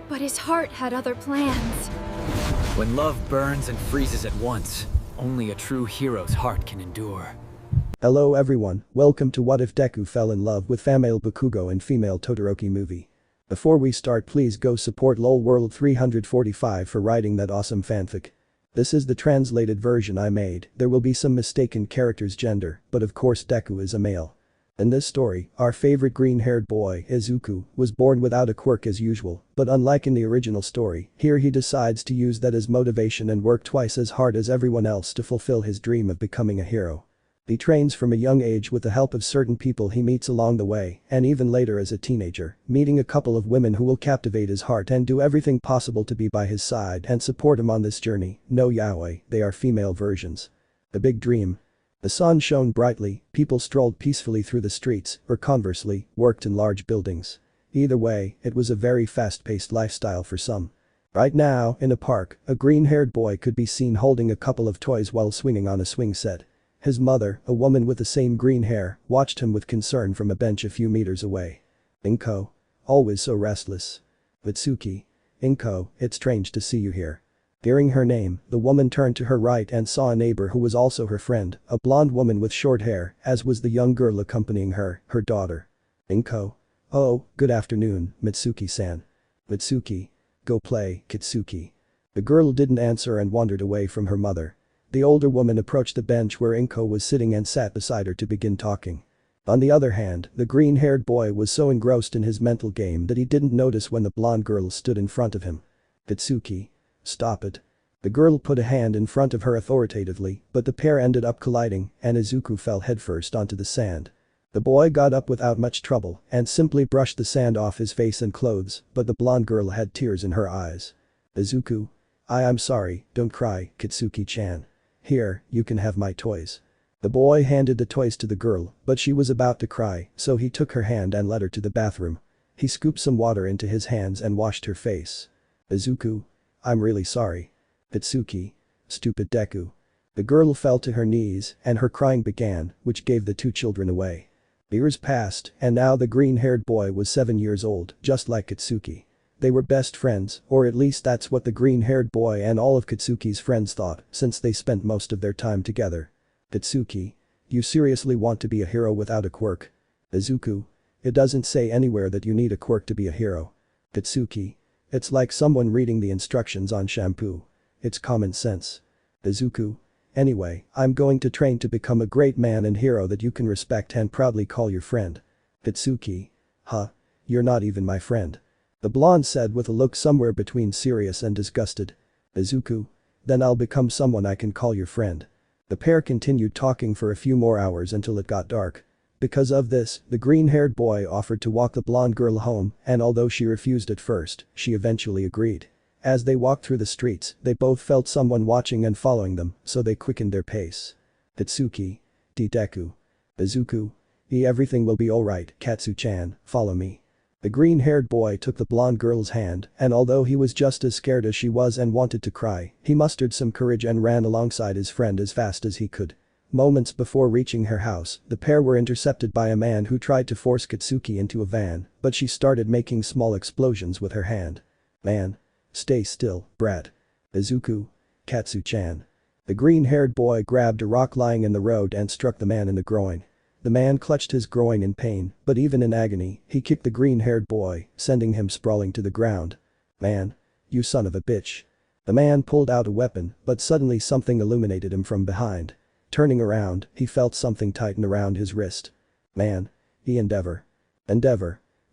But his heart had other plans. When love burns and freezes at once, only a true hero's heart can endure. Hello everyone, welcome to What If Deku Fell in Love with Famale Bakugo and Female Todoroki movie. Before we start, please go support LOL World 345 for writing that awesome fanfic. This is the translated version I made. There will be some mistaken character's gender, but of course Deku is a male. In this story, our favorite green-haired boy, Izuku, was born without a quirk as usual, but unlike in the original story, here he decides to use that as motivation and work twice as hard as everyone else to fulfill his dream of becoming a hero. He trains from a young age with the help of certain people he meets along the way, and even later as a teenager, meeting a couple of women who will captivate his heart and do everything possible to be by his side and support him on this journey. No yaoi, they are female versions. The big dream. The sun shone brightly, people strolled peacefully through the streets, or conversely, worked in large buildings. Either way, it was a very fast-paced lifestyle for some. Right now, in a park, a green-haired boy could be seen holding a couple of toys while swinging on a swing set. His mother, a woman with the same green hair, watched him with concern from a bench a few meters away. Inko. Always so restless. Mitsuki. Inko, it's strange to see you here. Hearing her name, the woman turned to her right and saw a neighbor who was also her friend, a blonde woman with short hair, as was the young girl accompanying her, her daughter. Inko. Oh, good afternoon, Mitsuki-san. Mitsuki. Go play, Kitsuki. The girl didn't answer and wandered away from her mother. The older woman approached the bench where Inko was sitting and sat beside her to begin talking. On the other hand, the green-haired boy was so engrossed in his mental game that he didn't notice when the blonde girl stood in front of him. Kitsuki. Stop it. The girl put a hand in front of her authoritatively, but the pair ended up colliding and Izuku fell headfirst onto the sand. The boy got up without much trouble and simply brushed the sand off his face and clothes, but the blonde girl had tears in her eyes. Izuku. I'm sorry, don't cry, Kitsuki-chan. Here, you can have my toys. The boy handed the toys to the girl, but she was about to cry, so he took her hand and led her to the bathroom. He scooped some water into his hands and washed her face. Izuku. I'm really sorry. Kitsuki. Stupid Deku. The girl fell to her knees and her crying began, which gave the two children away. Years passed, and now the green-haired boy was 7 years old, just like Kitsuki. They were best friends, or at least that's what the green-haired boy and all of Kitsuki's friends thought, since they spent most of their time together. Kitsuki. You seriously want to be a hero without a quirk? Izuku. It doesn't say anywhere that you need a quirk to be a hero. Kitsuki. It's like someone reading the instructions on shampoo. It's common sense. Izuku. Anyway, I'm going to train to become a great man and hero that you can respect and proudly call your friend. Kitsuki. Huh? You're not even my friend. The blonde said with a look somewhere between serious and disgusted. Izuku. Then I'll become someone I can call your friend. The pair continued talking for a few more hours until it got dark. Because of this, the green-haired boy offered to walk the blonde girl home, and although she refused at first, she eventually agreed. As they walked through the streets, they both felt someone watching and following them, so they quickened their pace. Kitsuki. Deku. Izuku. Everything will be alright, Katsu-chan, follow me. The green-haired boy took the blonde girl's hand, and although he was just as scared as she was and wanted to cry, he mustered some courage and ran alongside his friend as fast as he could. Moments before reaching her house, the pair were intercepted by a man who tried to force Kitsuki into a van, but she started making small explosions with her hand. Man. Stay still, brat. Izuku. Katsu-chan. The green-haired boy grabbed a rock lying in the road and struck the man in the groin. The man clutched his groin in pain, but even in agony, he kicked the green-haired boy, sending him sprawling to the ground. Man. You son of a bitch. The man pulled out a weapon, but suddenly something illuminated him from behind. Turning around, he felt something tighten around his wrist. Man. Endeavor.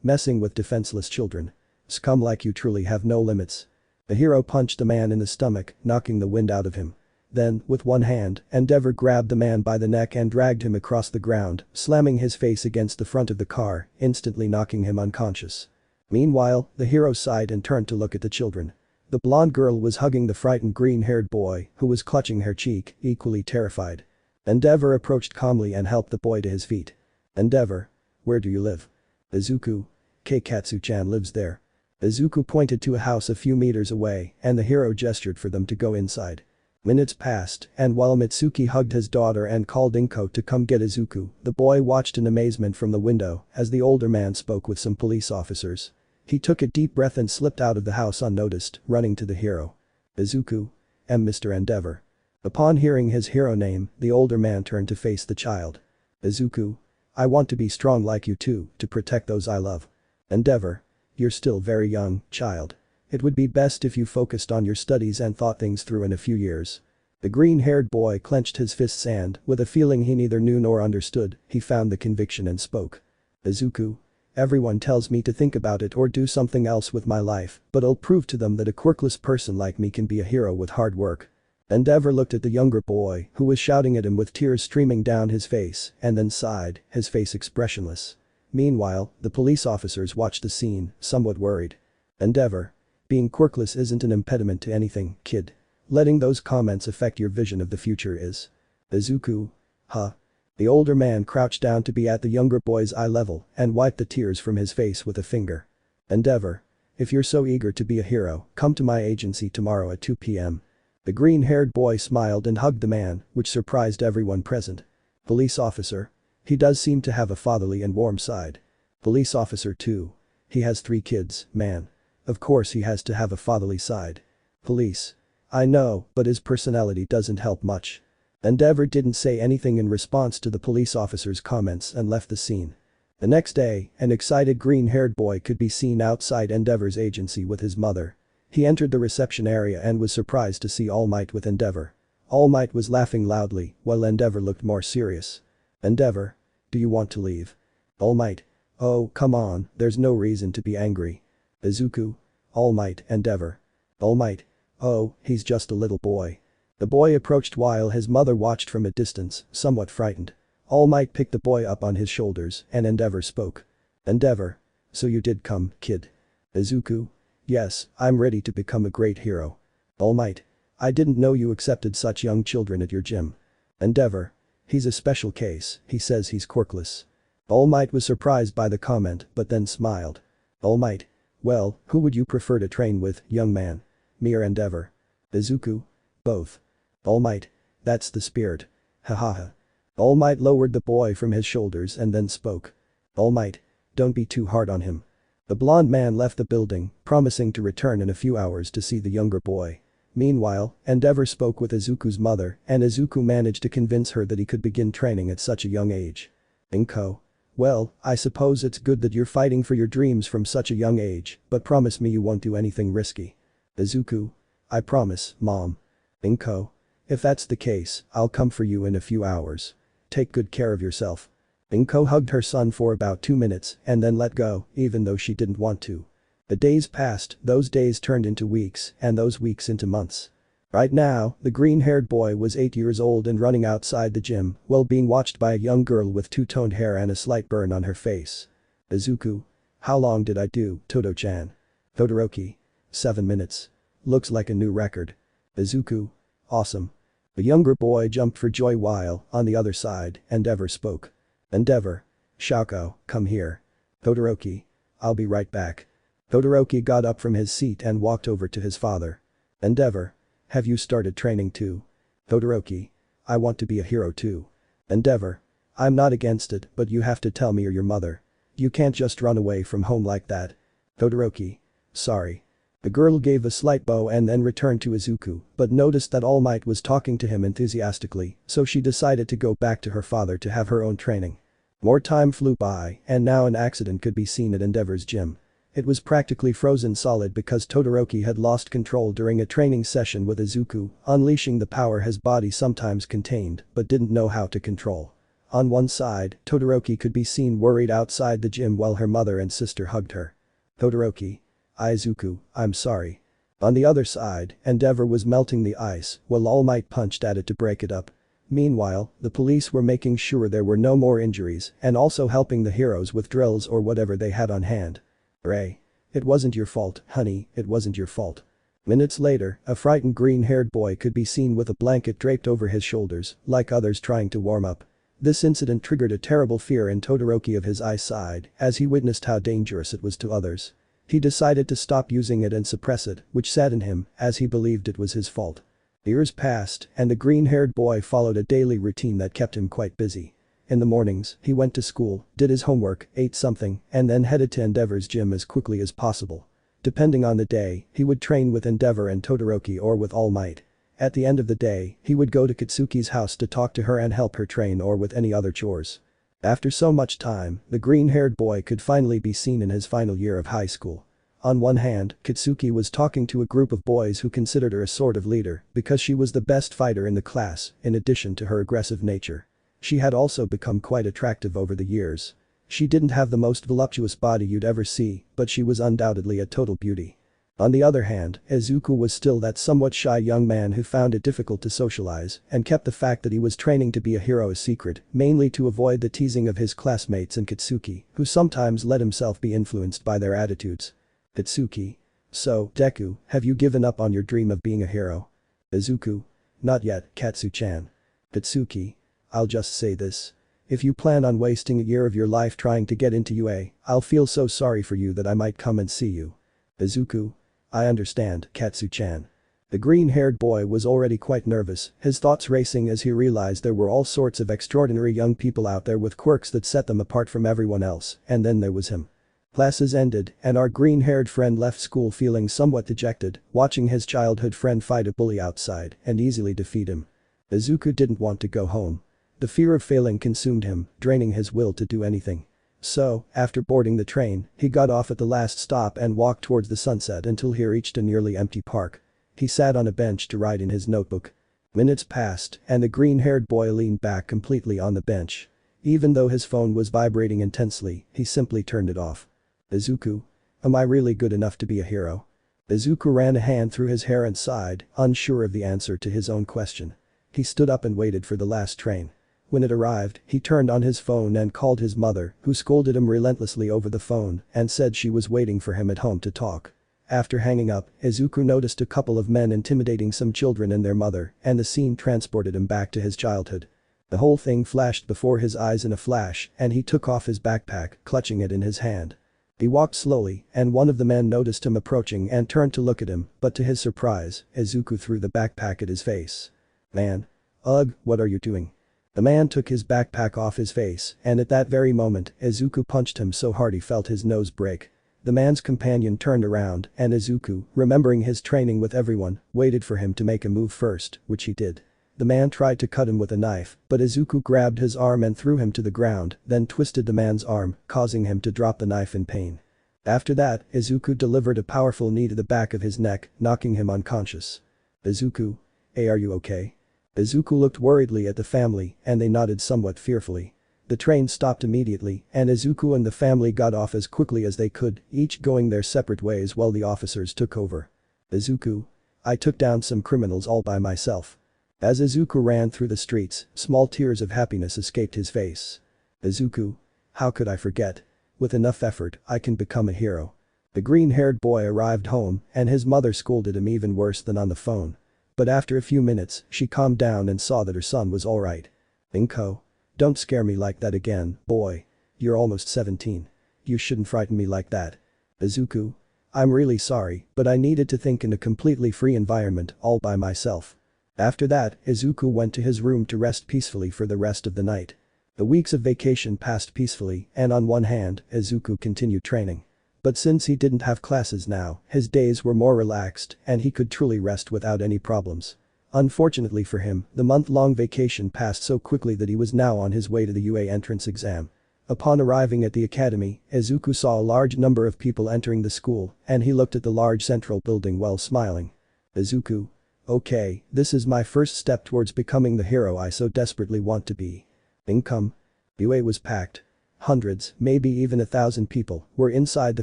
Messing with defenseless children. Scum like you truly have no limits. The hero punched the man in the stomach, knocking the wind out of him. Then, with one hand, Endeavor grabbed the man by the neck and dragged him across the ground, slamming his face against the front of the car, instantly knocking him unconscious. Meanwhile, the hero sighed and turned to look at the children. The blonde girl was hugging the frightened green-haired boy, who was clutching her cheek, equally terrified. Endeavor approached calmly and helped the boy to his feet. Endeavor. Where do you live? Izuku. Katsu-chan lives there. Izuku pointed to a house a few meters away, and the hero gestured for them to go inside. Minutes passed, and while Mitsuki hugged his daughter and called Inko to come get Izuku, the boy watched in amazement from the window as the older man spoke with some police officers. He took a deep breath and slipped out of the house unnoticed, running to the hero. Izuku. Mr. Endeavor. Upon hearing his hero name, the older man turned to face the child. Izuku. I want to be strong like you too, to protect those I love. Endeavor. You're still very young, child. It would be best if you focused on your studies and thought things through in a few years. The green-haired boy clenched his fists and, with a feeling he neither knew nor understood, he found the conviction and spoke. Izuku. Everyone tells me to think about it or do something else with my life, but I'll prove to them that a quirkless person like me can be a hero with hard work. Endeavor looked at the younger boy, who was shouting at him with tears streaming down his face, and then sighed, his face expressionless. Meanwhile, the police officers watched the scene, somewhat worried. Endeavor. Being quirkless isn't an impediment to anything, kid. Letting those comments affect your vision of the future is. Izuku. Huh. The older man crouched down to be at the younger boy's eye level and wiped the tears from his face with a finger. Endeavor. If you're so eager to be a hero, come to my agency tomorrow at 2 p.m. The green-haired boy smiled and hugged the man, which surprised everyone present. Police officer. He does seem to have a fatherly and warm side. Police officer 2. He has 3 kids, man. Of course he has to have a fatherly side. Police. I know, but his personality doesn't help much. Endeavor didn't say anything in response to the police officer's comments and left the scene. The next day, an excited green-haired boy could be seen outside Endeavor's agency with his mother. He entered the reception area and was surprised to see Almight with Endeavor. Almight was laughing loudly, while Endeavor looked more serious. Endeavor. Do you want to leave? Almight. Oh, come on, there's no reason to be angry. Izuku. Almight, Endeavor. Almight. Oh, he's just a little boy. The boy approached while his mother watched from a distance, somewhat frightened. Almight picked the boy up on his shoulders and Endeavor spoke. Endeavor. So you did come, kid. Izuku. Yes, I'm ready to become a great hero. Almight. I didn't know you accepted such young children at your gym. Endeavor. He's a special case, he says he's quirkless. Almight was surprised by the comment but then smiled. Almight. Well, who would you prefer to train with, young man? Me or Endeavor? Izuku. Both. Almight. That's the spirit. Hahaha. Almight lowered the boy from his shoulders and then spoke. Almight. Don't be too hard on him. The blond man left the building, promising to return in a few hours to see the younger boy. Meanwhile, Endeavor spoke with Izuku's mother and Izuku managed to convince her that he could begin training at such a young age. Inko. Well, I suppose it's good that you're fighting for your dreams from such a young age, but promise me you won't do anything risky. Izuku. I promise, Mom. Inko. If that's the case, I'll come for you in a few hours. Take good care of yourself. Inko hugged her son for about 2 minutes and then let go, even though she didn't want to. The days passed, those days turned into weeks, and those weeks into months. Right now, the green-haired boy was 8 years old and running outside the gym while being watched by a young girl with two-toned hair and a slight burn on her face. Izuku. How long did I do, Todo-chan? Todoroki. 7 minutes. Looks like a new record. Izuku. Awesome. The younger boy jumped for joy while, on the other side, Endeavor spoke. Endeavor. Shako, come here. Todoroki. I'll be right back. Todoroki got up from his seat and walked over to his father. Endeavor. Have you started training too? Todoroki. I want to be a hero too. Endeavor. I'm not against it, but you have to tell me or your mother. You can't just run away from home like that. Todoroki. Sorry. The girl gave a slight bow and then returned to Izuku, but noticed that Almight was talking to him enthusiastically, so she decided to go back to her father to have her own training. More time flew by, and now an accident could be seen at Endeavor's gym. It was practically frozen solid because Todoroki had lost control during a training session with Izuku, unleashing the power his body sometimes contained, but didn't know how to control. On one side, Todoroki could be seen worried outside the gym while her mother and sister hugged her. Todoroki. Izuku, I'm sorry. On the other side, Endeavor was melting the ice while Almight punched at it to break it up. Meanwhile, the police were making sure there were no more injuries and also helping the heroes with drills or whatever they had on hand. Ray. It wasn't your fault, honey, it wasn't your fault. Minutes later, a frightened green-haired boy could be seen with a blanket draped over his shoulders, like others trying to warm up. This incident triggered a terrible fear in Todoroki of his eyesight as he witnessed how dangerous it was to others. He decided to stop using it and suppress it, which saddened him as he believed it was his fault. Years passed and the green-haired boy followed a daily routine that kept him quite busy. In the mornings, he went to school, did his homework, ate something, and then headed to Endeavor's gym as quickly as possible. Depending on the day, he would train with Endeavor and Todoroki or with Almight. At the end of the day, he would go to Katsuki's house to talk to her and help her train or with any other chores. After so much time, the green-haired boy could finally be seen in his final year of high school. On one hand, Katsuki was talking to a group of boys who considered her a sort of leader because she was the best fighter in the class, in addition to her aggressive nature. She had also become quite attractive over the years. She didn't have the most voluptuous body you'd ever see, but she was undoubtedly a total beauty. On the other hand, Izuku was still that somewhat shy young man who found it difficult to socialize and kept the fact that he was training to be a hero a secret, mainly to avoid the teasing of his classmates and Katsuki, who sometimes let himself be influenced by their attitudes. Katsuki. So, Deku, have you given up on your dream of being a hero? Izuku. Not yet, Katsu-chan. Katsuki. I'll just say this. If you plan on wasting a year of your life trying to get into UA, I'll feel so sorry for you that I might come and see you. Izuku. I understand, Katsu-chan. The green-haired boy was already quite nervous, his thoughts racing as he realized there were all sorts of extraordinary young people out there with quirks that set them apart from everyone else, and then there was him. Classes ended, and our green-haired friend left school feeling somewhat dejected, watching his childhood friend fight a bully outside and easily defeat him. Izuku didn't want to go home. The fear of failing consumed him, draining his will to do anything. So, after boarding the train, he got off at the last stop and walked towards the sunset until he reached a nearly empty park. He sat on a bench to write in his notebook. Minutes passed, and the green-haired boy leaned back completely on the bench. Even though his phone was vibrating intensely, he simply turned it off. Izuku. Am I really good enough to be a hero? Izuku ran a hand through his hair and sighed, unsure of the answer to his own question. He stood up and waited for the last train. When it arrived, he turned on his phone and called his mother, who scolded him relentlessly over the phone and said she was waiting for him at home to talk. After hanging up, Izuku noticed a couple of men intimidating some children and their mother, and the scene transported him back to his childhood. The whole thing flashed before his eyes in a flash, and he took off his backpack, clutching it in his hand. He walked slowly, and one of the men noticed him approaching and turned to look at him, but to his surprise, Izuku threw the backpack at his face. Man. Ugh, what are you doing? The man took his backpack off his face, and at that very moment, Izuku punched him so hard he felt his nose break. The man's companion turned around, and Izuku, remembering his training with everyone, waited for him to make a move first, which he did. The man tried to cut him with a knife, but Izuku grabbed his arm and threw him to the ground, then twisted the man's arm, causing him to drop the knife in pain. After that, Izuku delivered a powerful knee to the back of his neck, knocking him unconscious. Izuku. Hey, are you okay? Izuku looked worriedly at the family, and they nodded somewhat fearfully. The train stopped immediately, and Izuku and the family got off as quickly as they could, each going their separate ways while the officers took over. Izuku. I took down some criminals all by myself. As Izuku ran through the streets, small tears of happiness escaped his face. Izuku. How could I forget? With enough effort, I can become a hero. The green-haired boy arrived home, and his mother scolded him even worse than on the phone. But after a few minutes, she calmed down and saw that her son was alright. Inko. Don't scare me like that again, boy. You're almost 17. You shouldn't frighten me like that. Izuku. I'm really sorry, but I needed to think in a completely free environment all by myself. After that, Izuku went to his room to rest peacefully for the rest of the night. The weeks of vacation passed peacefully, and on one hand, Izuku continued training. But since he didn't have classes now, his days were more relaxed and he could truly rest without any problems. Unfortunately for him, the month-long vacation passed so quickly that he was now on his way to the UA entrance exam. Upon arriving at the academy, Izuku saw a large number of people entering the school, and he looked at the large central building while smiling. Izuku. Okay, this is my first step towards becoming the hero I so desperately want to be. Income. UA was packed. Hundreds, maybe even 1,000 people, were inside the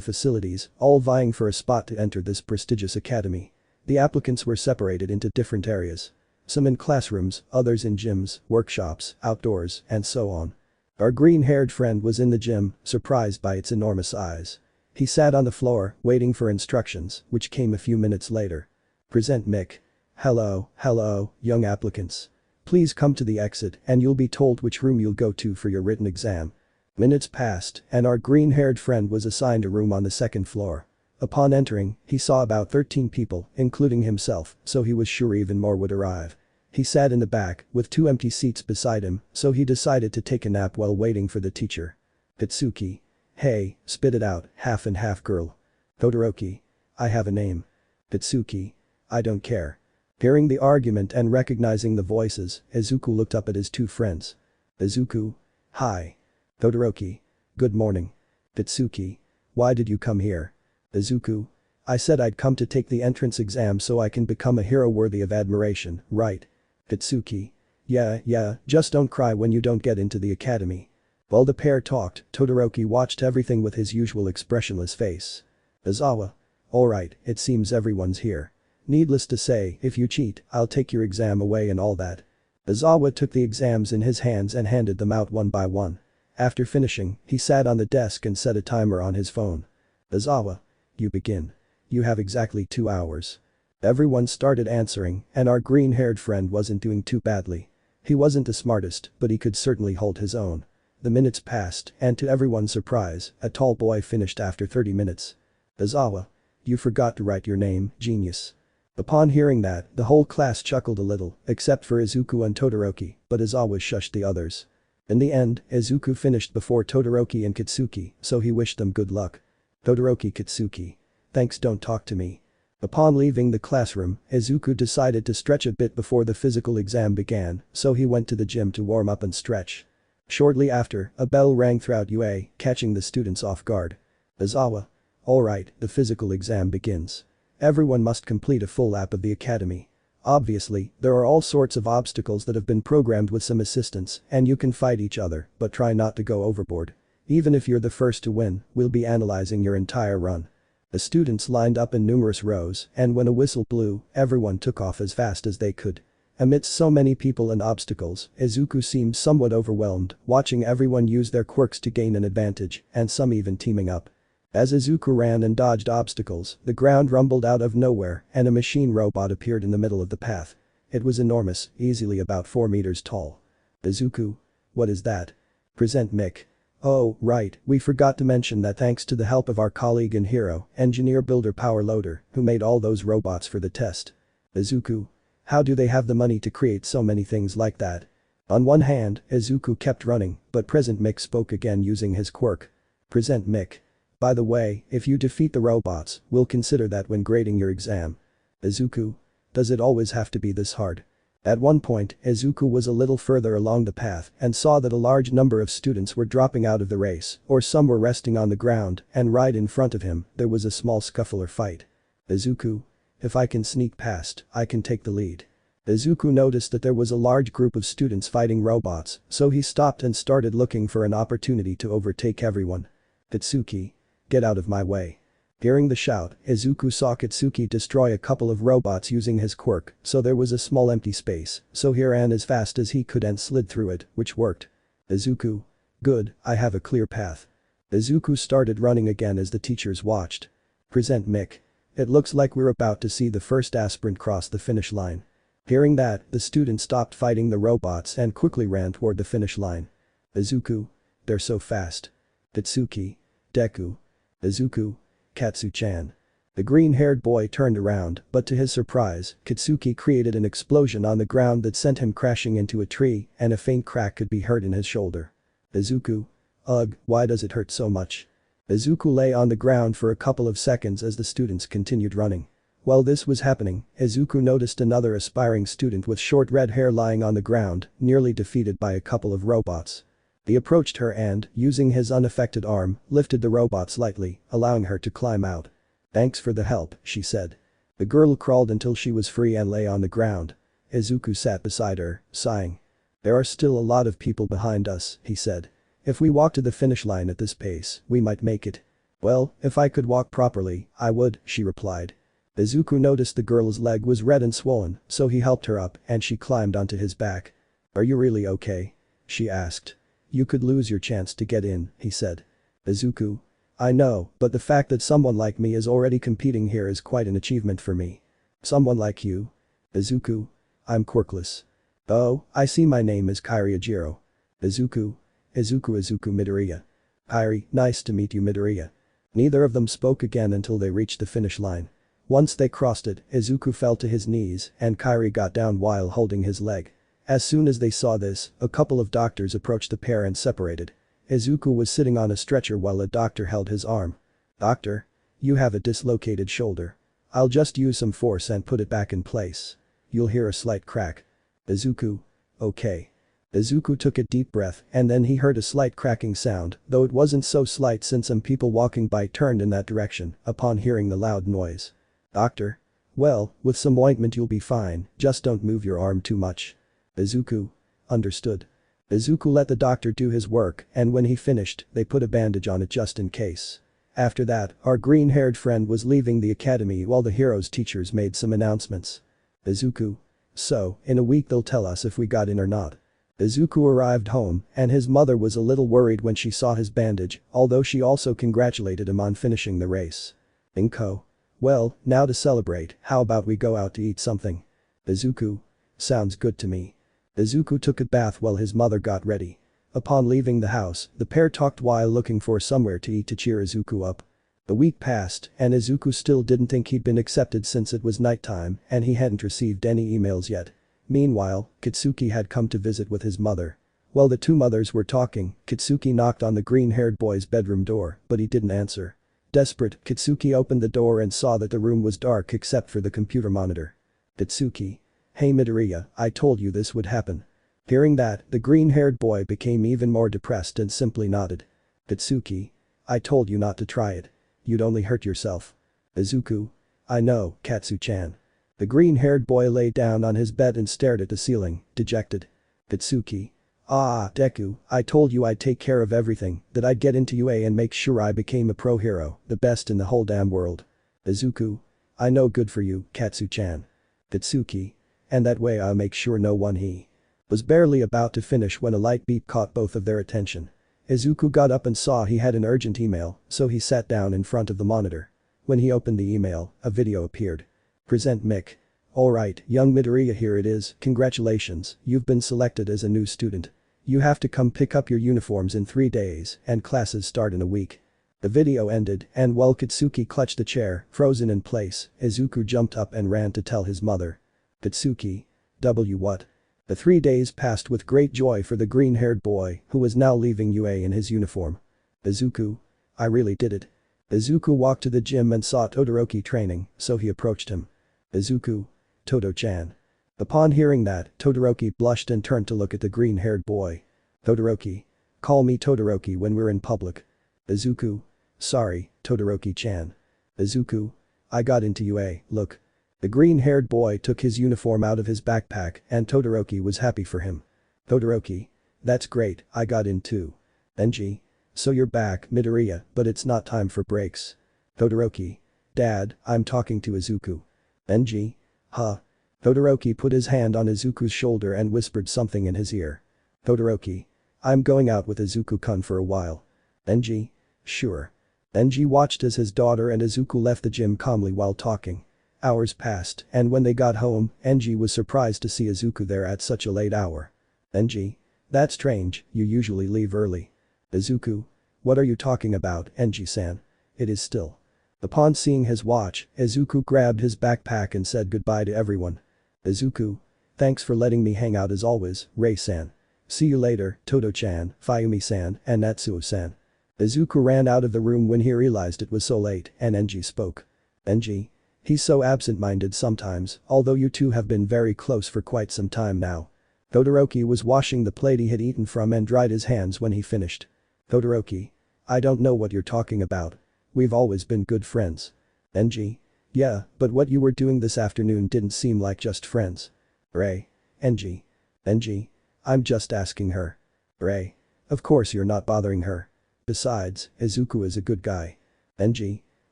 facilities, all vying for a spot to enter this prestigious academy. The applicants were separated into different areas. Some in classrooms, others in gyms, workshops, outdoors, and so on. Our green-haired friend was in the gym, surprised by its enormous size. He sat on the floor, waiting for instructions, which came a few minutes later. Present Mick. Hello, young applicants. Please come to the exit and you'll be told which room you'll go to for your written exam. Minutes passed, and our green-haired friend was assigned a room on the second floor. Upon entering, he saw about 13 people, including himself, so he was sure even more would arrive. He sat in the back, with 2 empty seats beside him, so he decided to take a nap while waiting for the teacher. Katsuki. Hey, spit it out, half and half girl. Todoroki. I have a name. Katsuki. I don't care. Hearing the argument and recognizing the voices, Izuku looked up at his 2 friends. Izuku. Hi. Todoroki. Good morning. Katsuki. Why did you come here? Izuku. I said I'd come to take the entrance exam so I can become a hero worthy of admiration, right? Katsuki. Yeah, just don't cry when you don't get into the academy. While the pair talked, Todoroki watched everything with his usual expressionless face. Aizawa. Alright, it seems everyone's here. Needless to say, if you cheat, I'll take your exam away and all that. Aizawa took the exams in his hands and handed them out one by one. After finishing, he sat on the desk and set a timer on his phone. Aizawa. You begin. You have exactly 2 hours. Everyone started answering, and our green-haired friend wasn't doing too badly. He wasn't the smartest, but he could certainly hold his own. The minutes passed, and to everyone's surprise, a tall boy finished after 30 minutes. Aizawa. You forgot to write your name, genius. Upon hearing that, the whole class chuckled a little, except for Izuku and Todoroki, but Aizawa shushed the others. In the end, Izuku finished before Todoroki and Katsuki, so he wished them good luck. Todoroki. Katsuki. Thanks, don't talk to me. Upon leaving the classroom, Izuku decided to stretch a bit before the physical exam began, so he went to the gym to warm up and stretch. Shortly after, a bell rang throughout UA, catching the students off guard. Aizawa. Alright, the physical exam begins. Everyone must complete a full lap of the academy. Obviously, there are all sorts of obstacles that have been programmed with some assistance, and you can fight each other, but try not to go overboard. Even if you're the first to win, we'll be analyzing your entire run. The students lined up in numerous rows, and when a whistle blew, everyone took off as fast as they could. Amidst so many people and obstacles, Izuku seemed somewhat overwhelmed, watching everyone use their quirks to gain an advantage, and some even teaming up. As Izuku ran and dodged obstacles, the ground rumbled out of nowhere, and a machine robot appeared in the middle of the path. It was enormous, easily about 4 meters tall. Izuku. What is that? Present Mick. Oh, right, we forgot to mention that thanks to the help of our colleague and hero, Engineer Builder Power Loader, who made all those robots for the test. Izuku. How do they have the money to create so many things like that? On one hand, Izuku kept running, but Present Mick spoke again using his quirk. Present Mick. By the way, if you defeat the robots, we'll consider that when grading your exam. Izuku. Does it always have to be this hard? At one point, Izuku was a little further along the path and saw that a large number of students were dropping out of the race, or some were resting on the ground, and right in front of him, there was a small scuffle or fight. Izuku. If I can sneak past, I can take the lead. Izuku noticed that there was a large group of students fighting robots, so he stopped and started looking for an opportunity to overtake everyone. Katsuki. Get out of my way. Hearing the shout, Izuku saw Katsuki destroy a couple of robots using his quirk, so there was a small empty space, so he ran as fast as he could and slid through it, which worked. Izuku. Good, I have a clear path. Izuku started running again as the teachers watched. Present Mick. It looks like we're about to see the first aspirant cross the finish line. Hearing that, the students stopped fighting the robots and quickly ran toward the finish line. Izuku. They're so fast. Katsuki. Deku. Izuku. Katsu-chan. The green-haired boy turned around, but to his surprise, Katsuki created an explosion on the ground that sent him crashing into a tree, and a faint crack could be heard in his shoulder. Izuku. Ugh, why does it hurt so much? Izuku lay on the ground for a couple of seconds as the students continued running. While this was happening, Izuku noticed another aspiring student with short red hair lying on the ground, nearly defeated by a couple of robots. He approached her and, using his unaffected arm, lifted the robot slightly, allowing her to climb out. Thanks for the help, she said. The girl crawled until she was free and lay on the ground. Izuku sat beside her, sighing. There are still a lot of people behind us, he said. If we walk to the finish line at this pace, we might make it. Well, if I could walk properly, I would, she replied. Izuku noticed the girl's leg was red and swollen, so he helped her up and she climbed onto his back. Are you really okay? She asked. You could lose your chance to get in, he said. Izuku. I know, but the fact that someone like me is already competing here is quite an achievement for me. Someone like you? Izuku. I'm Quirkless. Oh, I see my name is Kyriajiro. Izuku. Izuku Midoriya. Kairi, nice to meet you Midoriya. Neither of them spoke again until they reached the finish line. Once they crossed it, Izuku fell to his knees and Kairi got down while holding his leg. As soon as they saw this, a couple of doctors approached the pair and separated. Izuku was sitting on a stretcher while a doctor held his arm. "Doctor? You have a dislocated shoulder. I'll just use some force and put it back in place. You'll hear a slight crack." Izuku. "Okay." Izuku took a deep breath and then he heard a slight cracking sound, though it wasn't so slight since some people walking by turned in that direction upon hearing the loud noise. "Doctor? Well, with some ointment you'll be fine, just don't move your arm too much." Izuku. "Understood." Izuku let the doctor do his work and when he finished, they put a bandage on it just in case. After that, our green-haired friend was leaving the academy while the hero's teachers made some announcements. Izuku. "So, in a week they'll tell us if we got in or not." Izuku arrived home and his mother was a little worried when she saw his bandage, although she also congratulated him on finishing the race. "Inko. Well, now to celebrate, how about we go out to eat something?" Izuku. "Sounds good to me." Izuku took a bath while his mother got ready. Upon leaving the house, the pair talked while looking for somewhere to eat to cheer Izuku up. The week passed and Izuku still didn't think he'd been accepted since it was nighttime and he hadn't received any emails yet. Meanwhile, Kitsuki had come to visit with his mother. While the two mothers were talking, Kitsuki knocked on the green-haired boy's bedroom door, but he didn't answer. Desperate, Kitsuki opened the door and saw that the room was dark except for the computer monitor. "Kitsuki. Hey Midoriya, I told you this would happen." Hearing that, the green-haired boy became even more depressed and simply nodded. "Kitsuki. I told you not to try it. You'd only hurt yourself." Izuku. "I know, Katsu-chan." The green-haired boy lay down on his bed and stared at the ceiling, dejected. Kitsuki. "Ah, Deku, I told you I'd take care of everything, that I'd get into UA and make sure I became a pro hero, the best in the whole damn world." Izuku. "I know, good for you, Katsu-chan." Kitsuki. "And that way I'll make sure no one he." Was barely about to finish when a light beep caught both of their attention. Izuku got up and saw he had an urgent email, so he sat down in front of the monitor. When he opened the email, a video appeared. "Present Mick. Alright, young Midoriya, here it is, congratulations, you've been selected as a new student. You have to come pick up your uniforms in 3 days, and classes start in a week." The video ended, and while Kitsuki clutched the chair, frozen in place, Izuku jumped up and ran to tell his mother. Kitsuki. What? The 3 days passed with great joy for the green-haired boy, who was now leaving UA in his uniform. Izuku. "I really did it." Izuku walked to the gym and saw Todoroki training, so he approached him. Izuku. "Todo-chan." Upon hearing that, Todoroki blushed and turned to look at the green-haired boy. Todoroki. "Call me Todoroki when we're in public." Izuku. "Sorry, Todoroki-chan." Izuku. "I got into UA, look." The green-haired boy took his uniform out of his backpack and Todoroki was happy for him. Todoroki. "That's great, I got in too." Genji. "So you're back, Midoriya, but it's not time for breaks." Todoroki. "Dad, I'm talking to Izuku." Genji. "Huh?" Todoroki put his hand on Izuku's shoulder and whispered something in his ear. Todoroki. "I'm going out with Izuku-kun for a while." Genji. "Sure." Genji watched as his daughter and Izuku left the gym calmly while talking. Hours passed, and when they got home, Genji was surprised to see Izuku there at such a late hour. Genji. "That's strange, you usually leave early." Izuku. "What are you talking about, Genji-san? It is still." Upon seeing his watch, Izuku grabbed his backpack and said goodbye to everyone. Izuku. "Thanks for letting me hang out as always, Rei-san. See you later, Todo-chan, Fayumi-san, and Natsuo-san." Izuku ran out of the room when he realized it was so late and Genji spoke. Genji. "He's so absent-minded sometimes, although you two have been very close for quite some time now." Todoroki was washing the plate he had eaten from and dried his hands when he finished. Todoroki. "I don't know what you're talking about. We've always been good friends." Genji. "Yeah, but what you were doing this afternoon didn't seem like just friends." Rei. Genji. Genji. "I'm just asking her." Rei. "Of course you're not bothering her. Besides, Izuku is a good guy." Genji.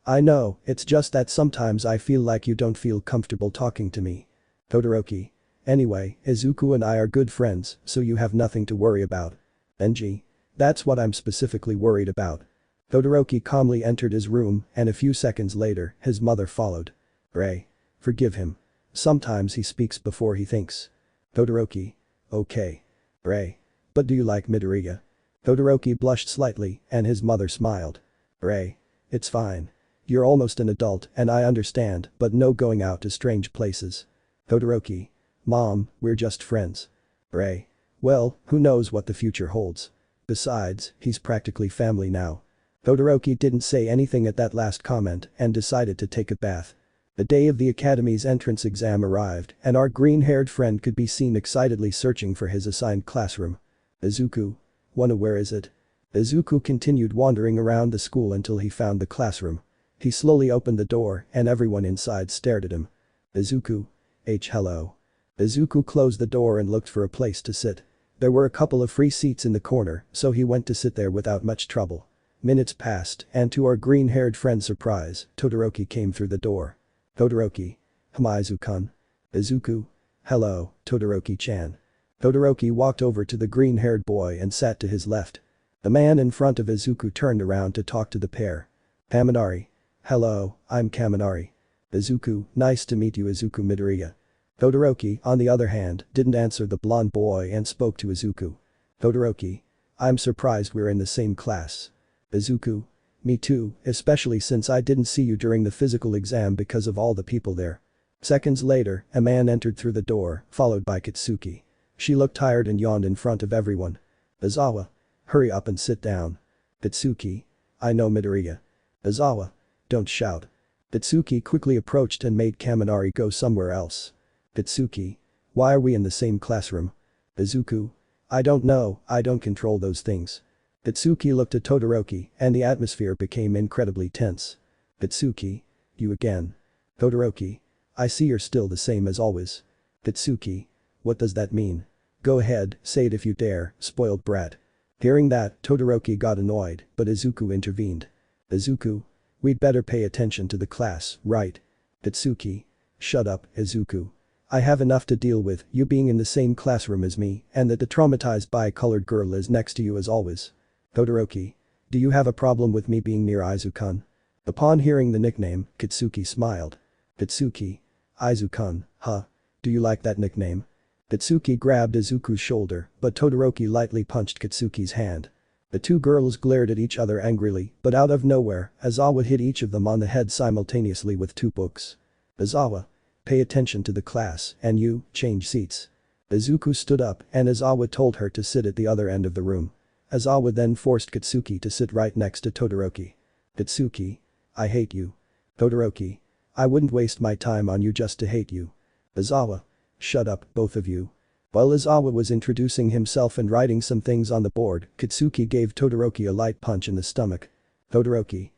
"I know, it's just that sometimes I feel like you don't feel comfortable talking to me." Todoroki. "Anyway, Izuku and I are good friends, so you have nothing to worry about." Genji. "That's what I'm specifically worried about." Todoroki calmly entered his room and a few seconds later, his mother followed. Rei. "Forgive him. Sometimes he speaks before he thinks." Todoroki. "Okay." Rei. "But do you like Midoriya?" Todoroki blushed slightly and his mother smiled. Rei. "It's fine. You're almost an adult and I understand, but no going out to strange places. Todoroki. Mom, we're just friends. Ray. Well, who knows what the future holds. Besides, he's practically family now. Todoroki didn't say anything at that last comment and decided to take a bath. The day of the academy's entrance exam arrived and our green-haired friend could be seen excitedly searching for his assigned classroom. Izuku. Wanna, where is it? Izuku continued wandering around the school until he found the classroom. He slowly opened the door and everyone inside stared at him. Izuku. Hello. Izuku closed the door and looked for a place to sit. There were a couple of free seats in the corner, so he went to sit there without much trouble. Minutes passed and to our green-haired friend's surprise, Todoroki came through the door. Todoroki. Izuku-kun. Izuku. Hello, Todoroki-chan. Todoroki walked over to the green-haired boy and sat to his left. The man in front of Izuku turned around to talk to the pair. Kaminari. Hello, I'm Kaminari. Izuku, nice to meet you, Izuku Midoriya. Todoroki, on the other hand, didn't answer the blonde boy and spoke to Izuku. Todoroki. I'm surprised we're in the same class. Izuku. Me too, especially since I didn't see you during the physical exam because of all the people there. Seconds later, a man entered through the door, followed by Katsuki. She looked tired and yawned in front of everyone. Aizawa. Hurry up and sit down. Katsuki. I know, Midoriya. Aizawa. Don't shout. Katsuki quickly approached and made Kaminari go somewhere else. Katsuki. Why are we in the same classroom? Izuku. I don't know, I don't control those things. Katsuki looked at Todoroki and the atmosphere became incredibly tense. Katsuki. You again. Todoroki. I see you're still the same as always. Katsuki. What does that mean? Go ahead, say it if you dare, spoiled brat. Hearing that, Todoroki got annoyed, but Izuku intervened. Izuku. We'd better pay attention to the class, right? Katsuki. Shut up, Izuku. I have enough to deal with, you being in the same classroom as me and that the traumatized bi-colored girl is next to you as always. Todoroki. Do you have a problem with me being near Izuku-kun? Upon hearing the nickname, Katsuki smiled. Katsuki. Izuku-kun, huh? Do you like that nickname? Katsuki grabbed Izuku's shoulder, but Todoroki lightly punched Katsuki's hand. The two girls glared at each other angrily, but out of nowhere, Aizawa hit each of them on the head simultaneously with two books. Aizawa. Pay attention to the class, and you, change seats. Izuku stood up and Aizawa told her to sit at the other end of the room. Aizawa then forced Katsuki to sit right next to Todoroki. Katsuki. I hate you. Todoroki. I wouldn't waste my time on you just to hate you. Aizawa. Shut up, both of you. While Aizawa was introducing himself and writing some things on the board, Katsuki gave Todoroki a light punch in the stomach. Todoroki.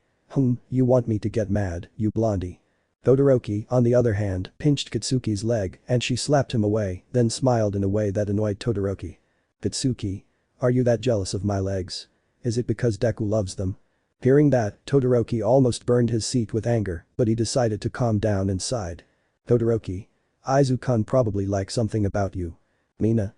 You want me to get mad, you blondie. Todoroki, on the other hand, pinched Katsuki's leg and she slapped him away, then smiled in a way that annoyed Todoroki. Katsuki. Are you that jealous of my legs? Is it because Deku loves them? Hearing that, Todoroki almost burned his seat with anger, but he decided to calm down and sighed. Todoroki. Izuku-kun probably likes something about you. Mina.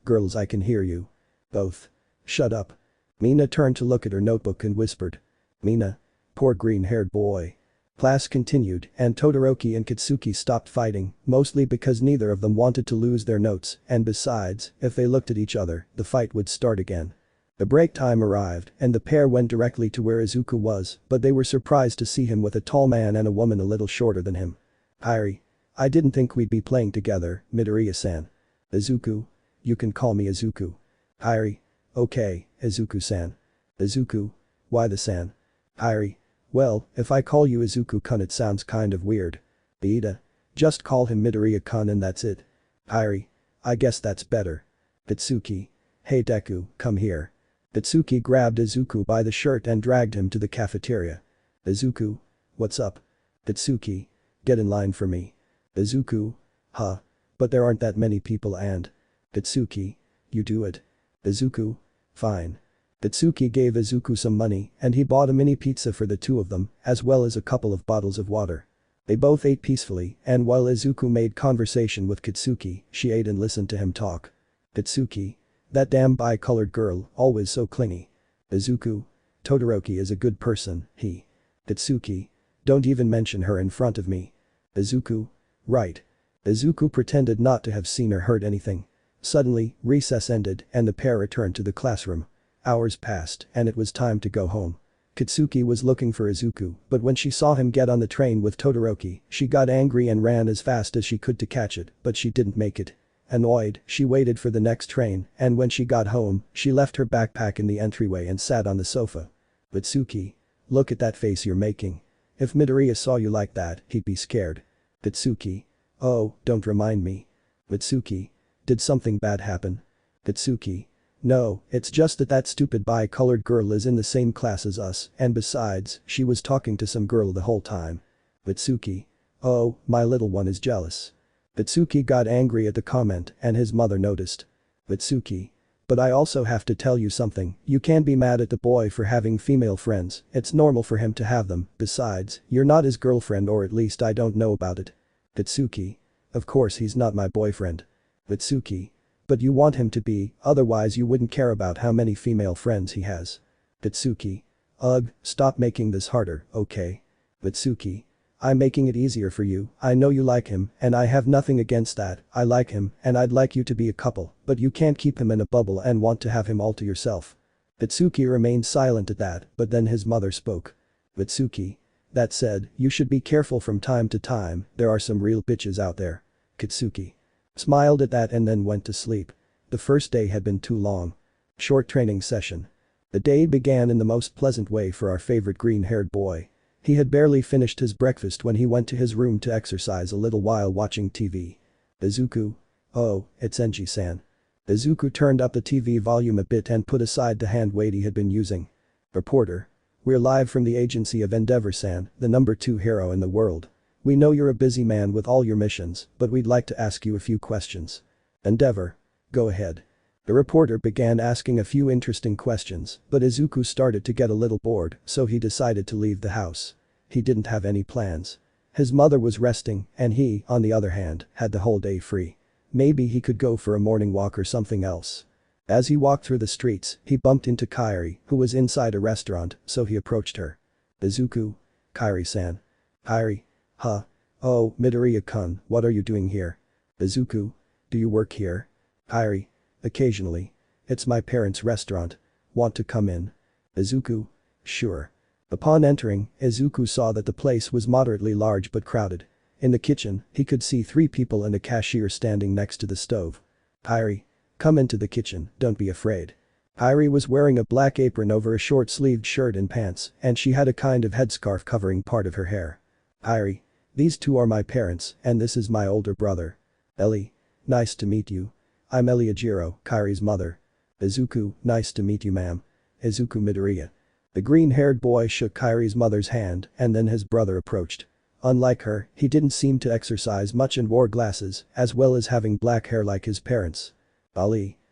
Girls, I can hear you. Both. Shut up. Mina turned to look at her notebook and whispered. Mina. Poor green-haired boy. Class continued and Todoroki and Katsuki stopped fighting, mostly because neither of them wanted to lose their notes and besides, if they looked at each other, the fight would start again. The break time arrived and the pair went directly to where Izuku was, but they were surprised to see him with a tall man and a woman a little shorter than him. Kairi. I didn't think we'd be playing together, Midoriya-san. Izuku. You can call me Izuku. Kairi. Okay, Izuku-san. Izuku. Why the san? Kairi. Well, if I call you Izuku-kun it sounds kind of weird. Ida. Just call him Midoriya-kun and that's it. Kairi. I guess that's better. Katsuki. Hey Deku, come here. Katsuki grabbed Izuku by the shirt and dragged him to the cafeteria. Izuku. What's up? Katsuki. Get in line for me. Izuku. Huh. But there aren't that many people and. Katsuki. You do it. Izuku. Fine. Katsuki gave Izuku some money and he bought a mini pizza for the two of them, as well as a couple of bottles of water. They both ate peacefully and while Izuku made conversation with Katsuki, she ate and listened to him talk. Katsuki. That damn bi-colored girl, always so clingy. Izuku. Todoroki is a good person, he. Katsuki. Don't even mention her in front of me. Izuku. Right. Izuku pretended not to have seen or heard anything. Suddenly, recess ended and the pair returned to the classroom. Hours passed and it was time to go home. Katsuki was looking for Izuku, but when she saw him get on the train with Todoroki, she got angry and ran as fast as she could to catch it, but she didn't make it. Annoyed, she waited for the next train, and when she got home, she left her backpack in the entryway and sat on the sofa. Katsuki. Look at that face you're making. If Midoriya saw you like that, he'd be scared. Katsuki. Oh, don't remind me. Katsuki. Did something bad happen? Katsuki. No, it's just that stupid bi-colored girl is in the same class as us, and besides, she was talking to some girl the whole time. Katsuki. Oh, my little one is jealous. Katsuki got angry at the comment and his mother noticed. Katsuki. But I also have to tell you something, you can't be mad at the boy for having female friends, it's normal for him to have them, besides, you're not his girlfriend or at least I don't know about it. Katsuki. Of course he's not my boyfriend. Katsuki. But you want him to be, otherwise you wouldn't care about how many female friends he has. Katsuki. Ugh, stop making this harder, okay? Katsuki. I'm making it easier for you, I know you like him, and I have nothing against that, I like him, and I'd like you to be a couple, but you can't keep him in a bubble and want to have him all to yourself. Katsuki remained silent at that, but then his mother spoke. Katsuki. That said, you should be careful from time to time, there are some real bitches out there. Katsuki. Smiled at that and then went to sleep. The first day had been too long. Short training session. The day began in the most pleasant way for our favorite green-haired boy. He had barely finished his breakfast when he went to his room to exercise a little while watching TV. Izuku. Oh, it's Genji-san. Izuku turned up the TV volume a bit and put aside the hand weight he had been using. Reporter. We're live from the agency of Endeavor-san, the #2 hero in the world. We know you're a busy man with all your missions, but we'd like to ask you a few questions. Endeavor. Go ahead. The reporter began asking a few interesting questions, but Izuku started to get a little bored, so he decided to leave the house. He didn't have any plans. His mother was resting, and he, on the other hand, had the whole day free. Maybe he could go for a morning walk or something else. As he walked through the streets, he bumped into Kairi, who was inside a restaurant, so he approached her. Izuku. Kairi-san. Kairi. Huh. Oh, Midoriya-kun, what are you doing here? Izuku. Do you work here? Kairi. Occasionally. It's my parents' restaurant. Want to come in? Izuku. Sure. Upon entering, Izuku saw that the place was moderately large but crowded. In the kitchen, he could see 3 people and a cashier standing next to the stove. Kairi. Come into the kitchen, don't be afraid. Kairi was wearing a black apron over a short-sleeved shirt and pants, and she had a kind of headscarf covering part of her hair. Kairi. These 2 are my parents, and this is my older brother. Ellie. Nice to meet you. I'm Eliajiro, Kairi's mother. Izuku. Nice to meet you, ma'am. Izuku Midoriya. The green-haired boy shook Kairi's mother's hand, and then his brother approached. Unlike her, he didn't seem to exercise much and wore glasses, as well as having black hair like his parents. Eliajiro,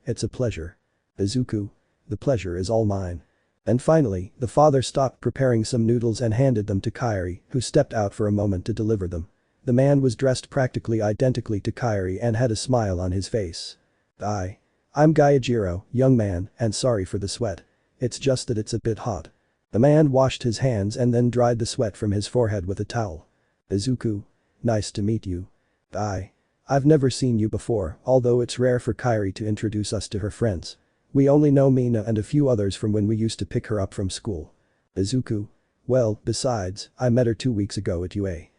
it's a pleasure. Izuku. The pleasure is all mine. And finally, the father stopped preparing some noodles and handed them to Kairi, who stepped out for a moment to deliver them. The man was dressed practically identically to Kairi and had a smile on his face. I'm Gaiajiro, young man, and sorry for the sweat. It's just that it's a bit hot. The man washed his hands and then dried the sweat from his forehead with a towel. Izuku. Nice to meet you. I've never seen you before, although it's rare for Kairi to introduce us to her friends. We only know Mina and a few others from when we used to pick her up from school. Izuku. Well, besides, I met her 2 weeks ago at UA.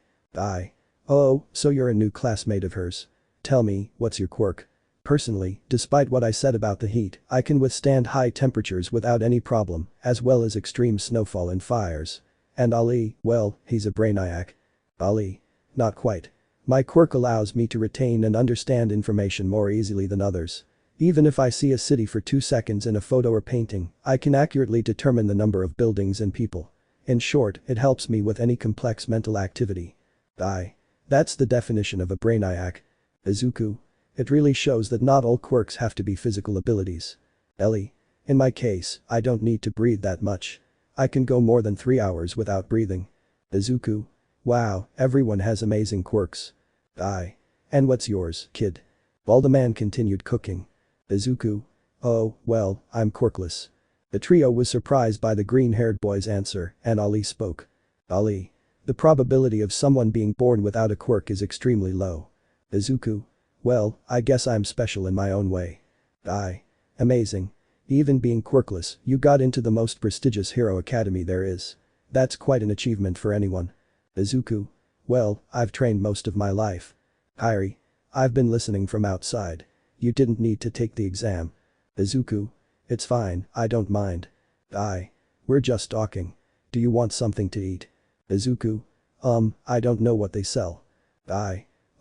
Oh, so you're a new classmate of hers. Tell me, what's your quirk? Personally, despite what I said about the heat, I can withstand high temperatures without any problem, as well as extreme snowfall and fires. And Ali, well, he's a brainiac. Ali. Not quite. My quirk allows me to retain and understand information more easily than others. Even if I see a city for 2 seconds in a photo or painting, I can accurately determine the number of buildings and people. In short, it helps me with any complex mental activity. That's the definition of a brainiac. Izuku. It really shows that not all quirks have to be physical abilities. Ellie. In my case, I don't need to breathe that much. I can go more than 3 hours without breathing. Izuku. Wow, everyone has amazing quirks. And what's yours, kid? While the man continued cooking. Izuku. Oh, well, I'm Quirkless. The trio was surprised by the green-haired boy's answer, and Ali spoke. Ali. The probability of someone being born without a quirk is extremely low. Izuku. Well, I guess I'm special in my own way. Amazing. Even being quirkless, you got into the most prestigious hero academy there is. That's quite an achievement for anyone. Izuku. Well, I've trained most of my life. Kairi. I've been listening from outside. You didn't need to take the exam. Izuku. It's fine, I don't mind. We're just talking. Do you want something to eat? Izuku. I don't know what they sell.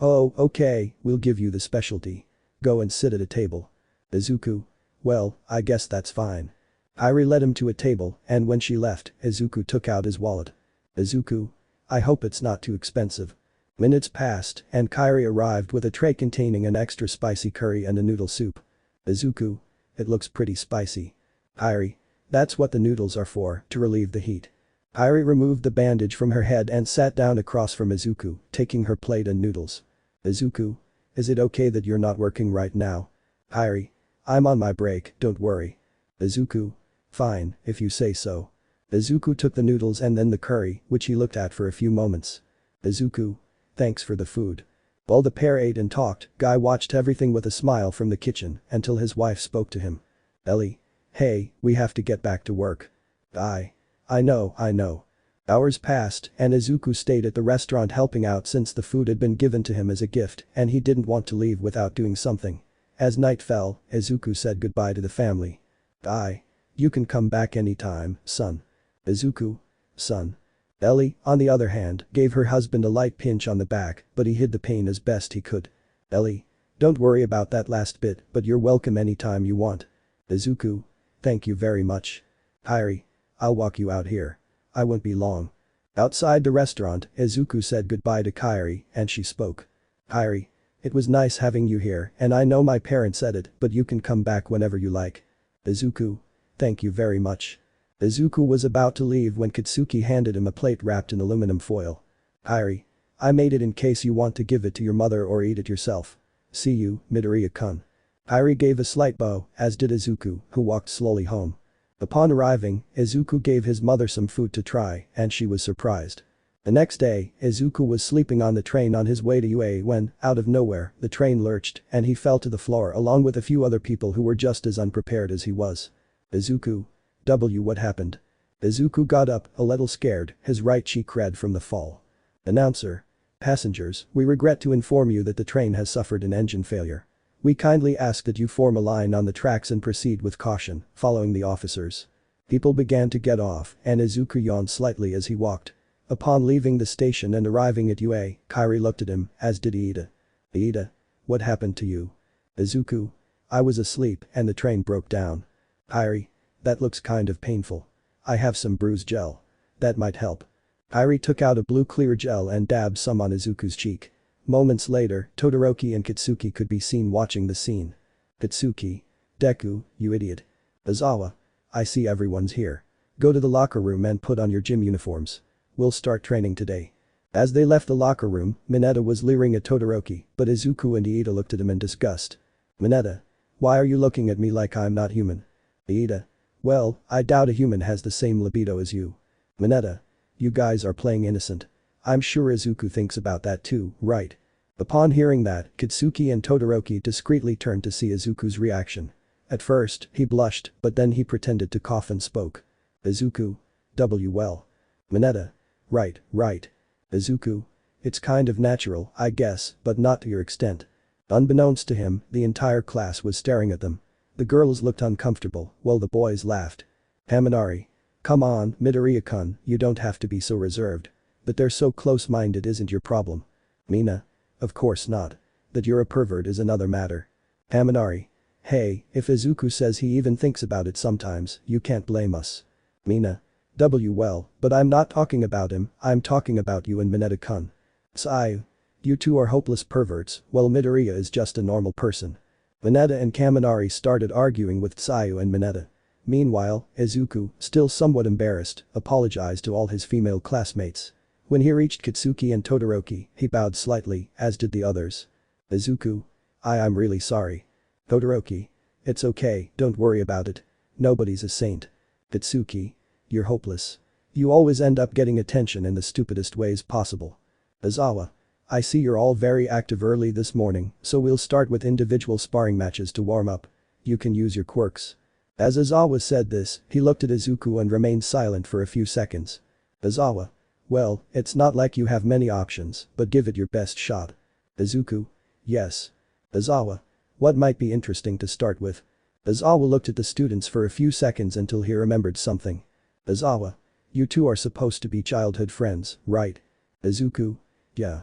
Oh, okay, we'll give you the specialty. Go and sit at a table. Izuku. Well, I guess that's fine. Kairi led him to a table, and when she left, Izuku took out his wallet. Izuku. I hope it's not too expensive. Minutes passed, and Kairi arrived with a tray containing an extra spicy curry and a noodle soup. Izuku. It looks pretty spicy. Kairi. That's what the noodles are for, to relieve the heat. Kairi removed the bandage from her head and sat down across from Izuku, taking her plate and noodles. Izuku. Is it okay that you're not working right now? Kairi. I'm on my break, don't worry. Izuku. Fine, if you say so. Izuku took the noodles and then the curry, which he looked at for a few moments. Izuku. Thanks for the food. While the pair ate and talked, Guy watched everything with a smile from the kitchen until his wife spoke to him. Ellie. Hey, we have to get back to work. I know. Hours passed and Izuku stayed at the restaurant helping out since the food had been given to him as a gift and he didn't want to leave without doing something. As night fell, Izuku said goodbye to the family. You can come back anytime, son. Izuku. Son. Ellie, on the other hand, gave her husband a light pinch on the back, but he hid the pain as best he could. Ellie. Don't worry about that last bit, but you're welcome anytime you want. Izuku. Thank you very much. Kairi. I'll walk you out here. I won't be long. Outside the restaurant, Izuku said goodbye to Kairi and she spoke. Kairi. It was nice having you here and I know my parents said it, but you can come back whenever you like. Izuku. Thank you very much. Izuku was about to leave when Katsuki handed him a plate wrapped in aluminum foil. Kairi. I made it in case you want to give it to your mother or eat it yourself. See you, Midoriya-kun. Kairi gave a slight bow, as did Izuku, who walked slowly home. Upon arriving, Izuku gave his mother some food to try and she was surprised. The next day, Izuku was sleeping on the train on his way to UA when, out of nowhere, the train lurched and he fell to the floor along with a few other people who were just as unprepared as he was. Izuku. What happened? Izuku got up, a little scared, his right cheek red from the fall. Announcer. Passengers, we regret to inform you that the train has suffered an engine failure. We kindly ask that you form a line on the tracks and proceed with caution, following the officers. People began to get off and Izuku yawned slightly as he walked. Upon leaving the station and arriving at UA, Kairi looked at him, as did Iida. Iida. What happened to you? Izuku. I was asleep and the train broke down. Kairi. That looks kind of painful. I have some bruise gel. That might help. Kairi took out a blue clear gel and dabbed some on Izuku's cheek. Moments later, Todoroki and Katsuki could be seen watching the scene. Katsuki. Deku, you idiot. Aizawa. I see everyone's here. Go to the locker room and put on your gym uniforms. We'll start training today. As they left the locker room, Mineta was leering at Todoroki, but Izuku and Iida looked at him in disgust. Mineta. Why are you looking at me like I'm not human? Iida. Well, I doubt a human has the same libido as you. Mineta. You guys are playing innocent. I'm sure Izuku thinks about that too, right? Upon hearing that, Katsuki and Todoroki discreetly turned to see Izuku's reaction. At first, he blushed, but then he pretended to cough and spoke. Izuku. Well. Mineta. Right. Izuku. It's kind of natural, I guess, but not to your extent. Unbeknownst to him, the entire class was staring at them. The girls looked uncomfortable, while the boys laughed. Haminari. Come on, Midoriya-kun, you don't have to be so reserved. But they're so close-minded isn't your problem. Mina. Of course not. That you're a pervert is another matter. Haminari. Hey, if Izuku says he even thinks about it sometimes, you can't blame us. Mina. Well, but I'm not talking about him, I'm talking about you and Mineta-kun. Sayu. You two are hopeless perverts, while Midoriya is just a normal person. Mineta and Kaminari started arguing with Sayu and Mineta. Meanwhile, Izuku, still somewhat embarrassed, apologized to all his female classmates. When he reached Katsuki and Todoroki, he bowed slightly, as did the others. Izuku. I'm really sorry. Todoroki. It's okay, don't worry about it. Nobody's a saint. Katsuki. You're hopeless. You always end up getting attention in the stupidest ways possible. Aizawa. I see you're all very active early this morning, so we'll start with individual sparring matches to warm up. You can use your quirks. As Aizawa said this, he looked at Izuku and remained silent for a few seconds. Aizawa. Well, it's not like you have many options, but give it your best shot. Izuku. Yes. Aizawa. What might be interesting to start with? Aizawa looked at the students for a few seconds until he remembered something. Aizawa. You two are supposed to be childhood friends, right? Izuku. Yeah.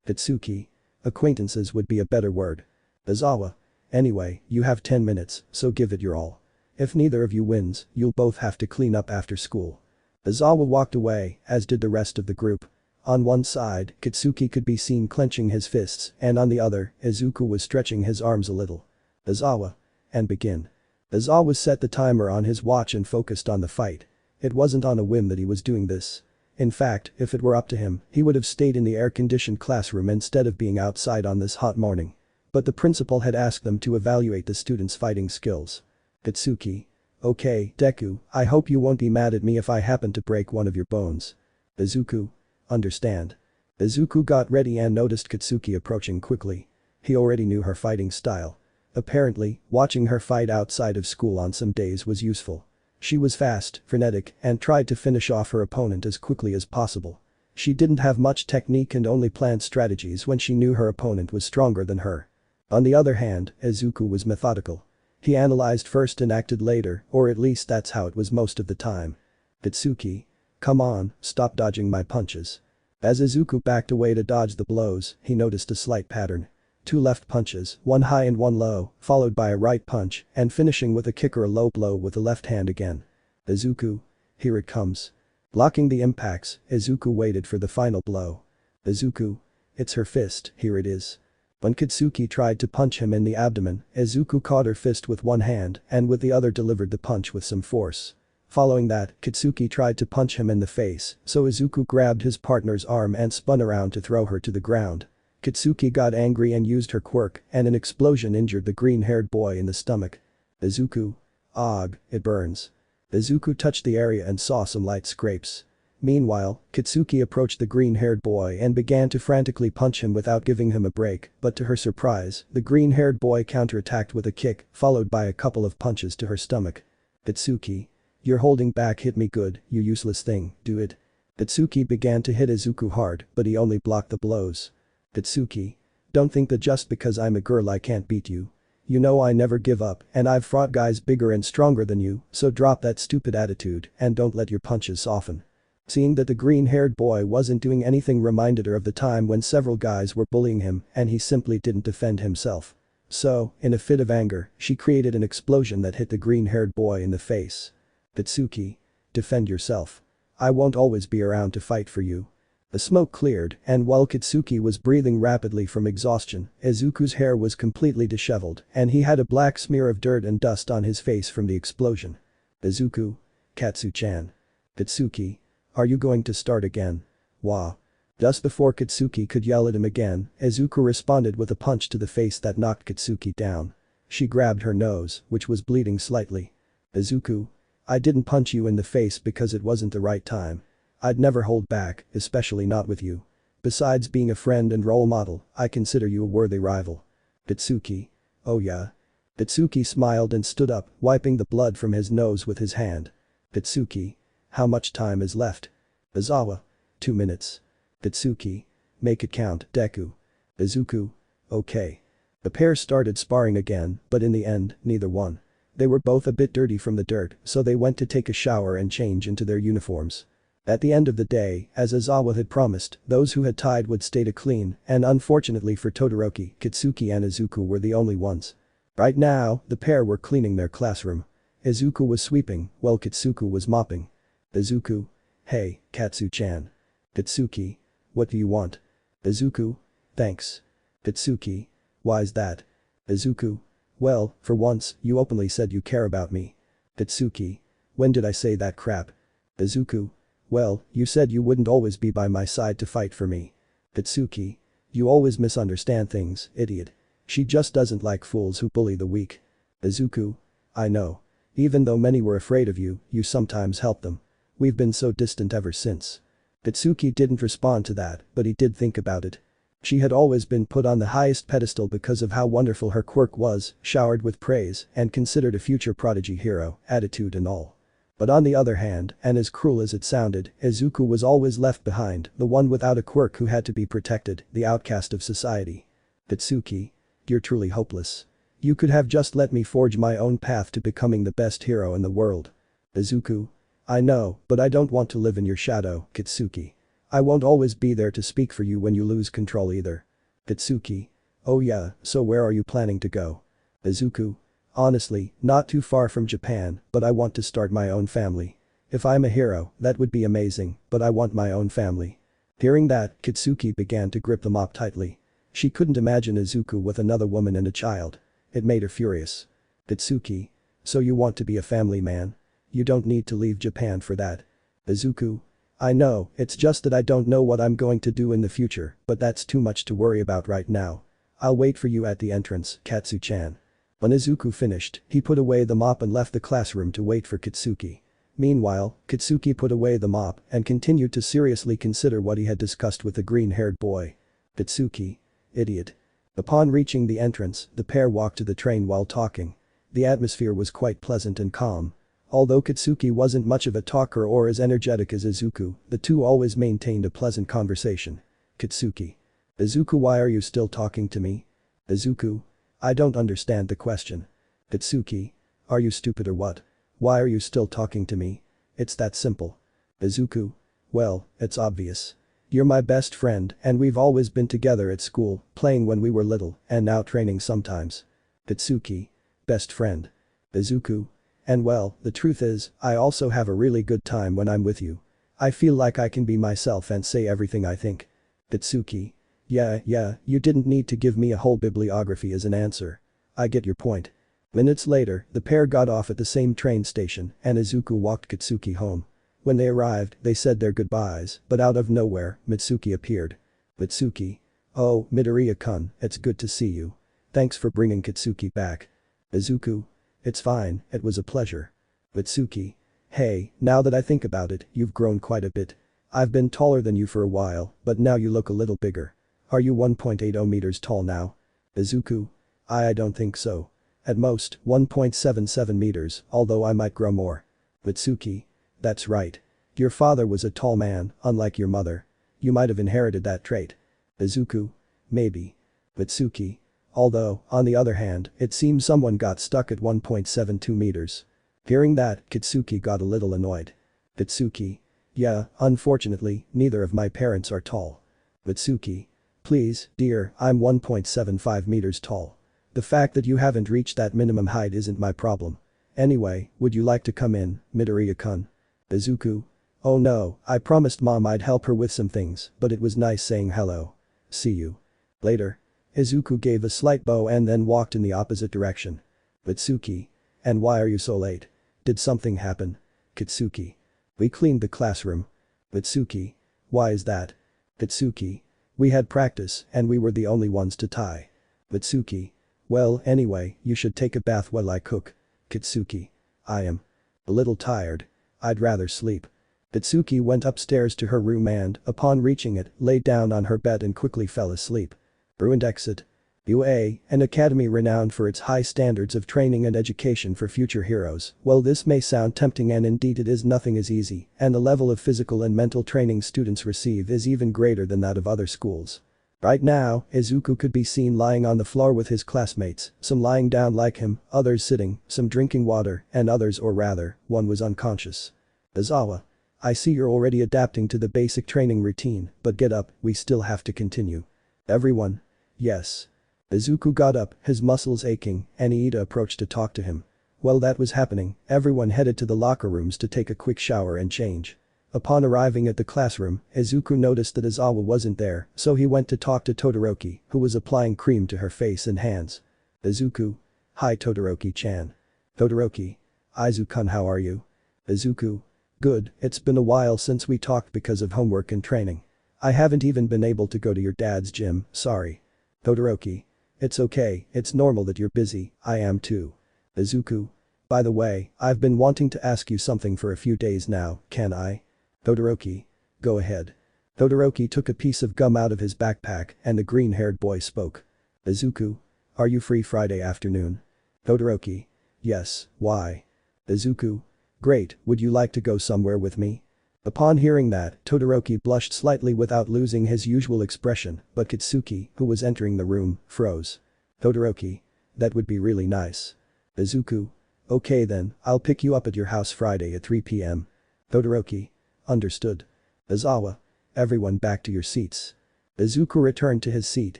Hitsuki. Acquaintances would be a better word. Aizawa. Anyway, you have 10 minutes, so give it your all. If neither of you wins, you'll both have to clean up after school. Aizawa walked away, as did the rest of the group. On one side, Kitsuki could be seen clenching his fists, and on the other, Izuku was stretching his arms a little. Aizawa. And begin. Aizawa set the timer on his watch and focused on the fight. It wasn't on a whim that he was doing this. In fact, if it were up to him, he would have stayed in the air-conditioned classroom instead of being outside on this hot morning. But the principal had asked them to evaluate the students' fighting skills. Kitsuki. Okay, Deku, I hope you won't be mad at me if I happen to break one of your bones. Izuku. Understand. Izuku got ready and noticed Kitsuki approaching quickly. He already knew her fighting style. Apparently, watching her fight outside of school on some days was useful. She was fast, frenetic, and tried to finish off her opponent as quickly as possible. She didn't have much technique and only planned strategies when she knew her opponent was stronger than her. On the other hand, Izuku was methodical. He analyzed first and acted later, or at least that's how it was most of the time. Kitsuki. Come on, stop dodging my punches. As Izuku backed away to dodge the blows, he noticed a slight pattern. 2 left punches, one high and one low, followed by a right punch, and finishing with a kick or a low blow with the left hand again. Izuku. Here it comes. Blocking the impacts, Izuku waited for the final blow. Izuku. It's her fist, here it is. When Kitsuki tried to punch him in the abdomen, Izuku caught her fist with one hand and with the other delivered the punch with some force. Following that, Kitsuki tried to punch him in the face, so Izuku grabbed his partner's arm and spun around to throw her to the ground. Kitsuki got angry and used her quirk, and an explosion injured the green-haired boy in the stomach. Izuku. Ugh, it burns. Izuku touched the area and saw some light scrapes. Meanwhile, Kitsuki approached the green-haired boy and began to frantically punch him without giving him a break, but to her surprise, the green-haired boy counterattacked with a kick, followed by a couple of punches to her stomach. Kitsuki. You're holding back, hit me good, you useless thing, do it. Kitsuki began to hit Izuku hard, but he only blocked the blows. Kitsuki. Don't think that just because I'm a girl I can't beat you. You know I never give up and I've fought guys bigger and stronger than you, so drop that stupid attitude and don't let your punches soften. Seeing that the green-haired boy wasn't doing anything reminded her of the time when several guys were bullying him and he simply didn't defend himself. So, in a fit of anger, she created an explosion that hit the green-haired boy in the face. Kitsuki. Defend yourself. I won't always be around to fight for you. The smoke cleared, and while Kitsuki was breathing rapidly from exhaustion, Izuku's hair was completely disheveled and he had a black smear of dirt and dust on his face from the explosion. Izuku. Katsu-chan. Kitsuki. Are you going to start again? Wah. Just before Kitsuki could yell at him again, Izuku responded with a punch to the face that knocked Kitsuki down. She grabbed her nose, which was bleeding slightly. Izuku. I didn't punch you in the face because it wasn't the right time. I'd never hold back, especially not with you. Besides being a friend and role model, I consider you a worthy rival. Kitsuki. Oh yeah. Kitsuki smiled and stood up, wiping the blood from his nose with his hand. Kitsuki. How much time is left? Aizawa. 2 minutes. Kitsuki. Make it count, Deku. Izuku. Okay. The pair started sparring again, but in the end, neither won. They were both a bit dirty from the dirt, so they went to take a shower and change into their uniforms. At the end of the day, as Aizawa had promised, those who had tied would stay to clean, and unfortunately for Todoroki, Kitsuki and Izuku were the only ones. Right now, the pair were cleaning their classroom. Izuku was sweeping, while Kitsuku was mopping. Izuku. Hey, Katsu-chan. Kitsuki. What do you want? Izuku. Thanks. Kitsuki. Why's that? Izuku. Well, for once, you openly said you care about me. Kitsuki. When did I say that crap? Izuku. Well, you said you wouldn't always be by my side to fight for me. Kitsuki. You always misunderstand things, idiot. She just doesn't like fools who bully the weak. Izuku. I know. Even though many were afraid of you, you sometimes help them. We've been so distant ever since. Kitsuki didn't respond to that, but he did think about it. She had always been put on the highest pedestal because of how wonderful her quirk was, showered with praise, and considered a future prodigy hero, attitude and all. But on the other hand, and as cruel as it sounded, Izuku was always left behind, the one without a quirk who had to be protected, the outcast of society. Itsuki. You're truly hopeless. You could have just let me forge my own path to becoming the best hero in the world. Izuku. I know, but I don't want to live in your shadow, Kitsuki. I won't always be there to speak for you when you lose control either. Itsuki. Oh yeah, so where are you planning to go? Izuku. Honestly, not too far from Japan, but I want to start my own family. If I'm a hero, that would be amazing, but I want my own family. Hearing that, Kitsuki began to grip the mop tightly. She couldn't imagine Izuku with another woman and a child. It made her furious. Itsuki. So you want to be a family man? You don't need to leave Japan for that. Izuku. I know, it's just that I don't know what I'm going to do in the future, but that's too much to worry about right now. I'll wait for you at the entrance, Katsu-chan. When Izuku finished, he put away the mop and left the classroom to wait for Kitsuki. Meanwhile, Kitsuki put away the mop and continued to seriously consider what he had discussed with the green-haired boy. Kitsuki. Idiot. Upon reaching the entrance, the pair walked to the train while talking. The atmosphere was quite pleasant and calm. Although Kitsuki wasn't much of a talker or as energetic as Izuku, the two always maintained a pleasant conversation. Kitsuki. Izuku, why are you still talking to me? Izuku. I don't understand the question. Kitsuki. Are you stupid or what? Why are you still talking to me? It's that simple. Izuku. Well, it's obvious. You're my best friend and we've always been together at school, playing when we were little and now training sometimes. Kitsuki. Best friend. Izuku. And well, the truth is, I also have a really good time when I'm with you. I feel like I can be myself and say everything I think. Kitsuki. Yeah, you didn't need to give me a whole bibliography as an answer. I get your point. Minutes later, the pair got off at the same train station and Izuku walked Kitsuki home. When they arrived, they said their goodbyes, but out of nowhere, Mitsuki appeared. Mitsuki. Oh, Midoriya-kun, it's good to see you. Thanks for bringing Kitsuki back. Izuku. It's fine, it was a pleasure. Mitsuki. Hey, now that I think about it, you've grown quite a bit. I've been taller than you for a while, but now you look a little bigger. Are you 1.80 meters tall now? Izuku. I don't think so. At most, 1.77 meters, although I might grow more. Mitsuki. That's right. Your father was a tall man, unlike your mother. You might have inherited that trait. Izuku. Maybe. Mitsuki. Although, on the other hand, it seems someone got stuck at 1.72 meters. Hearing that, Kitsuki got a little annoyed. Mitsuki. Yeah, unfortunately, neither of my parents are tall. Mitsuki. Please, dear, I'm 1.75 meters tall. The fact that you haven't reached that minimum height isn't my problem. Anyway, would you like to come in, Midoriya-kun? Izuku. Oh no, I promised mom I'd help her with some things, but it was nice saying hello. See you. Later. Izuku gave a slight bow and then walked in the opposite direction. Mitsuki. And why are you so late? Did something happen? Kitsuki. We cleaned the classroom. Mitsuki. Why is that? Kitsuki. We had practice and we were the only ones to tie. Mitsuki. Well, anyway, you should take a bath while I cook. Kitsuki. I am a little tired. I'd rather sleep. Kitsuki went upstairs to her room and, upon reaching it, lay down on her bed and quickly fell asleep. Ruined exit. UA, an academy renowned for its high standards of training and education for future heroes. Well, this may sound tempting and indeed it is, nothing is easy, and the level of physical and mental training students receive is even greater than that of other schools. Right now, Izuku could be seen lying on the floor with his classmates, some lying down like him, others sitting, some drinking water, and others, or rather, one was unconscious. Aizawa. I see you're already adapting to the basic training routine, but get up, we still have to continue. Everyone. Yes. Izuku got up, his muscles aching, and Iida approached to talk to him. While that was happening, everyone headed to the locker rooms to take a quick shower and change. Upon arriving at the classroom, Izuku noticed that Aizawa wasn't there, so he went to talk to Todoroki, who was applying cream to her face and hands. Izuku. Hi Todoroki-chan. Todoroki. Izuku-kun, how are you? Izuku. Good, it's been a while since we talked because of homework and training. I haven't even been able to go to your dad's gym, sorry. Todoroki. It's okay, it's normal that you're busy, I am too. Izuku. By the way, I've been wanting to ask you something for a few days now, can I? Todoroki. Go ahead. Todoroki took a piece of gum out of his backpack and the green-haired boy spoke. Izuku, are you free Friday afternoon? Todoroki. Yes, why? Izuku. Great, would you like to go somewhere with me? Upon hearing that, Todoroki blushed slightly without losing his usual expression, but Kitsuki, who was entering the room, froze. Todoroki. That would be really nice. Izuku. Okay then, I'll pick you up at your house Friday at 3 p.m. Todoroki. Understood. Aizawa. Everyone back to your seats. Izuku returned to his seat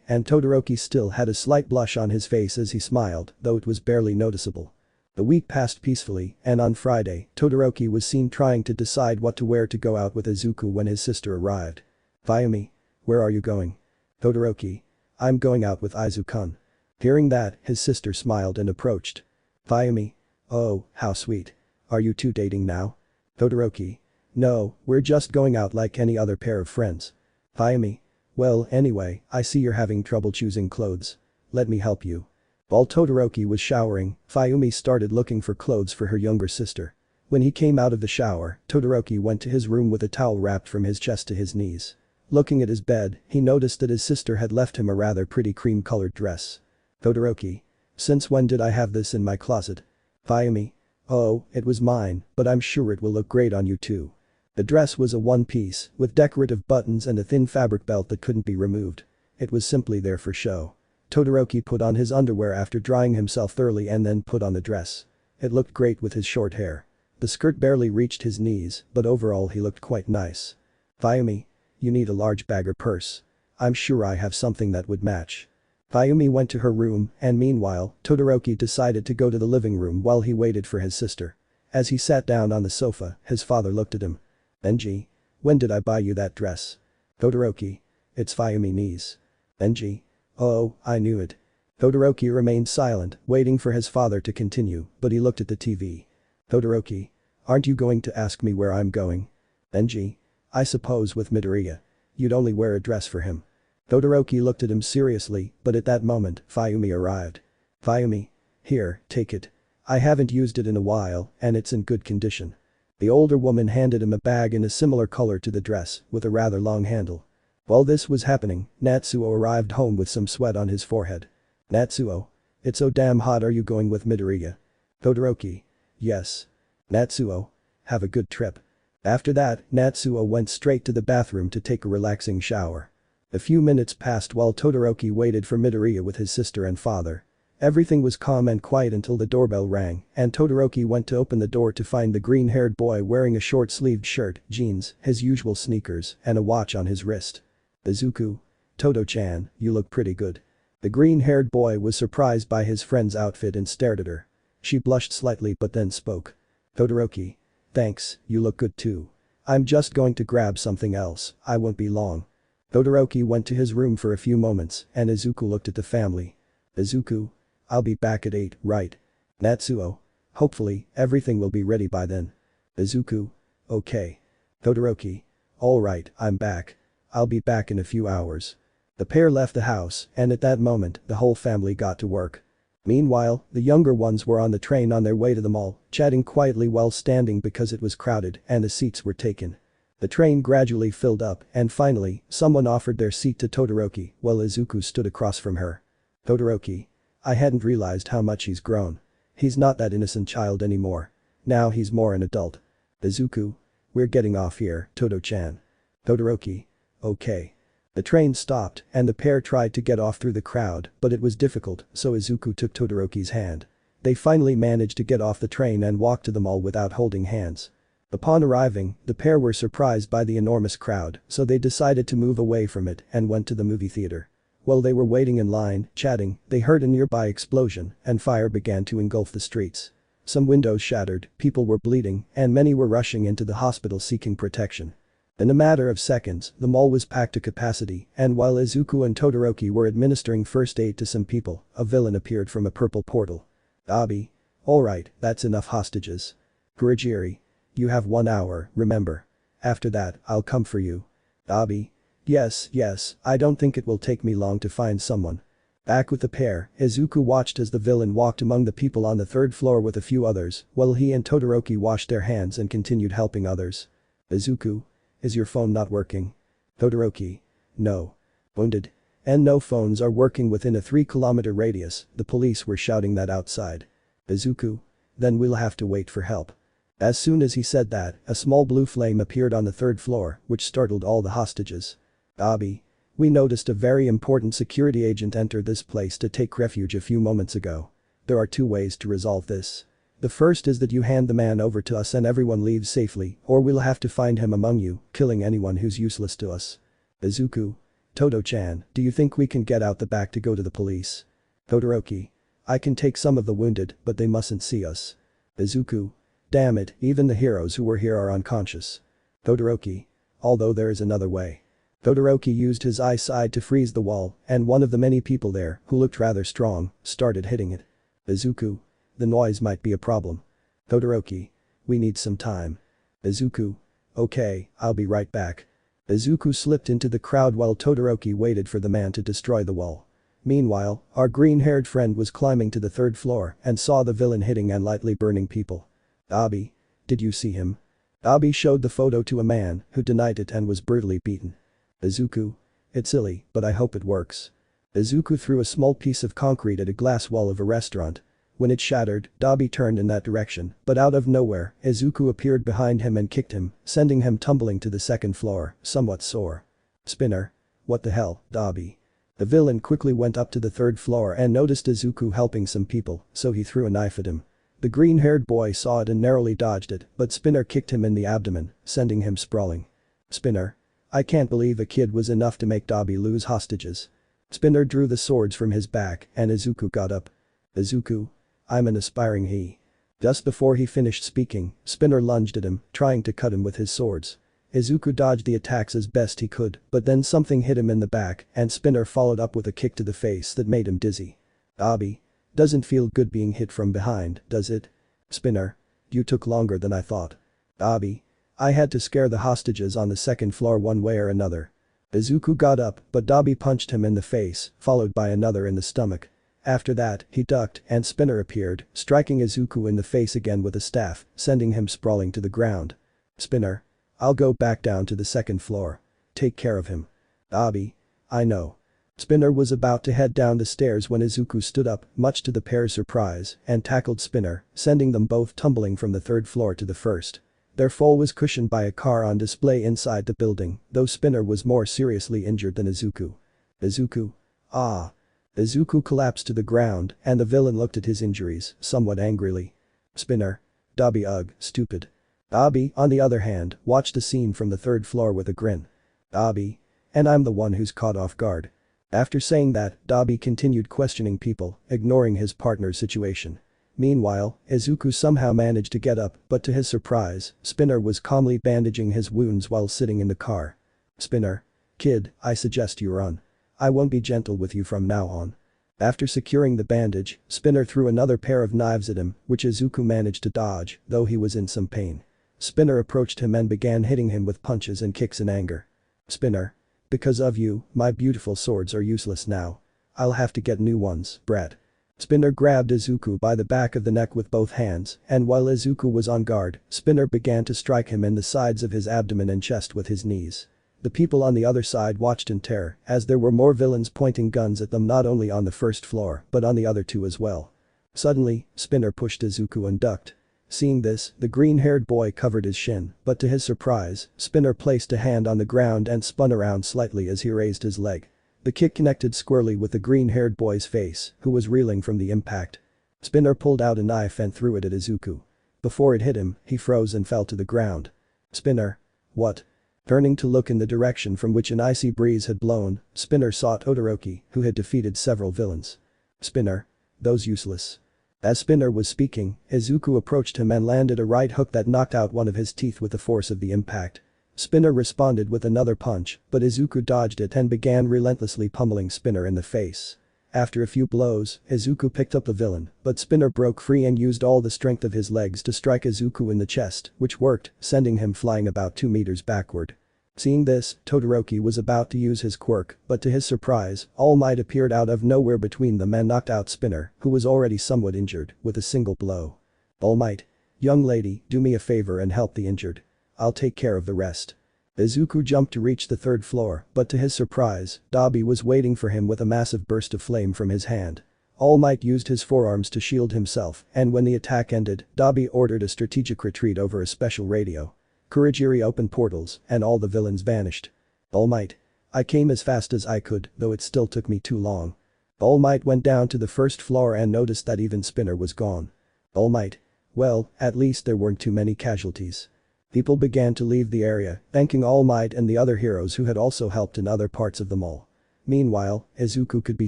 and Todoroki still had a slight blush on his face as he smiled, though it was barely noticeable. The week passed peacefully and on Friday, Todoroki was seen trying to decide what to wear to go out with Izuku when his sister arrived. Fayumi. Where are you going? Todoroki. I'm going out with Izuku-kun. Hearing that, his sister smiled and approached. Fayumi. Oh, how sweet. Are you two dating now? Todoroki. No, we're just going out like any other pair of friends. Fayumi. Well, anyway, I see you're having trouble choosing clothes. Let me help you. While Todoroki was showering, Fayumi started looking for clothes for her younger sister. When he came out of the shower, Todoroki went to his room with a towel wrapped from his chest to his knees. Looking at his bed, he noticed that his sister had left him a rather pretty cream-colored dress. Todoroki. Since when did I have this in my closet? Fayumi. Oh, it was mine, but I'm sure it will look great on you too. The dress was a one-piece, with decorative buttons and a thin fabric belt that couldn't be removed. It was simply there for show. Todoroki put on his underwear after drying himself thoroughly and then put on the dress. It looked great with his short hair. The skirt barely reached his knees, but overall he looked quite nice. Fayumi. You need a large bag or purse. I'm sure I have something that would match. Fayumi went to her room and meanwhile, Todoroki decided to go to the living room while he waited for his sister. As he sat down on the sofa, his father looked at him. Genji. When did I buy you that dress? Todoroki. It's Fayumi niece. Genji. Oh, I knew it. Todoroki remained silent, waiting for his father to continue, but he looked at the TV. Todoroki. Aren't you going to ask me where I'm going? Genji. I suppose with Midoriya. You'd only wear a dress for him. Todoroki looked at him seriously, but at that moment, Fayumi arrived. Fayumi. Here, take it. I haven't used it in a while, and it's in good condition. The older woman handed him a bag in a similar color to the dress, with a rather long handle. While this was happening, Natsuo arrived home with some sweat on his forehead. Natsuo. It's so damn hot, are you going with Midoriya? Todoroki. Yes. Natsuo. Have a good trip. After that, Natsuo went straight to the bathroom to take a relaxing shower. A few minutes passed while Todoroki waited for Midoriya with his sister and father. Everything was calm and quiet until the doorbell rang and Todoroki went to open the door to find the green-haired boy wearing a short-sleeved shirt, jeans, his usual sneakers, and a watch on his wrist. Izuku. Todo-chan, you look pretty good. The green-haired boy was surprised by his friend's outfit and stared at her. She blushed slightly but then spoke. Todoroki. Thanks, you look good too. I'm just going to grab something else, I won't be long. Todoroki went to his room for a few moments and Izuku looked at the family. Izuku. I'll be back at 8, right? Natsuo. Hopefully, everything will be ready by then. Izuku. Okay. Todoroki. Alright, I'm back. I'll be back in a few hours. The pair left the house and at that moment, the whole family got to work. Meanwhile, the younger ones were on the train on their way to the mall, chatting quietly while standing because it was crowded and the seats were taken. The train gradually filled up and finally, someone offered their seat to Todoroki while Izuku stood across from her. Todoroki. I hadn't realized how much he's grown. He's not that innocent child anymore. Now he's more an adult. Izuku. We're getting off here, Todo-chan. Todoroki. Okay. The train stopped and the pair tried to get off through the crowd but it was difficult so Izuku took Todoroki's hand. They finally managed to get off the train and walk to the mall without holding hands. Upon arriving, the pair were surprised by the enormous crowd so they decided to move away from it and went to the movie theater. While they were waiting in line, chatting, they heard a nearby explosion and fire began to engulf the streets. Some windows shattered, people were bleeding, and many were rushing into the hospital seeking protection. In a matter of seconds, the mall was packed to capacity, and while Izuku and Todoroki were administering first aid to some people, a villain appeared from a purple portal. Abi. Alright, that's enough hostages. Kurogiri. You have 1 hour, remember. After that, I'll come for you. Abi. Yes, I don't think it will take me long to find someone. Back with the pair, Izuku watched as the villain walked among the people on the 3rd floor with a few others, while he and Todoroki washed their hands and continued helping others. Izuku. Is your phone not working? Todoroki. No. Wounded. And no phones are working within a 3-kilometer radius, the police were shouting that outside. Izuku? Then we'll have to wait for help. As soon as he said that, a small blue flame appeared on the 3rd floor, which startled all the hostages. Abi. We noticed a very important security agent enter this place to take refuge a few moments ago. There are 2 ways to resolve this. The first is that you hand the man over to us and everyone leaves safely, or we'll have to find him among you, killing anyone who's useless to us. Izuku. Todo-chan, do you think we can get out the back to go to the police? Todoroki. I can take some of the wounded, but they mustn't see us. Izuku. Damn it, even the heroes who were here are unconscious. Todoroki. Although there is another way. Todoroki used his eyesight to freeze the wall, and one of the many people there, who looked rather strong, started hitting it. Izuku. The noise might be a problem. Todoroki. We need some time. Izuku. Okay, I'll be right back. Izuku slipped into the crowd while Todoroki waited for the man to destroy the wall. Meanwhile, our green-haired friend was climbing to the 3rd floor and saw the villain hitting and lightly burning people. Abi. Did you see him? Abi showed the photo to a man who denied it and was brutally beaten. Izuku. It's silly, but I hope it works. Izuku threw a small piece of concrete at a glass wall of a restaurant. When it shattered, Dabi turned in that direction, but out of nowhere, Izuku appeared behind him and kicked him, sending him tumbling to the 2nd floor, somewhat sore. Spinner. What the hell, Dabi? The villain quickly went up to the 3rd floor and noticed Izuku helping some people, so he threw a knife at him. The green-haired boy saw it and narrowly dodged it, but Spinner kicked him in the abdomen, sending him sprawling. Spinner. I can't believe a kid was enough to make Dabi lose hostages. Spinner drew the swords from his back and Izuku got up. Izuku. I'm an aspiring he. Just before he finished speaking, Spinner lunged at him, trying to cut him with his swords. Izuku dodged the attacks as best he could, but then something hit him in the back and Spinner followed up with a kick to the face that made him dizzy. Abi. Doesn't feel good being hit from behind, does it? Spinner. You took longer than I thought. Abi. I had to scare the hostages on the 2nd floor one way or another. Izuku got up, but Dabi punched him in the face, followed by another in the stomach. After that, he ducked and Spinner appeared, striking Izuku in the face again with a staff, sending him sprawling to the ground. Spinner. I'll go back down to the 2nd floor. Take care of him. Abi. I know. Spinner was about to head down the stairs when Izuku stood up, much to the pair's surprise, and tackled Spinner, sending them both tumbling from the 3rd floor to the 1st. Their fall was cushioned by a car on display inside the building, though Spinner was more seriously injured than Izuku. Izuku. Ah. Izuku collapsed to the ground and the villain looked at his injuries, somewhat angrily. Spinner. Dabi ugh, stupid. Dabi, on the other hand, watched the scene from the 3rd floor with a grin. Dabi. And I'm the one who's caught off guard. After saying that, Dabi continued questioning people, ignoring his partner's situation. Meanwhile, Izuku somehow managed to get up, but to his surprise, Spinner was calmly bandaging his wounds while sitting in the car. Spinner. Kid, I suggest you run. I won't be gentle with you from now on. After securing the bandage, Spinner threw another pair of knives at him, which Izuku managed to dodge, though he was in some pain. Spinner approached him and began hitting him with punches and kicks in anger. Spinner. Because of you, my beautiful swords are useless now. I'll have to get new ones, brat. Spinner grabbed Izuku by the back of the neck with both hands, and while Izuku was on guard, Spinner began to strike him in the sides of his abdomen and chest with his knees. The people on the other side watched in terror, as there were more villains pointing guns at them not only on the 1st floor, but on the other 2 as well. Suddenly, Spinner pushed Izuku and ducked. Seeing this, the green-haired boy covered his shin, but to his surprise, Spinner placed a hand on the ground and spun around slightly as he raised his leg. The kick connected squarely with the green-haired boy's face, who was reeling from the impact. Spinner pulled out a knife and threw it at Izuku. Before it hit him, he froze and fell to the ground. Spinner. What? Turning to look in the direction from which an icy breeze had blown, Spinner saw Todoroki, who had defeated several villains. Spinner. Those useless. As Spinner was speaking, Izuku approached him and landed a right hook that knocked out one of his teeth with the force of the impact. Spinner responded with another punch, but Izuku dodged it and began relentlessly pummeling Spinner in the face. After a few blows, Izuku picked up the villain, but Spinner broke free and used all the strength of his legs to strike Izuku in the chest, which worked, sending him flying about 2 meters backward. Seeing this, Todoroki was about to use his quirk, but to his surprise, Almight appeared out of nowhere between them and knocked out Spinner, who was already somewhat injured, with a single blow. Almight. Young lady, do me a favor and help the injured. I'll take care of the rest. Izuku jumped to reach the third floor, but to his surprise, Dabi was waiting for him with a massive burst of flame from his hand. All Might used his forearms to shield himself, and when the attack ended, Dabi ordered a strategic retreat over a special radio. Kurogiri opened portals, and all the villains vanished. All Might. I came as fast as I could, though it still took me too long. All Might went down to the first floor and noticed that even Spinner was gone. All Might. Well, at least there weren't too many casualties. People began to leave the area, thanking All Might and the other heroes who had also helped in other parts of the mall. Meanwhile, Izuku could be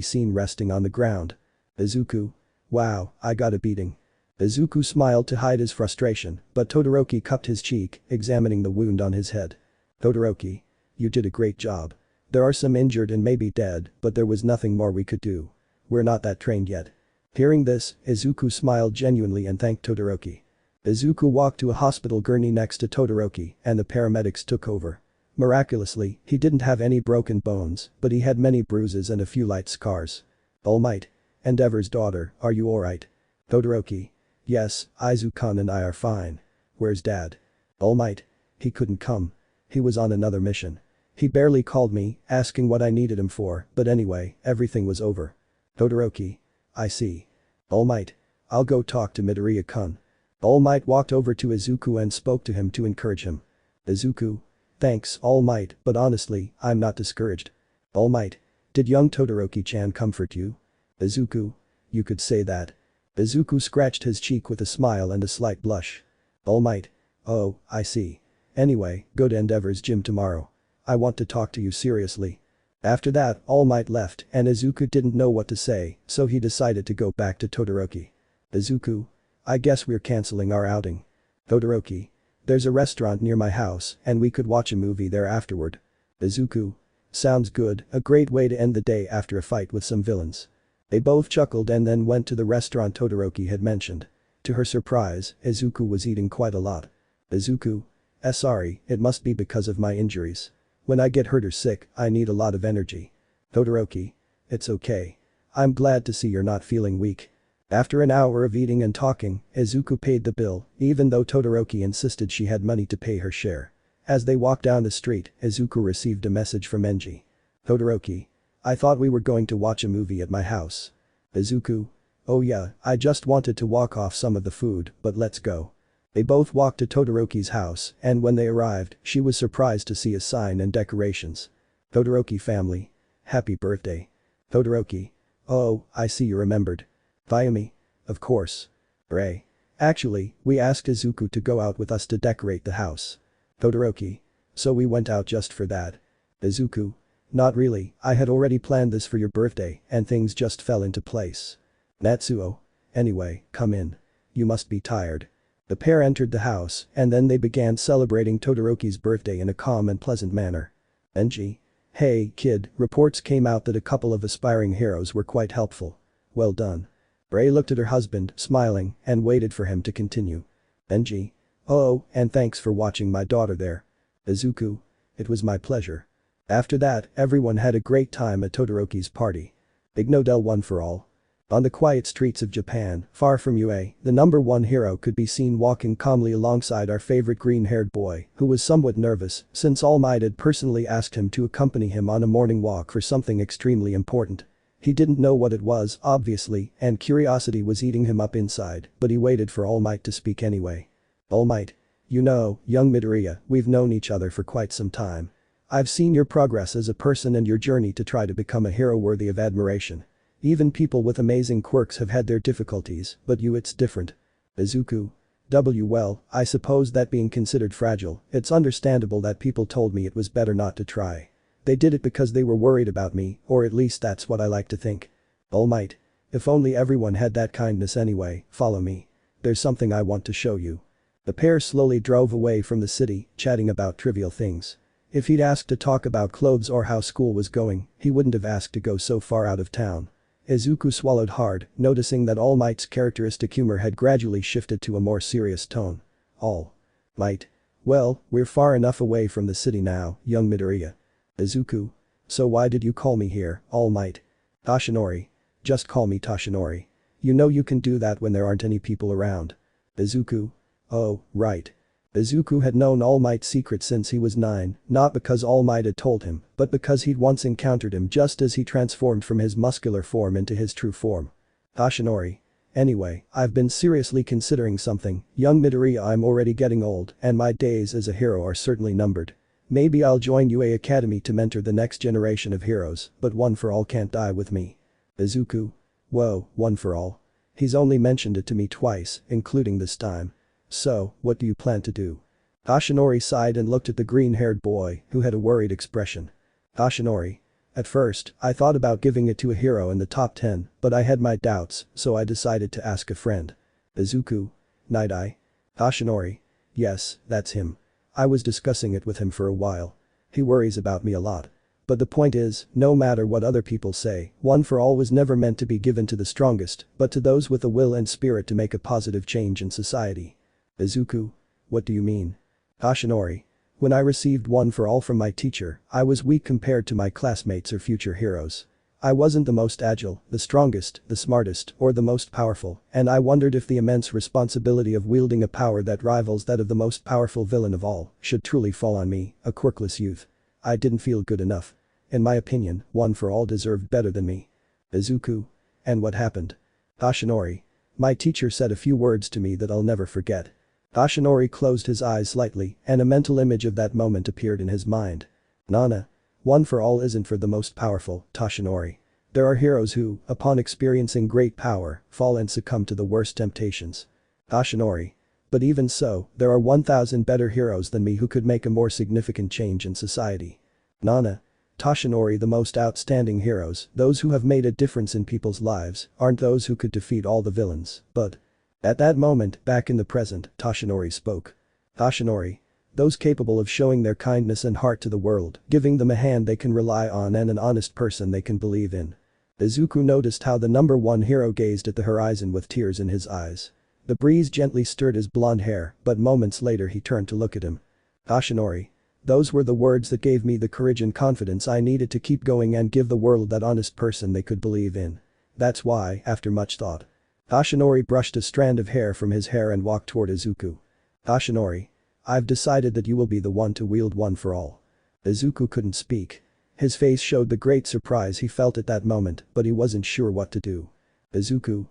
seen resting on the ground. Izuku. Wow, I got a beating. Izuku smiled to hide his frustration, but Todoroki cupped his cheek, examining the wound on his head. Todoroki. You did a great job. There are some injured and maybe dead, but there was nothing more we could do. We're not that trained yet. Hearing this, Izuku smiled genuinely and thanked Todoroki. Izuku walked to a hospital gurney next to Todoroki, and the paramedics took over. Miraculously, he didn't have any broken bones, but he had many bruises and a few light scars. All Might. Endeavor's daughter, are you alright? Todoroki. Yes, Izuku and I are fine. Where's Dad? All Might. He couldn't come. He was on another mission. He barely called me, asking what I needed him for, but anyway, everything was over. Todoroki. I see. All Might. I'll go talk to Midoriya-kun. All Might walked over to Izuku and spoke to him to encourage him. Izuku. Thanks, All Might, but honestly, I'm not discouraged. All Might. Did young Todoroki-chan comfort you? Izuku. You could say that. Izuku scratched his cheek with a smile and a slight blush. All Might. Oh, I see. Anyway, go to Endeavor's gym tomorrow. I want to talk to you seriously. After that, All Might left and Izuku didn't know what to say, so he decided to go back to Todoroki. Izuku. I guess we're canceling our outing. Todoroki. There's a restaurant near my house and we could watch a movie there afterward. Izuku. Sounds good, a great way to end the day after a fight with some villains. They both chuckled and then went to the restaurant Todoroki had mentioned. To her surprise, Izuku was eating quite a lot. Izuku. Sorry, it must be because of my injuries. When I get hurt or sick, I need a lot of energy. Todoroki. It's okay. I'm glad to see you're not feeling weak. After an hour of eating and talking, Izuku paid the bill, even though Todoroki insisted she had money to pay her share. As they walked down the street, Izuku received a message from Genji. Todoroki. I thought we were going to watch a movie at my house. Izuku. Oh yeah, I just wanted to walk off some of the food, but let's go. They both walked to Todoroki's house, and when they arrived, she was surprised to see a sign and decorations. Todoroki family. Happy birthday. Todoroki. Oh, I see you remembered. Vyumi. Of course. Ray. Actually, we asked Izuku to go out with us to decorate the house. Todoroki. So we went out just for that. Izuku. Not really, I had already planned this for your birthday and things just fell into place. Natsuo. Anyway, come in. You must be tired. The pair entered the house and then they began celebrating Todoroki's birthday in a calm and pleasant manner. Genji. Hey, kid, reports came out that a couple of aspiring heroes were quite helpful. Well done. Ray looked at her husband, smiling, and waited for him to continue. Genji. Oh, and thanks for watching my daughter there. Izuku. It was my pleasure. After that, everyone had a great time at Todoroki's party. Big Nodel one for all. On the quiet streets of Japan, far from UA, the number one hero could be seen walking calmly alongside our favorite green-haired boy, who was somewhat nervous since All Might had personally asked him to accompany him on a morning walk for something extremely important. He didn't know what it was, obviously, and curiosity was eating him up inside, but he waited for All Might to speak anyway. All Might. You know, young Midoriya, we've known each other for quite some time. I've seen your progress as a person and your journey to try to become a hero worthy of admiration. Even people with amazing quirks have had their difficulties, but you it's different. Izuku. Well, I suppose that being considered fragile, it's understandable that people told me it was better not to try. They did it because they were worried about me, or at least that's what I like to think. All Might. If only everyone had that kindness anyway, follow me. There's something I want to show you. The pair slowly drove away from the city, chatting about trivial things. If he'd asked to talk about clothes or how school was going, he wouldn't have asked to go so far out of town. Izuku swallowed hard, noticing that All Might's characteristic humor had gradually shifted to a more serious tone. All Might. Well, we're far enough away from the city now, young Midoriya. Izuku. So why did you call me here, All Might? Toshinori. Just call me Toshinori. You know you can do that when there aren't any people around. Izuku. Oh, right. Izuku had known All Might's secret since he was 9, not because All Might had told him, but because he'd once encountered him just as he transformed from his muscular form into his true form. Toshinori. Anyway, I've been seriously considering something, young Midoriya. I'm already getting old, and my days as a hero are certainly numbered. Maybe I'll join UA Academy to mentor the next generation of heroes, but One for All can't die with me. Izuku. Whoa, One for All. He's only mentioned it to me twice, including this time. So, what do you plan to do? Toshinori sighed and looked at the green-haired boy, who had a worried expression. Toshinori. At first, I thought about giving it to a hero in the top 10, but I had my doubts, so I decided to ask a friend. Izuku. Night-Eye. Toshinori. Yes, that's him. I was discussing it with him for a while. He worries about me a lot. But the point is, no matter what other people say, One for All was never meant to be given to the strongest, but to those with the will and spirit to make a positive change in society. Izuku. What do you mean? Toshinori. When I received One for All from my teacher, I was weak compared to my classmates or future heroes. I wasn't the most agile, the strongest, the smartest, or the most powerful, and I wondered if the immense responsibility of wielding a power that rivals that of the most powerful villain of all should truly fall on me, a quirkless youth. I didn't feel good enough. In my opinion, One for All deserved better than me. Izuku. And what happened? Toshinori. My teacher said a few words to me that I'll never forget. Toshinori closed his eyes slightly, and a mental image of that moment appeared in his mind. Nana. One for All isn't for the most powerful, Toshinori. There are heroes who, upon experiencing great power, fall and succumb to the worst temptations. Toshinori. But even so, there are 1,000 better heroes than me who could make a more significant change in society. Nana. Toshinori. The most outstanding heroes, those who have made a difference in people's lives, aren't those who could defeat all the villains, but… At that moment, back in the present, Toshinori spoke. Toshinori. Those capable of showing their kindness and heart to the world, giving them a hand they can rely on and an honest person they can believe in. Izuku noticed how the number 1 hero gazed at the horizon with tears in his eyes. The breeze gently stirred his blonde hair, but moments later he turned to look at him. Toshinori. Those were the words that gave me the courage and confidence I needed to keep going and give the world that honest person they could believe in. That's why, after much thought. Toshinori brushed a strand of hair from his hair and walked toward Izuku. Toshinori. I've decided that you will be the one to wield One for All. Izuku couldn't speak. His face showed the great surprise he felt at that moment, but he wasn't sure what to do. Izuku.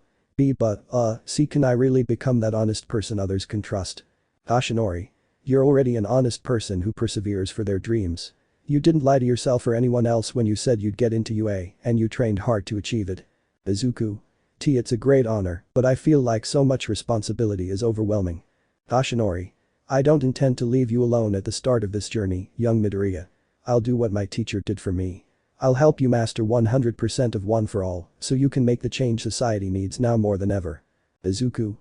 See, can I really become that honest person others can trust? Toshinori. You're already an honest person who perseveres for their dreams. You didn't lie to yourself or anyone else when you said you'd get into UA, and you trained hard to achieve it. Izuku. It's a great honor, but I feel like so much responsibility is overwhelming. Toshinori. I don't intend to leave you alone at the start of this journey, young Midoriya. I'll do what my teacher did for me. I'll help you master 100% of One for All, so you can make the change society needs now more than ever. Izuku.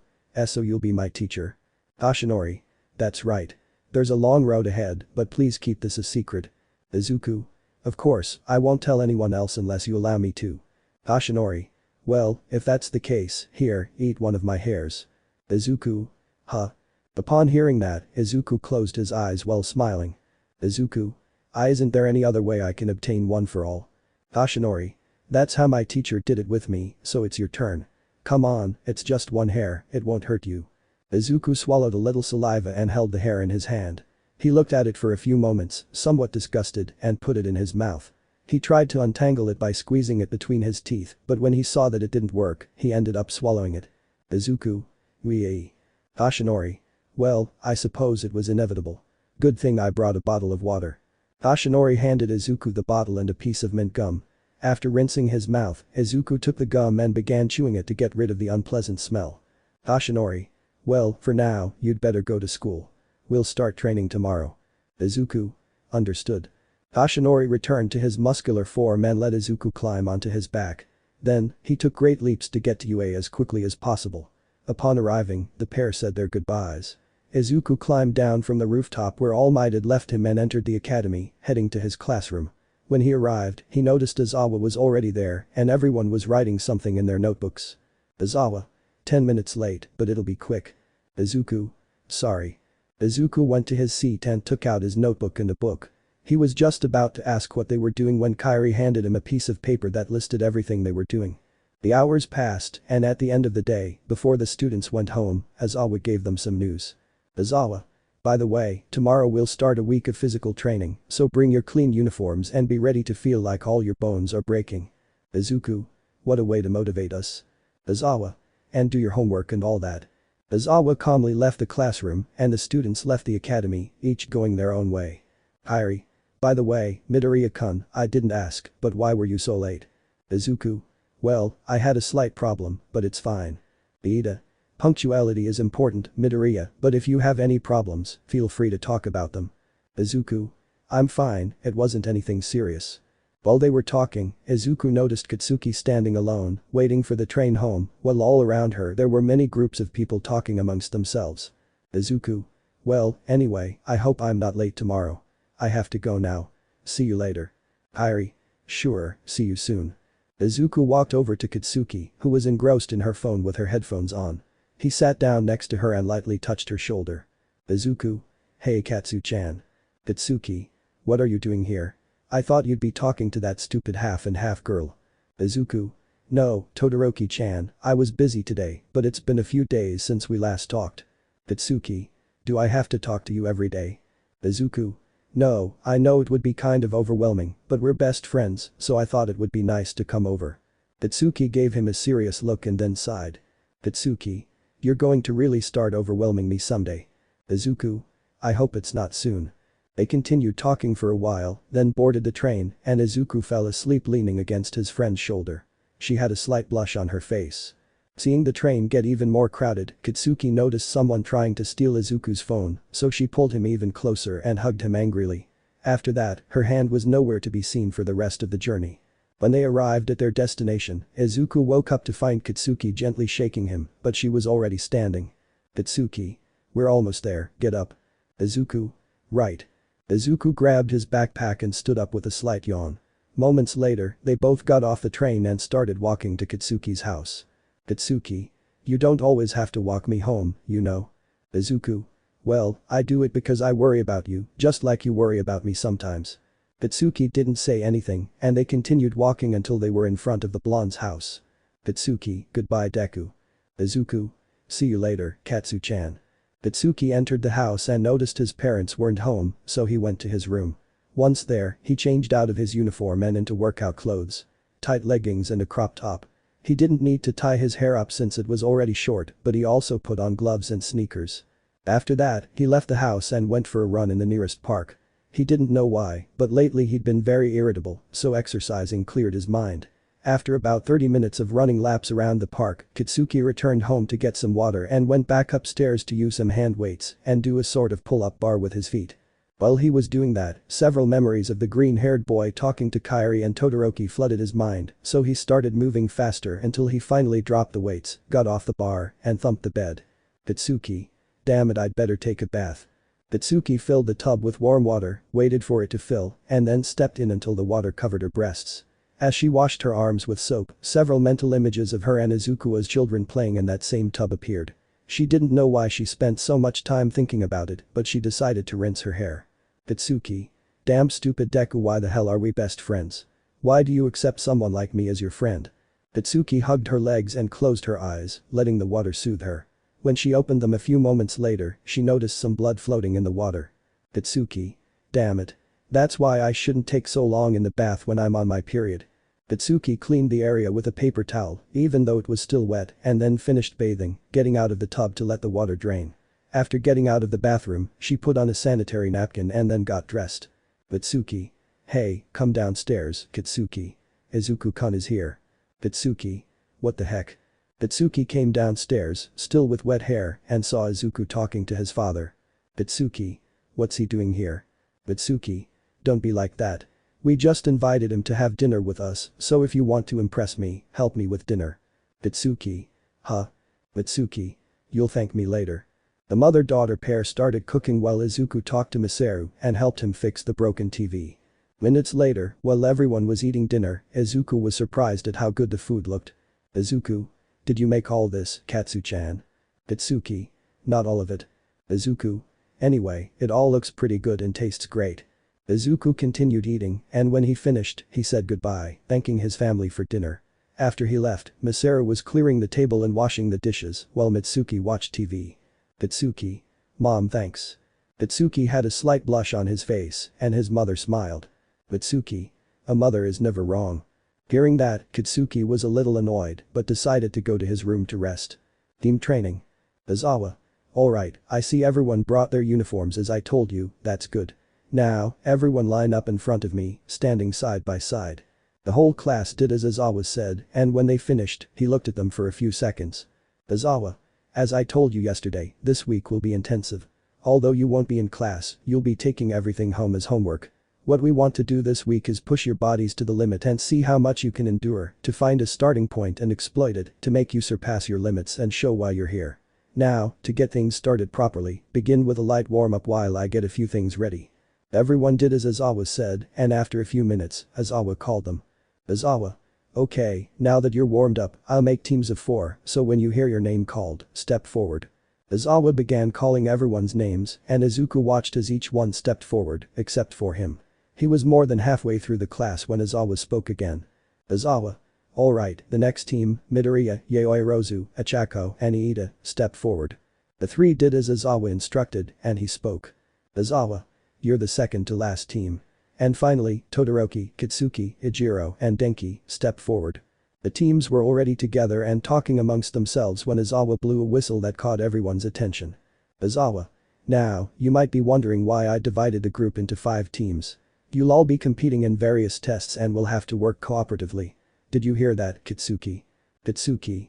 So you'll be my teacher? Toshinori. That's right. There's a long road ahead, but please keep this a secret. Izuku. Of course, I won't tell anyone else unless you allow me to. Toshinori. Well, if that's the case, here, eat one of my hairs. Izuku. Huh? Upon hearing that, Izuku closed his eyes while smiling. Izuku. Isn't there any other way I can obtain One for All? Toshinori. That's how my teacher did it with me, so it's your turn. Come on, it's just one hair, it won't hurt you. Izuku swallowed a little saliva and held the hair in his hand. He looked at it for a few moments, somewhat disgusted, and put it in his mouth. He tried to untangle it by squeezing it between his teeth, but when he saw that it didn't work, he ended up swallowing it. Izuku. Wee. Toshinori. Well, I suppose it was inevitable. Good thing I brought a bottle of water. Toshinori handed Izuku the bottle and a piece of mint gum. After rinsing his mouth, Izuku took the gum and began chewing it to get rid of the unpleasant smell. Toshinori. Well, for now, you'd better go to school. We'll start training tomorrow. Izuku. Understood. Toshinori returned to his muscular form and let Izuku climb onto his back. Then, he took great leaps to get to UA as quickly as possible. Upon arriving, the pair said their goodbyes. Izuku climbed down from the rooftop where All Might had left him and entered the academy, heading to his classroom. When he arrived, he noticed Aizawa was already there and everyone was writing something in their notebooks. Aizawa. 10 minutes late, but it'll be quick. Izuku. Sorry. Izuku went to his seat and took out his notebook and a book. He was just about to ask what they were doing when Kairi handed him a piece of paper that listed everything they were doing. The hours passed, and at the end of the day, before the students went home, Aizawa gave them some news. Aizawa. By the way, tomorrow we'll start a week of physical training, so bring your clean uniforms and be ready to feel like all your bones are breaking. Izuku. What a way to motivate us. Aizawa. And do your homework and all that. Aizawa calmly left the classroom and the students left the academy, each going their own way. Kairi. By the way, Midoriya-kun, I didn't ask, but why were you so late? Izuku. Well, I had a slight problem, but it's fine. Iida. Punctuality is important, Midoriya, but if you have any problems, feel free to talk about them. Izuku. I'm fine, it wasn't anything serious. While they were talking, Izuku noticed Katsuki standing alone, waiting for the train home, while all around her there were many groups of people talking amongst themselves. Izuku. Well, anyway, I hope I'm not late tomorrow. I have to go now. See you later. Kairi. Sure, see you soon. Izuku walked over to Katsuki, who was engrossed in her phone with her headphones on. He sat down next to her and lightly touched her shoulder. Izuku. Hey Katsu-chan. Katsuki. What are you doing here? I thought you'd be talking to that stupid half-and-half girl. Izuku. No, Todoroki-chan, I was busy today, but it's been a few days since we last talked. Katsuki. Do I have to talk to you every day? Izuku. No, I know it would be kind of overwhelming, but we're best friends, so I thought it would be nice to come over. Katsuki gave him a serious look and then sighed. Katsuki. You're going to really start overwhelming me someday. Izuku. I hope it's not soon. They continued talking for a while, then boarded the train, and Izuku fell asleep leaning against his friend's shoulder. She had a slight blush on her face. Seeing the train get even more crowded, Katsuki noticed someone trying to steal Izuku's phone, so she pulled him even closer and hugged him angrily. After that, her hand was nowhere to be seen for the rest of the journey. When they arrived at their destination, Izuku woke up to find Katsuki gently shaking him, but she was already standing. Katsuki. We're almost there, get up. Izuku. Right. Izuku grabbed his backpack and stood up with a slight yawn. Moments later, they both got off the train and started walking to Katsuki's house. Katsuki. You don't always have to walk me home, you know. Izuku. Well, I do it because I worry about you, just like you worry about me sometimes. Katsuki didn't say anything, and they continued walking until they were in front of the blonde's house. Katsuki, goodbye Deku. Izuku. See you later, Katsu-chan. Katsuki entered the house and noticed his parents weren't home, so he went to his room. Once there, he changed out of his uniform and into workout clothes. Tight leggings and a crop top. He didn't need to tie his hair up since it was already short, but he also put on gloves and sneakers. After that, he left the house and went for a run in the nearest park. He didn't know why, but lately he'd been very irritable, so exercising cleared his mind. After about 30 minutes of running laps around the park, Katsuki returned home to get some water and went back upstairs to use some hand weights and do a sort of pull-up bar with his feet. While he was doing that, several memories of the green-haired boy talking to Kairi and Todoroki flooded his mind, so he started moving faster until he finally dropped the weights, got off the bar, and thumped the bed. Katsuki. Damn it, I'd better take a bath. Katsuki filled the tub with warm water, waited for it to fill, and then stepped in until the water covered her breasts. As she washed her arms with soap, several mental images of her and Izuku as children playing in that same tub appeared. She didn't know why she spent so much time thinking about it, but she decided to rinse her hair. Katsuki. Damn stupid Deku, why the hell are we best friends? Why do you accept someone like me as your friend? Katsuki hugged her legs and closed her eyes, letting the water soothe her. When she opened them a few moments later, she noticed some blood floating in the water. Katsuki. Damn it. That's why I shouldn't take so long in the bath when I'm on my period. Katsuki cleaned the area with a paper towel, even though it was still wet, and then finished bathing, getting out of the tub to let the water drain. After getting out of the bathroom, she put on a sanitary napkin and then got dressed. Katsuki. Hey, come downstairs, Katsuki. Izuku-kun is here. Katsuki. What the heck? Katsuki came downstairs, still with wet hair, and saw Izuku talking to his father. Katsuki. What's he doing here? Katsuki. Don't be like that. We just invited him to have dinner with us, so if you want to impress me, help me with dinner. Katsuki. Huh? Katsuki. You'll thank me later. The mother-daughter pair started cooking while Izuku talked to Masaru and helped him fix the broken TV. Minutes later, while everyone was eating dinner, Izuku was surprised at how good the food looked. Izuku. Did you make all this, Katsu-chan? Katsuki. Not all of it. Izuku. Anyway, it all looks pretty good and tastes great. Izuku continued eating, and when he finished, he said goodbye, thanking his family for dinner. After he left, Masaru was clearing the table and washing the dishes, while Mitsuki watched TV. Katsuki. Mom, thanks. Itsuki had a slight blush on his face, and his mother smiled. Itsuki. A mother is never wrong. Hearing that, Kitsuki was a little annoyed but decided to go to his room to rest. Team training. Aizawa. Alright, I see everyone brought their uniforms as I told you, that's good. Now, everyone line up in front of me, standing side by side. The whole class did as Aizawa said, and when they finished, he looked at them for a few seconds. Aizawa. As I told you yesterday, this week will be intensive. Although you won't be in class, you'll be taking everything home as homework. What we want to do this week is push your bodies to the limit and see how much you can endure, to find a starting point and exploit it, to make you surpass your limits and show why you're here. Now, to get things started properly, begin with a light warm-up while I get a few things ready. Everyone did as Aizawa said, and after a few minutes, Aizawa called them. Aizawa. Okay, now that you're warmed up, I'll make teams of 4, so when you hear your name called, step forward. Aizawa began calling everyone's names, and Izuku watched as each one stepped forward, except for him. He was more than halfway through the class when Aizawa spoke again. Aizawa. Alright, the next team, Midoriya, Yaoirozu, Achako, and Iida, step forward. The 3 did as Aizawa instructed, and he spoke. Aizawa. You're the second to last team. And finally, Todoroki, Kitsuki, Ijiro, and Denki, step forward. The teams were already together and talking amongst themselves when Aizawa blew a whistle that caught everyone's attention. Aizawa. Now, you might be wondering why I divided the group into 5 teams. You'll all be competing in various tests and will have to work cooperatively. Did you hear that, Kitsuki? Kitsuki.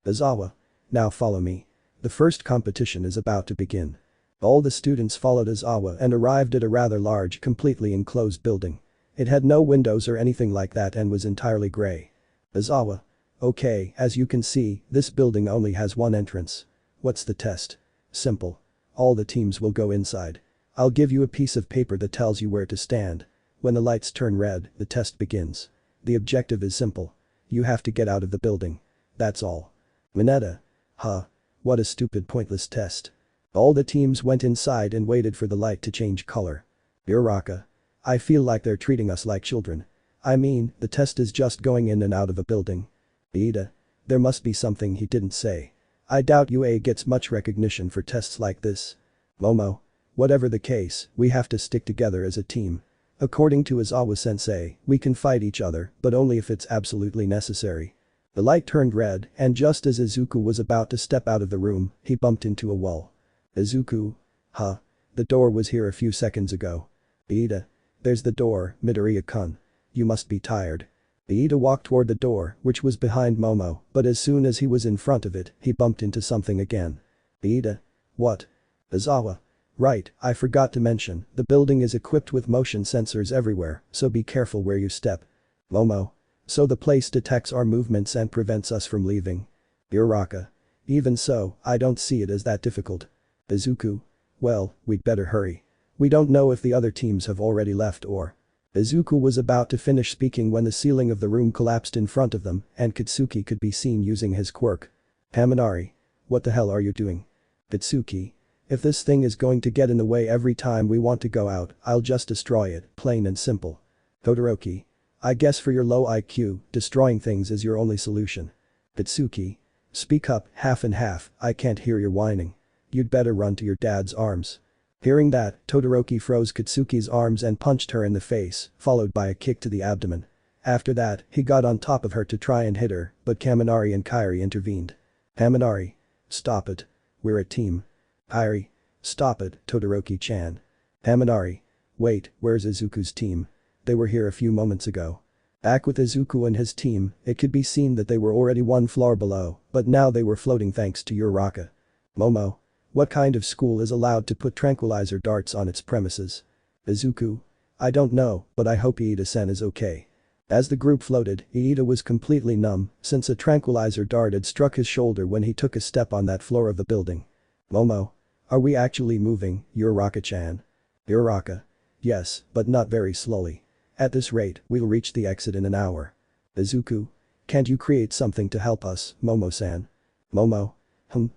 Aizawa. Now follow me. The first competition is about to begin. All the students followed Aizawa and arrived at a rather large, completely enclosed building. It had no windows or anything like that and was entirely gray. Aizawa. Okay, as you can see, this building only has one entrance. What's the test? Simple. All the teams will go inside. I'll give you a piece of paper that tells you where to stand. When the lights turn red, the test begins. The objective is simple. You have to get out of the building. That's all. Mineta. Huh. What a stupid pointless test. All the teams went inside and waited for the light to change color. Uraraka. I feel like they're treating us like children. I mean, the test is just going in and out of a building. Iida. There must be something he didn't say. I doubt UA gets much recognition for tests like this. Momo. Whatever the case, we have to stick together as a team. According to Aizawa-sensei, we can fight each other, but only if it's absolutely necessary. The light turned red, and just as Izuku was about to step out of the room, he bumped into a wall. Izuku. Huh. The door was here a few seconds ago. Iida. There's the door, Midoriya-kun. You must be tired. Iida walked toward the door, which was behind Momo, but as soon as he was in front of it, he bumped into something again. Iida. What? Aizawa. Right, I forgot to mention, the building is equipped with motion sensors everywhere, so be careful where you step. Momo. So the place detects our movements and prevents us from leaving. Uraraka. Even so, I don't see it as that difficult. Izuku. Well, we'd better hurry. We don't know if the other teams have already left or. Izuku was about to finish speaking when the ceiling of the room collapsed in front of them and Kitsuki could be seen using his quirk. Haminari. What the hell are you doing? Kitsuki. If this thing is going to get in the way every time we want to go out, I'll just destroy it, plain and simple. Todoroki. I guess for your low IQ, destroying things is your only solution. Kitsuki. Speak up, half and half, I can't hear your whining. You'd better run to your dad's arms. Hearing that, Todoroki froze Kitsuki's arms and punched her in the face, followed by a kick to the abdomen. After that, he got on top of her to try and hit her, but Kaminari and Kairi intervened. Kaminari. Stop it. We're a team. Kairi. Stop it, Todoroki-chan. Kaminari. Wait, where's Izuku's team? They were here a few moments ago. Back with Izuku and his team, it could be seen that they were already one floor below, but now they were floating thanks to Uraraka. Momo. What kind of school is allowed to put tranquilizer darts on its premises? Izuku. I don't know, but I hope Iida-san is okay. As the group floated, Iida was completely numb, since a tranquilizer dart had struck his shoulder when he took a step on that floor of the building. Momo. Are we actually moving, Uraraka-chan? Uraraka. Yes, but not very slowly. At this rate, we'll reach the exit in an hour. Izuku. Can't you create something to help us, Momo-san? Momo.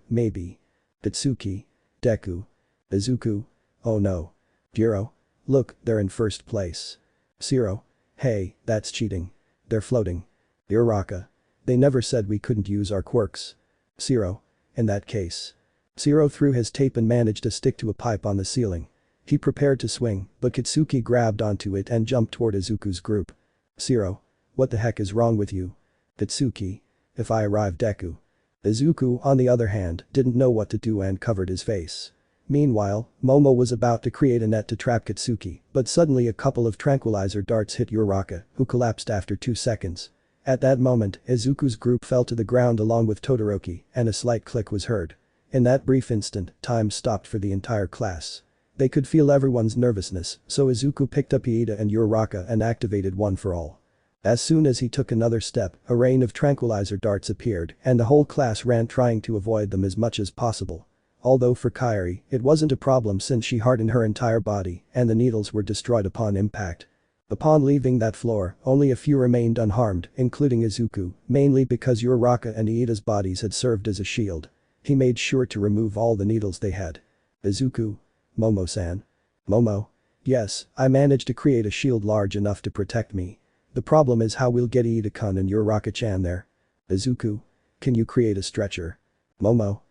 Maybe. Itsuki. Deku. Izuku. Oh no. Jiro. Look, they're in first place. Zero. Hey, that's cheating. They're floating. Uraraka. They never said we couldn't use our quirks. Zero. In that case. Zero threw his tape and managed to stick to a pipe on the ceiling. He prepared to swing, but Kitsuki grabbed onto it and jumped toward Izuku's group. Zero. What the heck is wrong with you? Kitsuki. If I arrive Deku. Izuku, on the other hand, didn't know what to do and covered his face. Meanwhile, Momo was about to create a net to trap Kitsuki, but suddenly a couple of tranquilizer darts hit Uraraka, who collapsed after 2 seconds. At that moment, Izuku's group fell to the ground along with Todoroki, and a slight click was heard. In that brief instant, time stopped for the entire class. They could feel everyone's nervousness, so Izuku picked up Iida and Uraraka and activated One for All. As soon as he took another step, a rain of tranquilizer darts appeared, and the whole class ran trying to avoid them as much as possible. Although for Kairi, it wasn't a problem since she hardened her entire body, and the needles were destroyed upon impact. Upon leaving that floor, only a few remained unharmed, including Izuku, mainly because Uraraka and Iida's bodies had served as a shield. He made sure to remove all the needles they had. Izuku. Momo-san. Momo. Yes, I managed to create a shield large enough to protect me. The problem is how we'll get Iida-kun and Uraraka-chan there. Izuku. Can you create a stretcher? Momo.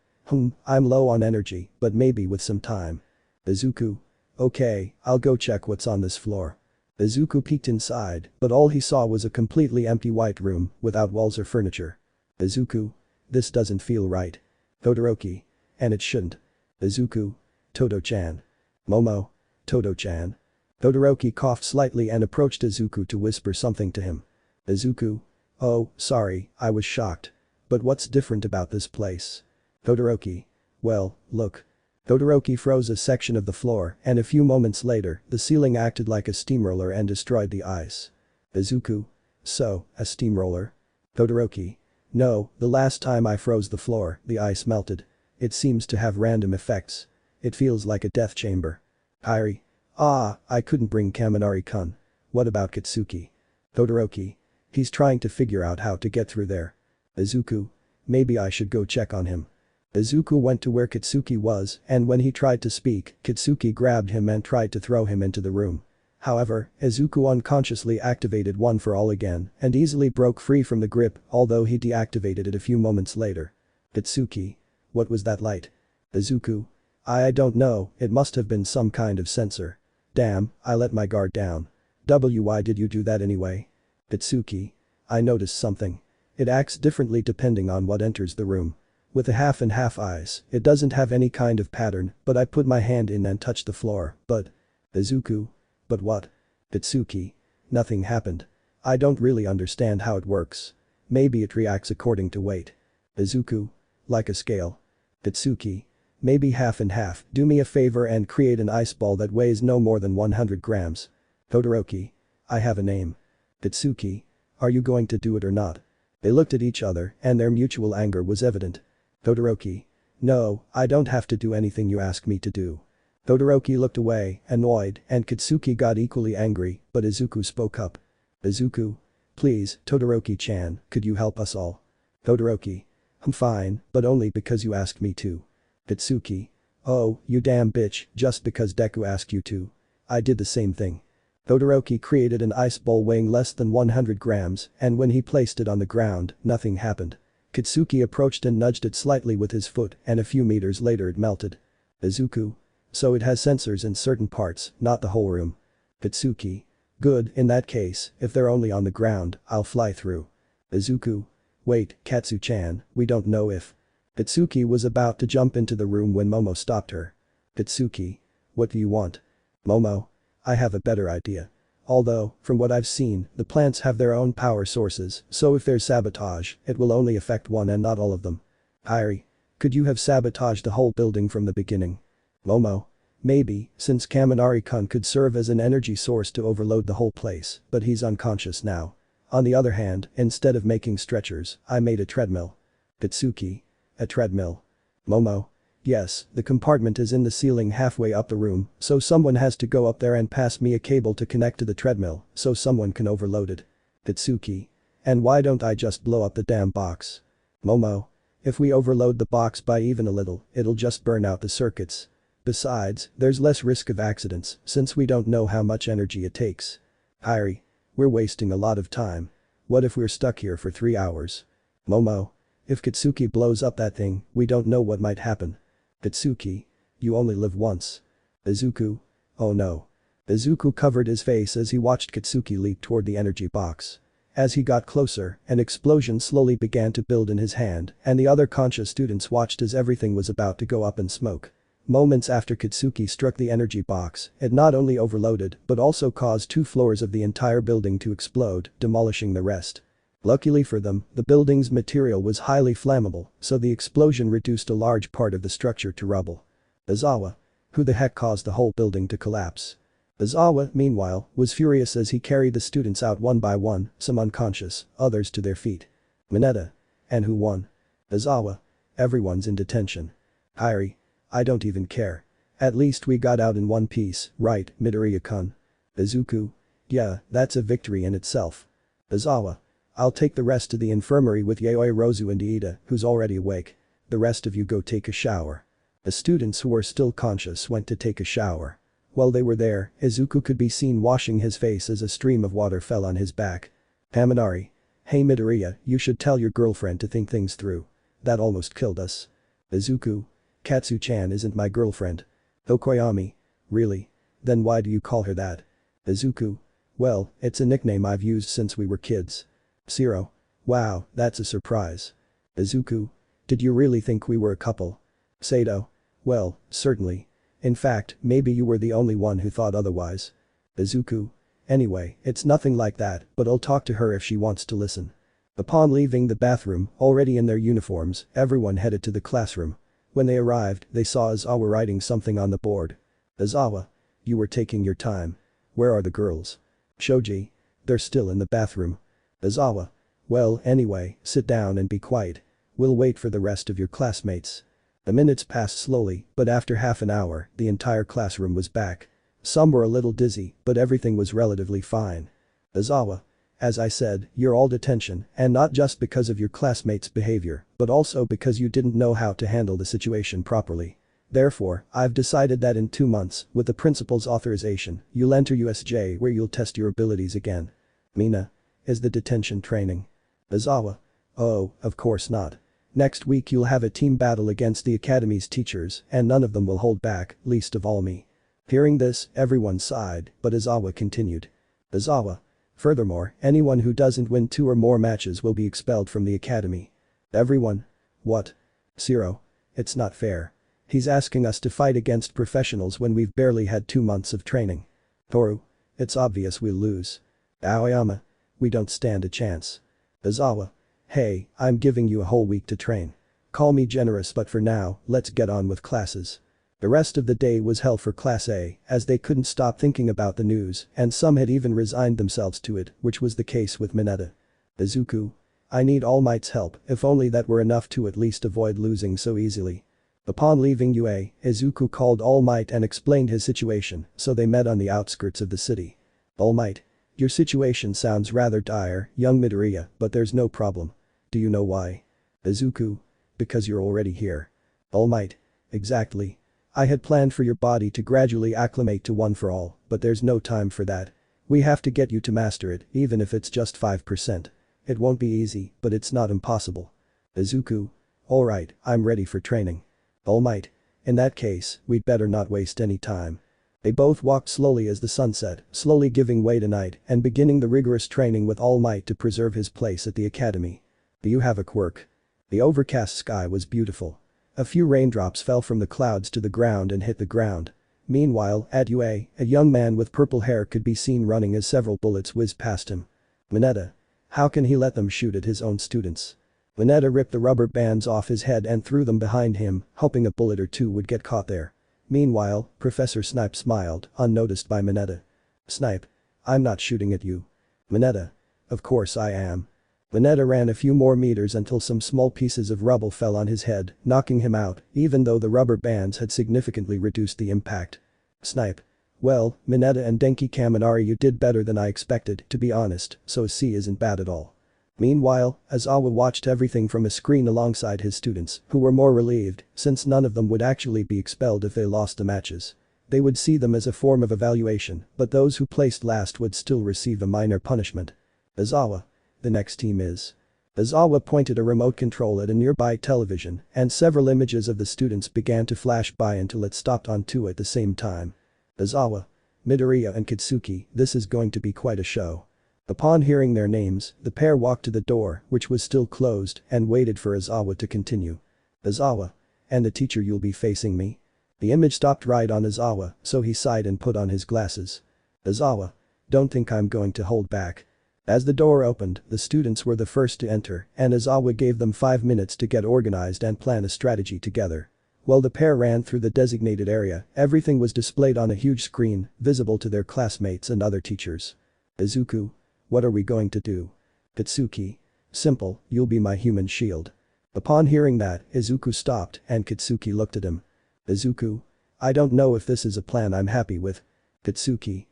I'm low on energy, but maybe with some time. Izuku. Okay, I'll go check what's on this floor. Izuku peeked inside, but all he saw was a completely empty white room, without walls or furniture. Izuku. This doesn't feel right. Todoroki. And it shouldn't. Izuku. Todo-chan. Momo. Todo-chan. Todoroki coughed slightly and approached Izuku to whisper something to him. Izuku. Oh, sorry, I was shocked. But what's different about this place? Todoroki. Well, look. Todoroki froze a section of the floor, and a few moments later, the ceiling acted like a steamroller and destroyed the ice. Izuku. So, a steamroller? Todoroki. No, the last time I froze the floor, the ice melted. It seems to have random effects. It feels like a death chamber. Kairi. I couldn't bring Kaminari-kun. What about Kitsuki? Todoroki. He's trying to figure out how to get through there. Izuku. Maybe I should go check on him. Izuku went to where Kitsuki was, and when he tried to speak, Kitsuki grabbed him and tried to throw him into the room. However, Izuku unconsciously activated One for All again and easily broke free from the grip, although he deactivated it a few moments later. Kitsuki. What was that light? Izuku. I don't know, it must have been some kind of sensor. Damn, I let my guard down. Why did you do that anyway? Kitsuki. I noticed something. It acts differently depending on what enters the room. With a half and half eyes, it doesn't have any kind of pattern, but I put my hand in and touched the floor, but… Izuku. But what? Kitsuki. Nothing happened. I don't really understand how it works. Maybe it reacts according to weight. Izuku. Like a scale. Kitsuki. Maybe half and half. Do me a favor and create an ice ball that weighs no more than 100 grams. Todoroki. I have a name. Kitsuki. Are you going to do it or not? They looked at each other and their mutual anger was evident. Todoroki. No, I don't have to do anything you ask me to do. Todoroki looked away, annoyed, and Kitsuki got equally angry, but Izuku spoke up. Izuku. Please, Todoroki-chan, could you help us all? Todoroki. I'm fine, but only because you asked me to. Kitsuki. Oh, you damn bitch, just because Deku asked you to. I did the same thing. Todoroki created an ice ball weighing less than 100 grams, and when he placed it on the ground, nothing happened. Kitsuki approached and nudged it slightly with his foot, and a few meters later it melted. Izuku. So it has sensors in certain parts, not the whole room. Kitsuki. Good, in that case, if they're only on the ground, I'll fly through. Izuku. Wait, Katsu-chan, we don't know if… Kitsuki was about to jump into the room when Momo stopped her. Kitsuki. What do you want? Momo. I have a better idea. Although, from what I've seen, the plants have their own power sources, so if there's sabotage, it will only affect one and not all of them. Kairi. Could you have sabotaged the whole building from the beginning? Momo. Maybe, since Kaminari-kun could serve as an energy source to overload the whole place, but he's unconscious now. On the other hand, instead of making stretchers, I made a treadmill. Kitsuki. A treadmill. Momo. Yes, the compartment is in the ceiling halfway up the room, so someone has to go up there and pass me a cable to connect to the treadmill, so someone can overload it. Kitsuki. And why don't I just blow up the damn box? Momo. If we overload the box by even a little, it'll just burn out the circuits. Besides, there's less risk of accidents, since we don't know how much energy it takes. Kairi. We're wasting a lot of time. What if we're stuck here for 3 hours? Momo. If Kitsuki blows up that thing, we don't know what might happen. Katsuki. You only live once. Izuku. Oh no. Izuku covered his face as he watched Katsuki leap toward the energy box. As he got closer, an explosion slowly began to build in his hand, and the other conscious students watched as everything was about to go up in smoke. Moments after Katsuki struck the energy box, it not only overloaded but also caused 2 floors of the entire building to explode, demolishing the rest. Luckily for them, the building's material was highly flammable, so the explosion reduced a large part of the structure to rubble. Aizawa. Who the heck caused the whole building to collapse? Aizawa, meanwhile, was furious as he carried the students out one by one, some unconscious, others to their feet. Mineta. And who won? Aizawa. Everyone's in detention. Kairi. I don't even care. At least we got out in one piece, right, Midoriya-kun? Izuku. Yeah, that's a victory in itself. Aizawa. I'll take the rest to the infirmary with Yaoi Rozu and Iida, who's already awake. The rest of you go take a shower. The students who were still conscious went to take a shower. While they were there, Izuku could be seen washing his face as a stream of water fell on his back. Haminari. Hey Midoriya, you should tell your girlfriend to think things through. That almost killed us. Izuku. Katsu-chan isn't my girlfriend. Okoyami. Really? Then why do you call her that? Izuku. Well, it's a nickname I've used since we were kids. Zero. Wow, that's a surprise. Izuku. Did you really think we were a couple? Sato. Well, certainly. In fact, maybe you were the only one who thought otherwise. Izuku. Anyway, it's nothing like that, but I'll talk to her if she wants to listen. Upon leaving the bathroom, already in their uniforms, everyone headed to the classroom. When they arrived, they saw Aizawa writing something on the board. Aizawa. You were taking your time. Where are the girls? Shoji. They're still in the bathroom. Aizawa. Well, anyway, sit down and be quiet. We'll wait for the rest of your classmates. The minutes passed slowly, but after half an hour, the entire classroom was back. Some were a little dizzy, but everything was relatively fine. Aizawa. As I said, you're all detention, and not just because of your classmates' behavior, but also because you didn't know how to handle the situation properly. Therefore, I've decided that in 2 months, with the principal's authorization, you'll enter USJ where you'll test your abilities again. Mina. Is the detention training? Aizawa. Oh, of course not. Next week you'll have a team battle against the academy's teachers, and none of them will hold back, least of all me. Hearing this, everyone sighed, but Aizawa continued. Aizawa. Furthermore, anyone who doesn't win 2 or more matches will be expelled from the academy. Everyone? What? Zero. It's not fair. He's asking us to fight against professionals when we've barely had 2 months of training. Toru. It's obvious we'll lose. Aoyama. We don't stand a chance. Aizawa. Hey, I'm giving you a whole week to train. Call me generous, but for now, let's get on with classes. The rest of the day was hell for Class A, as they couldn't stop thinking about the news, and some had even resigned themselves to it, which was the case with Mineta. Izuku. I need All Might's help, if only that were enough to at least avoid losing so easily. Upon leaving UA, Izuku called All Might and explained his situation, so they met on the outskirts of the city. All Might. Your situation sounds rather dire, young Midoriya, but there's no problem. Do you know why? Izuku. Because you're already here. All Might. Exactly. I had planned for your body to gradually acclimate to One for All, but there's no time for that. We have to get you to master it, even if it's just 5%. It won't be easy, but it's not impossible. Izuku. Alright, I'm ready for training. All Might. In that case, we'd better not waste any time. They both walked slowly as the sun set, slowly giving way to night and beginning the rigorous training with All Might to preserve his place at the academy. Do you have a quirk? The overcast sky was beautiful. A few raindrops fell from the clouds to the ground and hit the ground. Meanwhile, at UA, a young man with purple hair could be seen running as several bullets whizzed past him. Mineta. How can he let them shoot at his own students? Mineta ripped the rubber bands off his head and threw them behind him, hoping a bullet or two would get caught there. Meanwhile, Professor Snipe smiled, unnoticed by Mineta. Snipe. I'm not shooting at you. Mineta. Of course I am. Mineta ran a few more meters until some small pieces of rubble fell on his head, knocking him out, even though the rubber bands had significantly reduced the impact. Snipe. Well, Mineta and Denki Kaminari, you did better than I expected, to be honest, so C isn't bad at all. Meanwhile, Aizawa watched everything from a screen alongside his students, who were more relieved, since none of them would actually be expelled if they lost the matches. They would see them as a form of evaluation, but those who placed last would still receive a minor punishment. Aizawa. The next team is. Aizawa pointed a remote control at a nearby television and several images of the students began to flash by until it stopped on two at the same time. Aizawa, Midoriya and Kitsuki, this is going to be quite a show. Upon hearing their names, the pair walked to the door, which was still closed, and waited for Aizawa to continue. Aizawa, and the teacher you'll be facing me? The image stopped right on Aizawa, so he sighed and put on his glasses. Aizawa, don't think I'm going to hold back. As the door opened, the students were the first to enter, and Aizawa gave them 5 minutes to get organized and plan a strategy together. While the pair ran through the designated area, everything was displayed on a huge screen, visible to their classmates and other teachers. Izuku, what are we going to do? Kitsuki, simple, you'll be my human shield. Upon hearing that, Izuku stopped and Kitsuki looked at him. Izuku, I don't know if this is a plan I'm happy with. Kitsuki,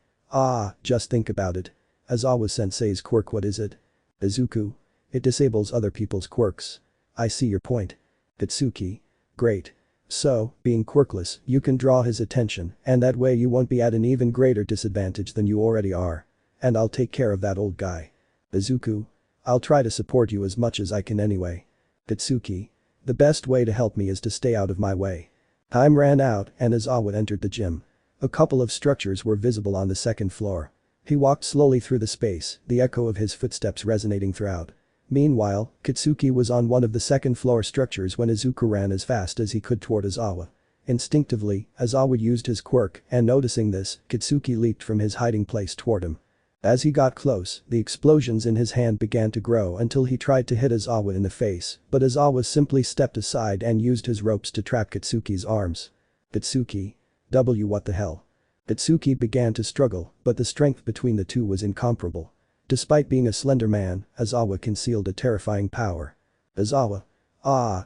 just think about it. Aizawa-sensei's quirk, what is it? Izuku, it disables other people's quirks. I see your point. Kitsuki, great. So, being quirkless, you can draw his attention, and that way you won't be at an even greater disadvantage than you already are. And I'll take care of that old guy. Izuku, I'll try to support you as much as I can anyway. Kitsuki, the best way to help me is to stay out of my way. Time ran out and Aizawa entered the gym. A couple of structures were visible on the second floor. He walked slowly through the space, the echo of his footsteps resonating throughout. Meanwhile, Kitsuki was on one of the second floor structures when Izuku ran as fast as he could toward Aizawa. Instinctively, Aizawa used his quirk, and noticing this, Kitsuki leaped from his hiding place toward him. As he got close, the explosions in his hand began to grow until he tried to hit Aizawa in the face, but Aizawa simply stepped aside and used his ropes to trap Kitsuki's arms. Kitsuki. What the hell? Kitsuki began to struggle, but the strength between the two was incomparable. Despite being a slender man, Aizawa concealed a terrifying power. Aizawa.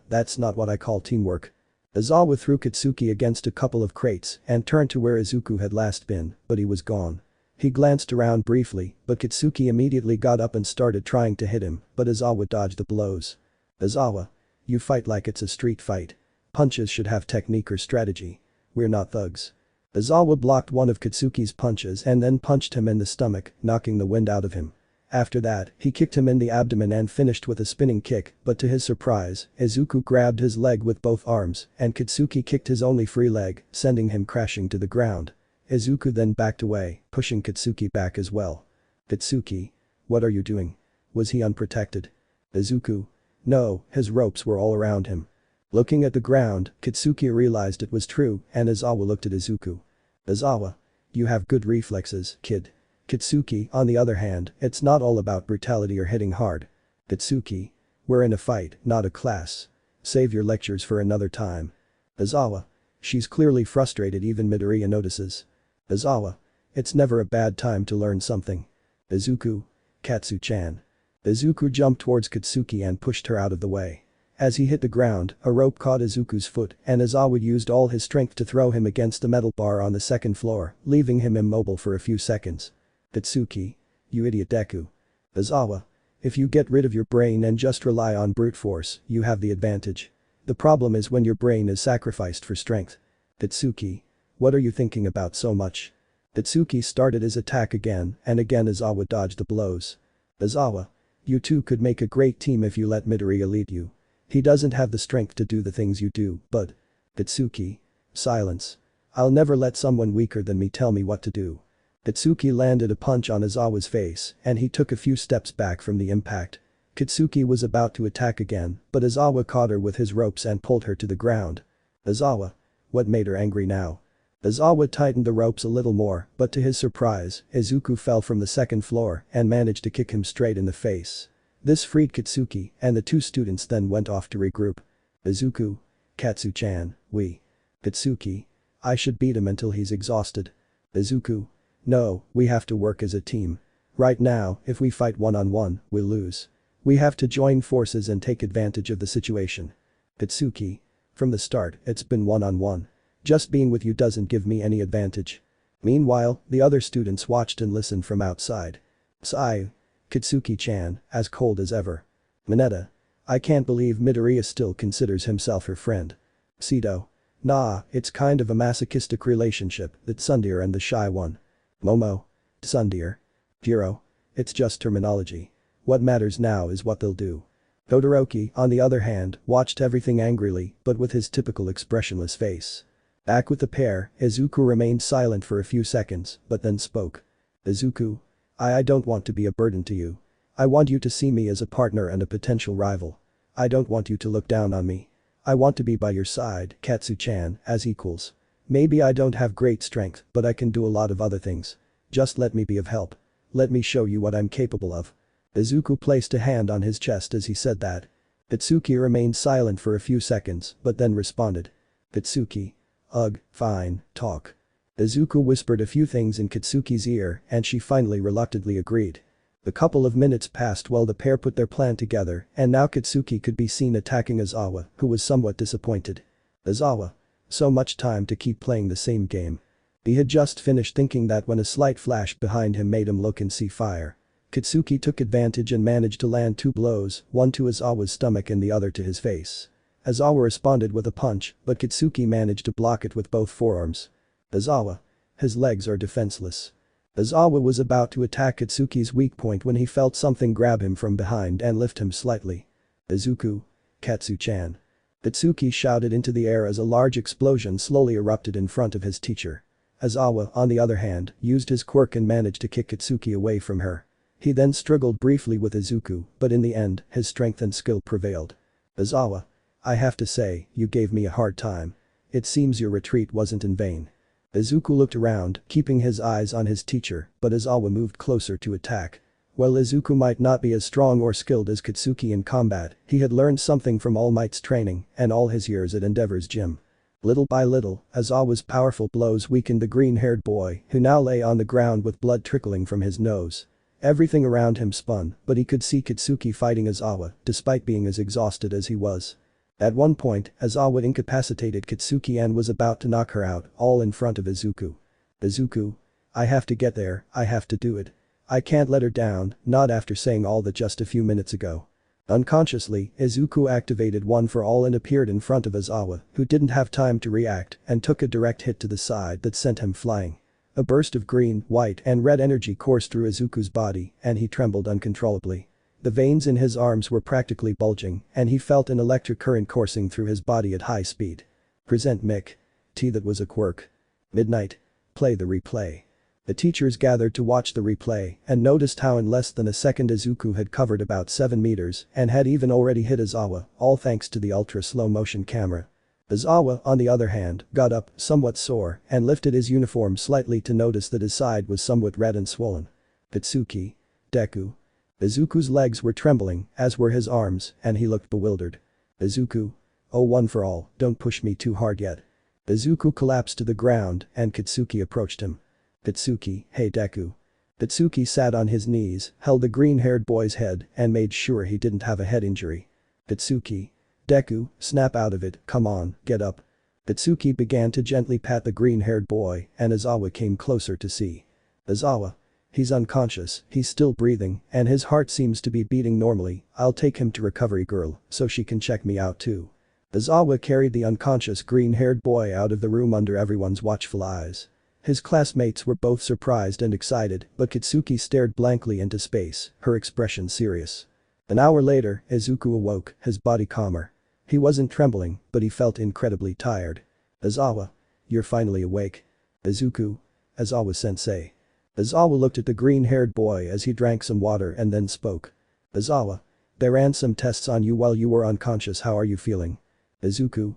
That's not what I call teamwork. Aizawa threw Kitsuki against a couple of crates and turned to where Izuku had last been, but he was gone. He glanced around briefly, but Kitsuki immediately got up and started trying to hit him, but Aizawa dodged the blows. Aizawa. You fight like it's a street fight. Punches should have technique or strategy. We're not thugs. Aizawa blocked one of Kitsuki's punches and then punched him in the stomach, knocking the wind out of him. After that, he kicked him in the abdomen and finished with a spinning kick, but to his surprise, Izuku grabbed his leg with both arms, and Kitsuki kicked his only free leg, sending him crashing to the ground. Izuku then backed away, pushing Kitsuki back as well. Kitsuki. What are you doing? Was he unprotected? Izuku. No, his ropes were all around him. Looking at the ground, Kitsuki realized it was true, and Aizawa looked at Izuku. Aizawa. You have good reflexes, kid. Kitsuki, on the other hand, it's not all about brutality or hitting hard. Kitsuki. We're in a fight, not a class. Save your lectures for another time. Aizawa. She's clearly frustrated, even Midoriya notices. Aizawa. It's never a bad time to learn something. Izuku. Katsu-chan. Izuku jumped towards Kitsuki and pushed her out of the way. As he hit the ground, a rope caught Izuku's foot and Aizawa used all his strength to throw him against the metal bar on the second floor, leaving him immobile for a few seconds. Kitsuki. You idiot Deku. Aizawa. If you get rid of your brain and just rely on brute force, you have the advantage. The problem is when your brain is sacrificed for strength. Kitsuki. What are you thinking about so much? Kitsuki started his attack again, and again Aizawa dodged the blows. Aizawa. You two could make a great team if you let Midoriya lead you. He doesn't have the strength to do the things you do, but… Kitsuki. Silence. I'll never let someone weaker than me tell me what to do. Kitsuki landed a punch on Aizawa's face, and he took a few steps back from the impact. Kitsuki was about to attack again, but Aizawa caught her with his ropes and pulled her to the ground. Aizawa. What made her angry now? Aizawa tightened the ropes a little more, but to his surprise, Izuku fell from the second floor and managed to kick him straight in the face. This freed Kitsuki, and the two students then went off to regroup. Izuku. Katsu-chan, we. Kitsuki. I should beat him until he's exhausted. Izuku. No, we have to work as a team. Right now, if we fight one-on-one, we'll lose. We have to join forces and take advantage of the situation. Kitsuki. From the start, it's been one-on-one. Just being with you doesn't give me any advantage. Meanwhile, the other students watched and listened from outside. Sigh. Kitsuki-chan, as cold as ever. Mineta. I can't believe Midoriya still considers himself her friend. Sido. Nah, it's kind of a masochistic relationship, that Tsundere and the shy one. Momo. Tsundere. Hiro. It's just terminology. What matters now is what they'll do. Todoroki, on the other hand, watched everything angrily but with his typical expressionless face. Back with the pair, Izuku remained silent for a few seconds but then spoke. Izuku. I don't want to be a burden to you. I want you to see me as a partner and a potential rival. I don't want you to look down on me. I want to be by your side, Katsu-chan, as equals. Maybe I don't have great strength but I can do a lot of other things. Just let me be of help. Let me show you what I'm capable of. Izuku placed a hand on his chest as he said that. Itsuki remained silent for a few seconds but then responded. Itsuki. Ugh, fine, talk. Izuku whispered a few things in Kitsuki's ear and she finally reluctantly agreed. A couple of minutes passed while the pair put their plan together and now Kitsuki could be seen attacking Aizawa, who was somewhat disappointed. Aizawa. So much time to keep playing the same game. He had just finished thinking that when a slight flash behind him made him look and see fire. Kitsuki took advantage and managed to land 2 blows, one to Aizawa's stomach and the other to his face. Aizawa responded with a punch, but Kitsuki managed to block it with both forearms. Aizawa. His legs are defenseless. Aizawa was about to attack Kitsuki's weak point when he felt something grab him from behind and lift him slightly. Izuku. Katsu-chan. Itsuki shouted into the air as a large explosion slowly erupted in front of his teacher. Aizawa, on the other hand, used his quirk and managed to kick Kitsuki away from her. He then struggled briefly with Izuku, but in the end, his strength and skill prevailed. Aizawa. I have to say, you gave me a hard time. It seems your retreat wasn't in vain. Izuku looked around, keeping his eyes on his teacher, but Aizawa moved closer to attack. While Izuku might not be as strong or skilled as Kitsuki in combat, he had learned something from Almight's training and all his years at Endeavor's gym. Little by little, Aizawa's powerful blows weakened the green-haired boy, who now lay on the ground with blood trickling from his nose. Everything around him spun, but he could see Kitsuki fighting Aizawa, despite being as exhausted as he was. At one point, Aizawa incapacitated Kitsuki and was about to knock her out, all in front of Izuku. Izuku. I have to get there, I have to do it. I can't let her down, not after saying all that just a few minutes ago. Unconsciously, Izuku activated One for All and appeared in front of Aizawa, who didn't have time to react and took a direct hit to the side that sent him flying. A burst of green, white and red energy coursed through Izuku's body and he trembled uncontrollably. The veins in his arms were practically bulging and he felt an electric current coursing through his body at high speed. Present Mick. That was a quirk. Midnight. Play the replay. The teachers gathered to watch the replay and noticed how in less than a second Izuku had covered about 7 meters and had even already hit Aizawa, all thanks to the ultra slow motion camera. Aizawa, on the other hand, got up, somewhat sore, and lifted his uniform slightly to notice that his side was somewhat red and swollen. Itsuki. Deku. Izuku's legs were trembling, as were his arms, and he looked bewildered. Izuku. Oh, One for All, don't push me too hard yet. Izuku collapsed to the ground and Kitsuki approached him. Itsuki, hey Deku. Itsuki sat on his knees, held the green-haired boy's head and made sure he didn't have a head injury. Itsuki. Deku, snap out of it, come on, get up. Itsuki began to gently pat the green-haired boy and Aizawa came closer to see. Aizawa. He's unconscious, he's still breathing and his heart seems to be beating normally, I'll take him to Recovery Girl so she can check me out too. Aizawa carried the unconscious green-haired boy out of the room under everyone's watchful eyes. His classmates were both surprised and excited but Kitsuki stared blankly into space, her expression serious. An hour later, Izuku awoke, his body calmer. He wasn't trembling, but he felt incredibly tired. Aizawa. You're finally awake. Izuku. Aizawa-sensei. Aizawa looked at the green-haired boy as he drank some water and then spoke. Aizawa. They ran some tests on you while you were unconscious, how are you feeling? Izuku.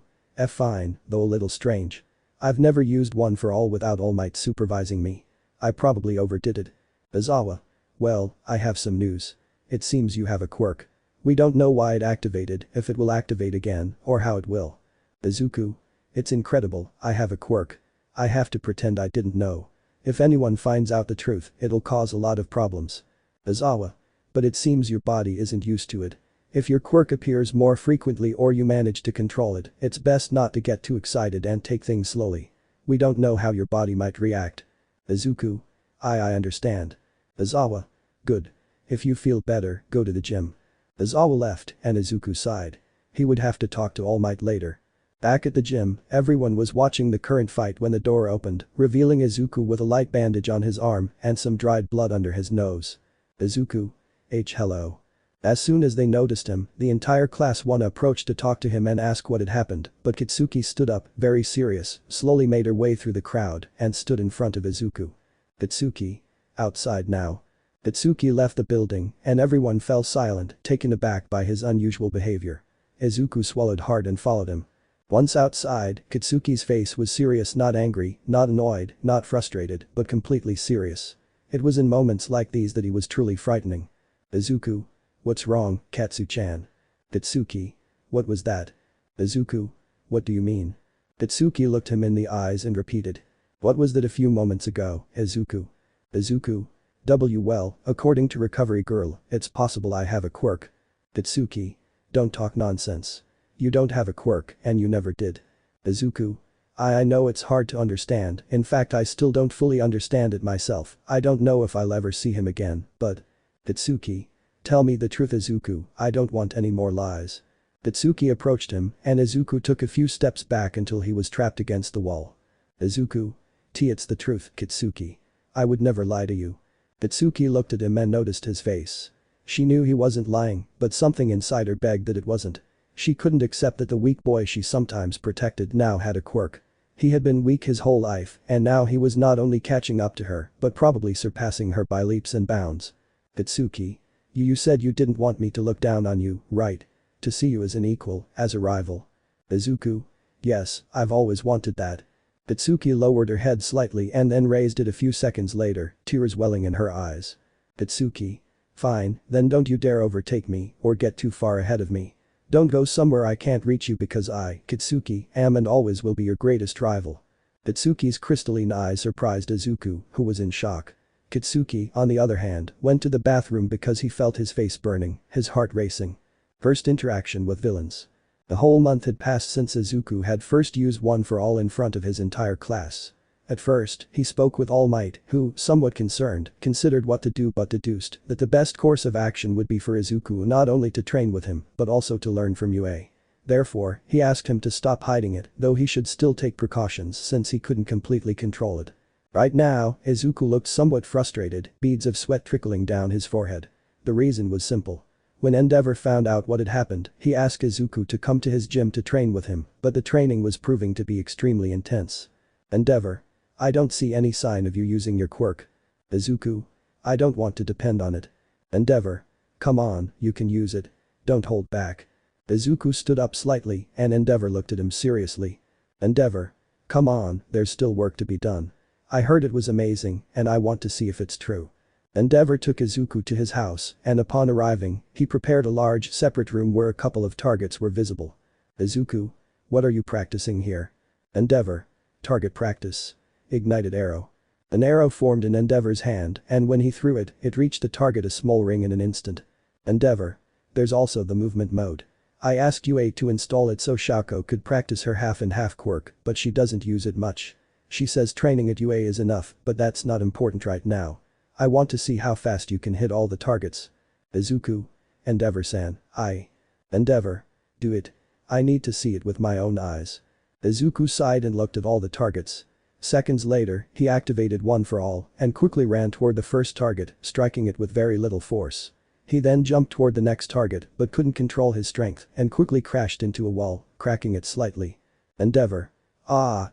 Fine, though a little strange. I've never used One for All without All Might supervising me. I probably overdid it. Aizawa. Well, I have some news. It seems you have a quirk. We don't know why it activated, if it will activate again, or how it will. Izuku. It's incredible, I have a quirk. I have to pretend I didn't know. If anyone finds out the truth, it'll cause a lot of problems. Aizawa. But it seems your body isn't used to it. If your quirk appears more frequently or you manage to control it, it's best not to get too excited and take things slowly. We don't know how your body might react. Izuku. I understand. Aizawa. Good. If you feel better, go to the gym. Aizawa left and Izuku sighed. He would have to talk to All Might later. Back at the gym, everyone was watching the current fight when the door opened, revealing Izuku with a light bandage on his arm and some dried blood under his nose. Izuku. Hello. As soon as they noticed him, the entire class 1 approached to talk to him and ask what had happened, but Kitsuki stood up, very serious, slowly made her way through the crowd, and stood in front of Izuku. Kitsuki. Outside now. Kitsuki left the building, and everyone fell silent, taken aback by his unusual behavior. Izuku swallowed hard and followed him. Once outside, Kitsuki's face was serious, not angry, not annoyed, not frustrated, but completely serious. It was in moments like these that he was truly frightening. Izuku. What's wrong, Katsu-chan? Kitsuki. What was that? Izuku. What do you mean? Kitsuki looked him in the eyes and repeated. What was that a few moments ago, Izuku? Izuku. Well, according to Recovery Girl, it's possible I have a quirk. Kitsuki. Don't talk nonsense. You don't have a quirk, and you never did. Izuku. I know it's hard to understand, in fact I still don't fully understand it myself, I don't know if I'll ever see him again, but… Kitsuki. Tell me the truth Izuku, I don't want any more lies. Kitsuki approached him, and Izuku took a few steps back until he was trapped against the wall. Izuku. It's the truth, Kitsuki. I would never lie to you. Kitsuki looked at him and noticed his face. She knew he wasn't lying, but something inside her begged that it wasn't. She couldn't accept that the weak boy she sometimes protected now had a quirk. He had been weak his whole life, and now he was not only catching up to her, but probably surpassing her by leaps and bounds. Kitsuki. You said you didn't want me to look down on you, right? To see you as an equal, as a rival. Izuku. Yes, I've always wanted that. Kitsuki lowered her head slightly and then raised it a few seconds later, tears welling in her eyes. Kitsuki. Fine, then don't you dare overtake me or get too far ahead of me. Don't go somewhere I can't reach you because I, Kitsuki, am and always will be your greatest rival. Kitsuki's crystalline eyes surprised Izuku, who was in shock. Kitsuki, on the other hand, went to the bathroom because he felt his face burning, his heart racing. First interaction with villains. A whole month had passed since Izuku had first used One for All in front of his entire class. At first, he spoke with Almight, who, somewhat concerned, considered what to do but deduced that the best course of action would be for Izuku not only to train with him, but also to learn from Yue. Therefore, he asked him to stop hiding it, though he should still take precautions since he couldn't completely control it. Right now, Izuku looked somewhat frustrated, beads of sweat trickling down his forehead. The reason was simple. When Endeavor found out what had happened, he asked Izuku to come to his gym to train with him, but the training was proving to be extremely intense. Endeavor. I don't see any sign of you using your quirk. Izuku. I don't want to depend on it. Endeavor. Come on, you can use it. Don't hold back. Izuku stood up slightly and Endeavor looked at him seriously. Endeavor. Come on, there's still work to be done. I heard it was amazing and I want to see if it's true. Endeavor took Izuku to his house and upon arriving, he prepared a large separate room where a couple of targets were visible. Izuku. What are you practicing here? Endeavor. Target practice. Ignited arrow. An arrow formed in Endeavor's hand and when he threw it, it reached the target a small ring in an instant. Endeavor. There's also the movement mode. I asked Yue to install it so Shako could practice her half and half quirk, but she doesn't use it much. She says training at Yue is enough, but that's not important right now. I want to see how fast you can hit all the targets. Izuku. Endeavor-san, Endeavor. Do it. I need to see it with my own eyes. Izuku sighed and looked at all the targets. Seconds later, he activated One for All and quickly ran toward the first target, striking it with very little force. He then jumped toward the next target but couldn't control his strength and quickly crashed into a wall, cracking it slightly. Endeavor.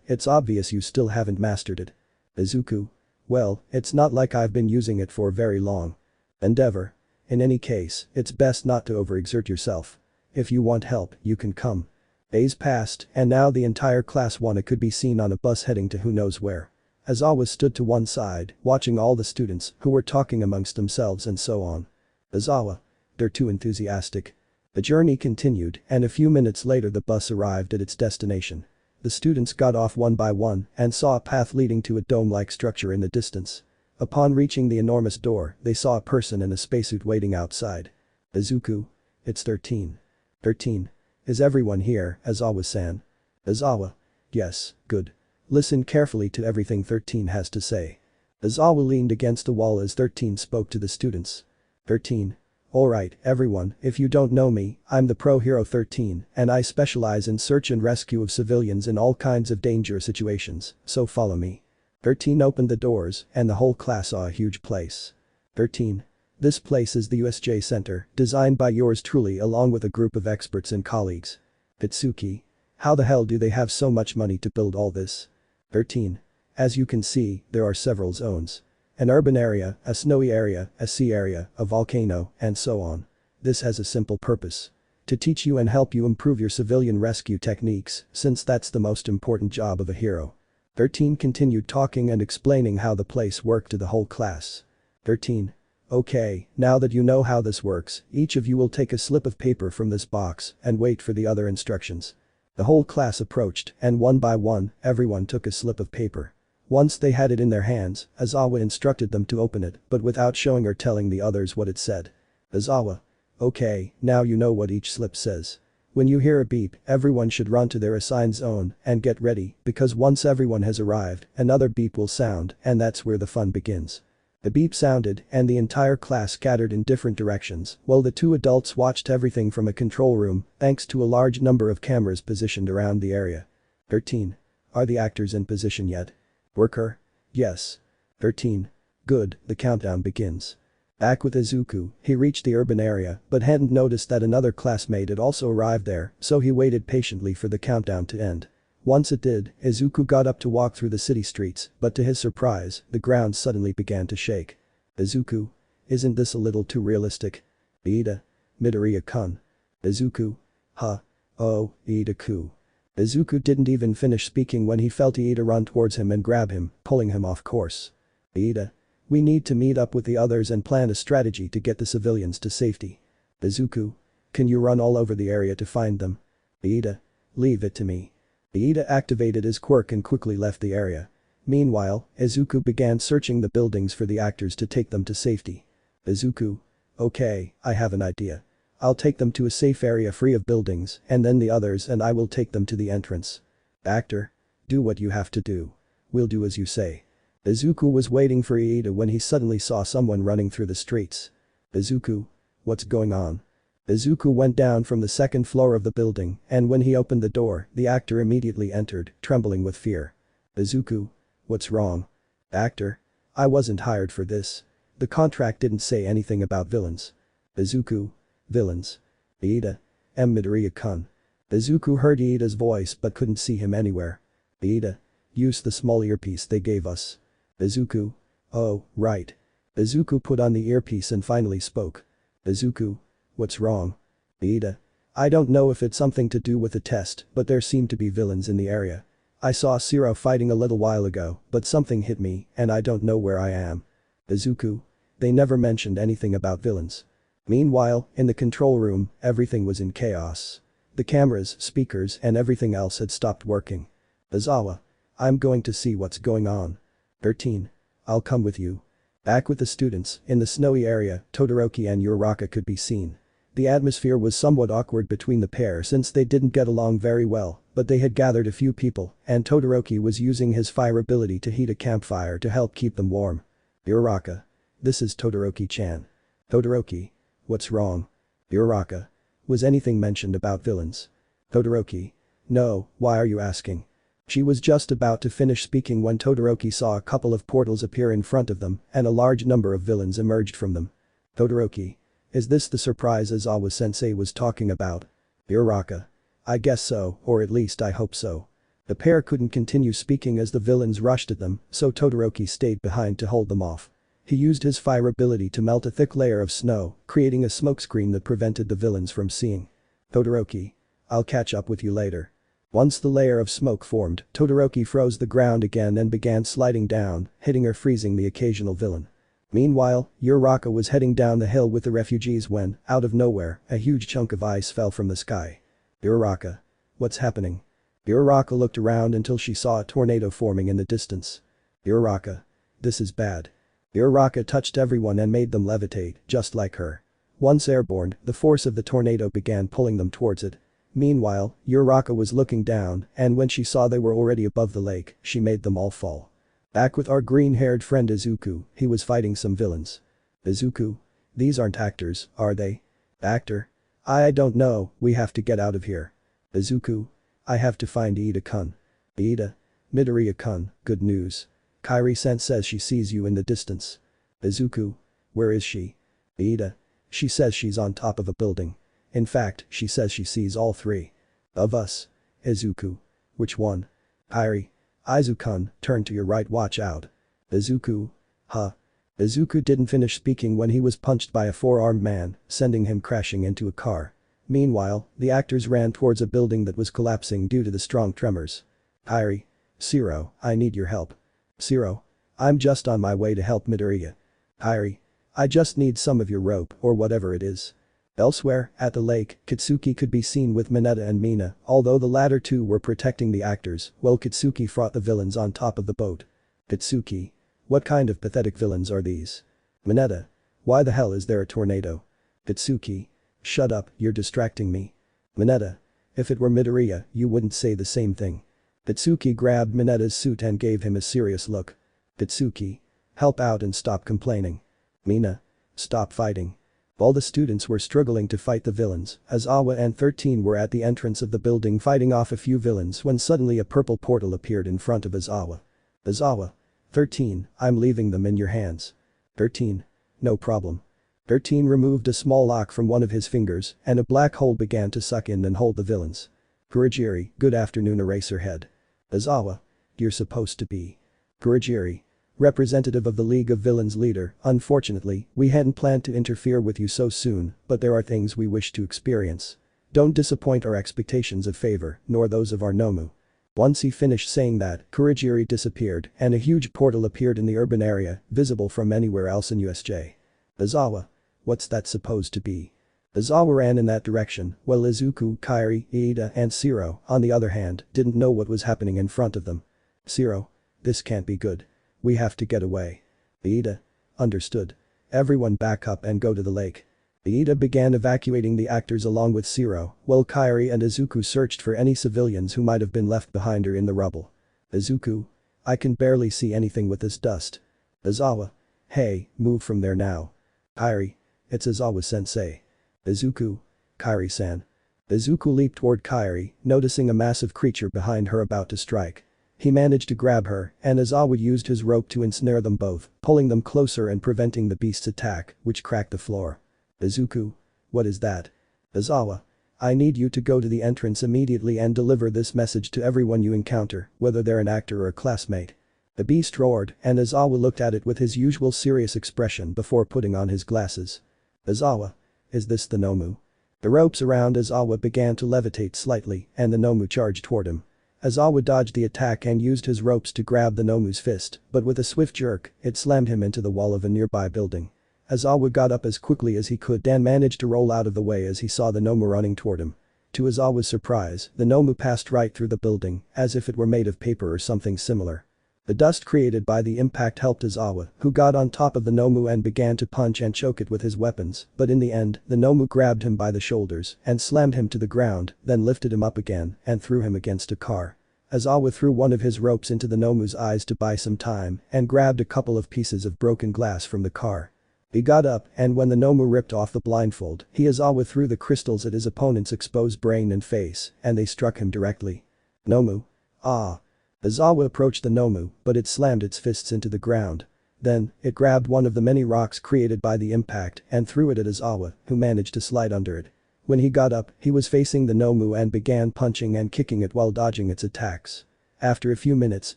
It's obvious you still haven't mastered it. Izuku. Well, it's not like I've been using it for very long. Endeavor. In any case, it's best not to overexert yourself. If you want help, you can come. Days passed, and now the entire class 1 could be seen on a bus heading to who knows where. Aizawa stood to one side, watching all the students who were talking amongst themselves and so on. Aizawa. They're too enthusiastic. The journey continued, and a few minutes later the bus arrived at its destination. The students got off one by one and saw a path leading to a dome-like structure in the distance. Upon reaching the enormous door, they saw a person in a spacesuit waiting outside. Izuku. It's 13. 13. Is everyone here, Aizawa-san? Aizawa. Yes, good. Listen carefully to everything 13 has to say. Aizawa leaned against the wall as 13 spoke to the students. 13. Alright, everyone, if you don't know me, I'm the pro hero 13 and I specialize in search and rescue of civilians in all kinds of dangerous situations, so follow me. 13 opened the doors and the whole class saw a huge place. 13. This place is the USJ Center, designed by yours truly along with a group of experts and colleagues. Itsuki. How the hell do they have so much money to build all this? 13. As you can see, there are several zones. An urban area, a snowy area, a sea area, a volcano, and so on. This has a simple purpose. To teach you and help you improve your civilian rescue techniques, since that's the most important job of a hero. 13 continued talking and explaining how the place worked to the whole class. 13. Okay, now that you know how this works, each of you will take a slip of paper from this box and wait for the other instructions. The whole class approached, and one by one, everyone took a slip of paper. Once they had it in their hands, Aizawa instructed them to open it, but without showing or telling the others what it said. Aizawa. Okay, now you know what each slip says. When you hear a beep, everyone should run to their assigned zone and get ready, because once everyone has arrived, another beep will sound, and that's where the fun begins. The beep sounded, and the entire class scattered in different directions, while the two adults watched everything from a control room, thanks to a large number of cameras positioned around the area. 13. Are the actors in position yet? Worker? Yes. 13. Good, the countdown begins. Back with Izuku, he reached the urban area but hadn't noticed that another classmate had also arrived there, so he waited patiently for the countdown to end. Once it did, Izuku got up to walk through the city streets, but to his surprise, the ground suddenly began to shake. Izuku. Isn't this a little too realistic? Iida. Midoriya-kun. Izuku. Huh. Oh, Iida-ku. Izuku didn't even finish speaking when he felt Iida run towards him and grab him, pulling him off course. Iida. We need to meet up with the others and plan a strategy to get the civilians to safety. Izuku. Can you run all over the area to find them? Iida. Leave it to me. Iida activated his quirk and quickly left the area. Meanwhile, Izuku began searching the buildings for the actors to take them to safety. Izuku. Okay, I have an idea. I'll take them to a safe area free of buildings, and then the others and I will take them to the entrance. Actor. Do what you have to do. We'll do as you say. Izuku was waiting for Iida when he suddenly saw someone running through the streets. Izuku. What's going on? Izuku went down from the second floor of the building, and when he opened the door, the actor immediately entered, trembling with fear. Izuku. What's wrong? Actor. I wasn't hired for this. The contract didn't say anything about villains. Izuku. Villains. Iida. Midoriya-kun. Izuku heard Iida's voice but couldn't see him anywhere. Iida. Use the small earpiece they gave us. Izuku. Oh, right. Izuku put on the earpiece and finally spoke. Izuku. What's wrong? Iida. I don't know if it's something to do with the test, but there seem to be villains in the area. I saw Zero fighting a little while ago, but something hit me, and I don't know where I am. Izuku. They never mentioned anything about villains. Meanwhile, in the control room, everything was in chaos. The cameras, speakers, and everything else had stopped working. Aizawa. I'm going to see what's going on. 13. I'll come with you. Back with the students, in the snowy area, Todoroki and Uraraka could be seen. The atmosphere was somewhat awkward between the pair since they didn't get along very well, but they had gathered a few people, and Todoroki was using his fire ability to heat a campfire to help keep them warm. Uraraka. This is Todoroki-chan. Todoroki. What's wrong? Uraraka. Was anything mentioned about villains? Todoroki. No, why are you asking? She was just about to finish speaking when Todoroki saw a couple of portals appear in front of them and a large number of villains emerged from them. Todoroki. Is this the surprise Aizawa-sensei was talking about? Uraraka. I guess so, or at least I hope so. The pair couldn't continue speaking as the villains rushed at them, so Todoroki stayed behind to hold them off. He used his fire ability to melt a thick layer of snow, creating a smokescreen that prevented the villains from seeing. Todoroki. I'll catch up with you later. Once the layer of smoke formed, Todoroki froze the ground again and began sliding down, hitting or freezing the occasional villain. Meanwhile, Uraraka was heading down the hill with the refugees when, out of nowhere, a huge chunk of ice fell from the sky. Uraraka. What's happening? Uraraka looked around until she saw a tornado forming in the distance. Uraraka. This is bad. Uraraka touched everyone and made them levitate, just like her. Once airborne, the force of the tornado began pulling them towards it. Meanwhile, Uraraka was looking down, and when she saw they were already above the lake, she made them all fall. Back with our green-haired friend Izuku, he was fighting some villains. Izuku. These aren't actors, are they? Actor? I don't know, we have to get out of here. Izuku. I have to find Iida-kun. Iida. Midoriya-kun, good news. Kairi-sen says she sees you in the distance. Izuku. Where is she? Ida. She says she's on top of a building. In fact, she says she sees all three. Of us. Izuku. Which one? Kairi. Izuku, turn to your right, watch out. Izuku. Huh. Izuku didn't finish speaking when he was punched by a four-armed man, sending him crashing into a car. Meanwhile, the actors ran towards a building that was collapsing due to the strong tremors. Kairi. Zero, I need your help. Zero. I'm just on my way to help Midoriya. Kairi. I just need some of your rope or whatever it is. Elsewhere, at the lake, Katsuki could be seen with Mineta and Mina, although the latter two were protecting the actors, while Katsuki fought the villains on top of the boat. Katsuki. What kind of pathetic villains are these? Mineta. Why the hell is there a tornado? Katsuki. Shut up, you're distracting me. Mineta. If it were Midoriya, you wouldn't say the same thing. Katsuki grabbed Mineta's suit and gave him a serious look. Katsuki. Help out and stop complaining. Mina. Stop fighting. While the students were struggling to fight the villains, Aizawa and 13 were at the entrance of the building fighting off a few villains when suddenly a purple portal appeared in front of Aizawa. Aizawa. 13, I'm leaving them in your hands. 13. No problem. 13 removed a small lock from one of his fingers and a black hole began to suck in and hold the villains. Kurogiri, good afternoon, Eraserhead. Aizawa. You're supposed to be. Kurogiri. Representative of the League of Villains leader, unfortunately, we hadn't planned to interfere with you so soon, but there are things we wish to experience. Don't disappoint our expectations of favor, nor those of our Nomu. Once he finished saying that, Kurogiri disappeared and a huge portal appeared in the urban area, visible from anywhere else in USJ. Aizawa. What's that supposed to be? Aizawa ran in that direction, while Izuku, Kairi, Ida and Zero, on the other hand, didn't know what was happening in front of them. Zero. This can't be good. We have to get away. Ida. Understood. Everyone back up and go to the lake. Ida began evacuating the actors along with Zero, while Kairi and Izuku searched for any civilians who might have been left behind her in the rubble. Izuku. I can barely see anything with this dust. Aizawa. Hey, move from there now. Kairi. It's Aizawa-sensei. Izuku. Kairi-san. Izuku leaped toward Kairi, noticing a massive creature behind her about to strike. He managed to grab her, and Aizawa used his rope to ensnare them both, pulling them closer and preventing the beast's attack, which cracked the floor. Izuku. What is that? Aizawa. I need you to go to the entrance immediately and deliver this message to everyone you encounter, whether they're an actor or a classmate. The beast roared, and Aizawa looked at it with his usual serious expression before putting on his glasses. Aizawa. Is this the Nomu? The ropes around Aizawa began to levitate slightly, and the Nomu charged toward him. Aizawa dodged the attack and used his ropes to grab the Nomu's fist, but with a swift jerk, it slammed him into the wall of a nearby building. Aizawa got up as quickly as he could and managed to roll out of the way as he saw the Nomu running toward him. To Aizawa's surprise, the Nomu passed right through the building, as if it were made of paper or something similar. The dust created by the impact helped Aizawa, who got on top of the Nomu and began to punch and choke it with his weapons, but in the end, the Nomu grabbed him by the shoulders and slammed him to the ground, then lifted him up again and threw him against a car. Aizawa threw one of his ropes into the Nomu's eyes to buy some time and grabbed a couple of pieces of broken glass from the car. He got up and when the Nomu ripped off the blindfold, Aizawa threw the crystals at his opponent's exposed brain and face and they struck him directly. Nomu. Ah. Aizawa approached the Nomu, but it slammed its fists into the ground. Then, it grabbed one of the many rocks created by the impact and threw it at Aizawa, who managed to slide under it. When he got up, he was facing the Nomu and began punching and kicking it while dodging its attacks. After a few minutes,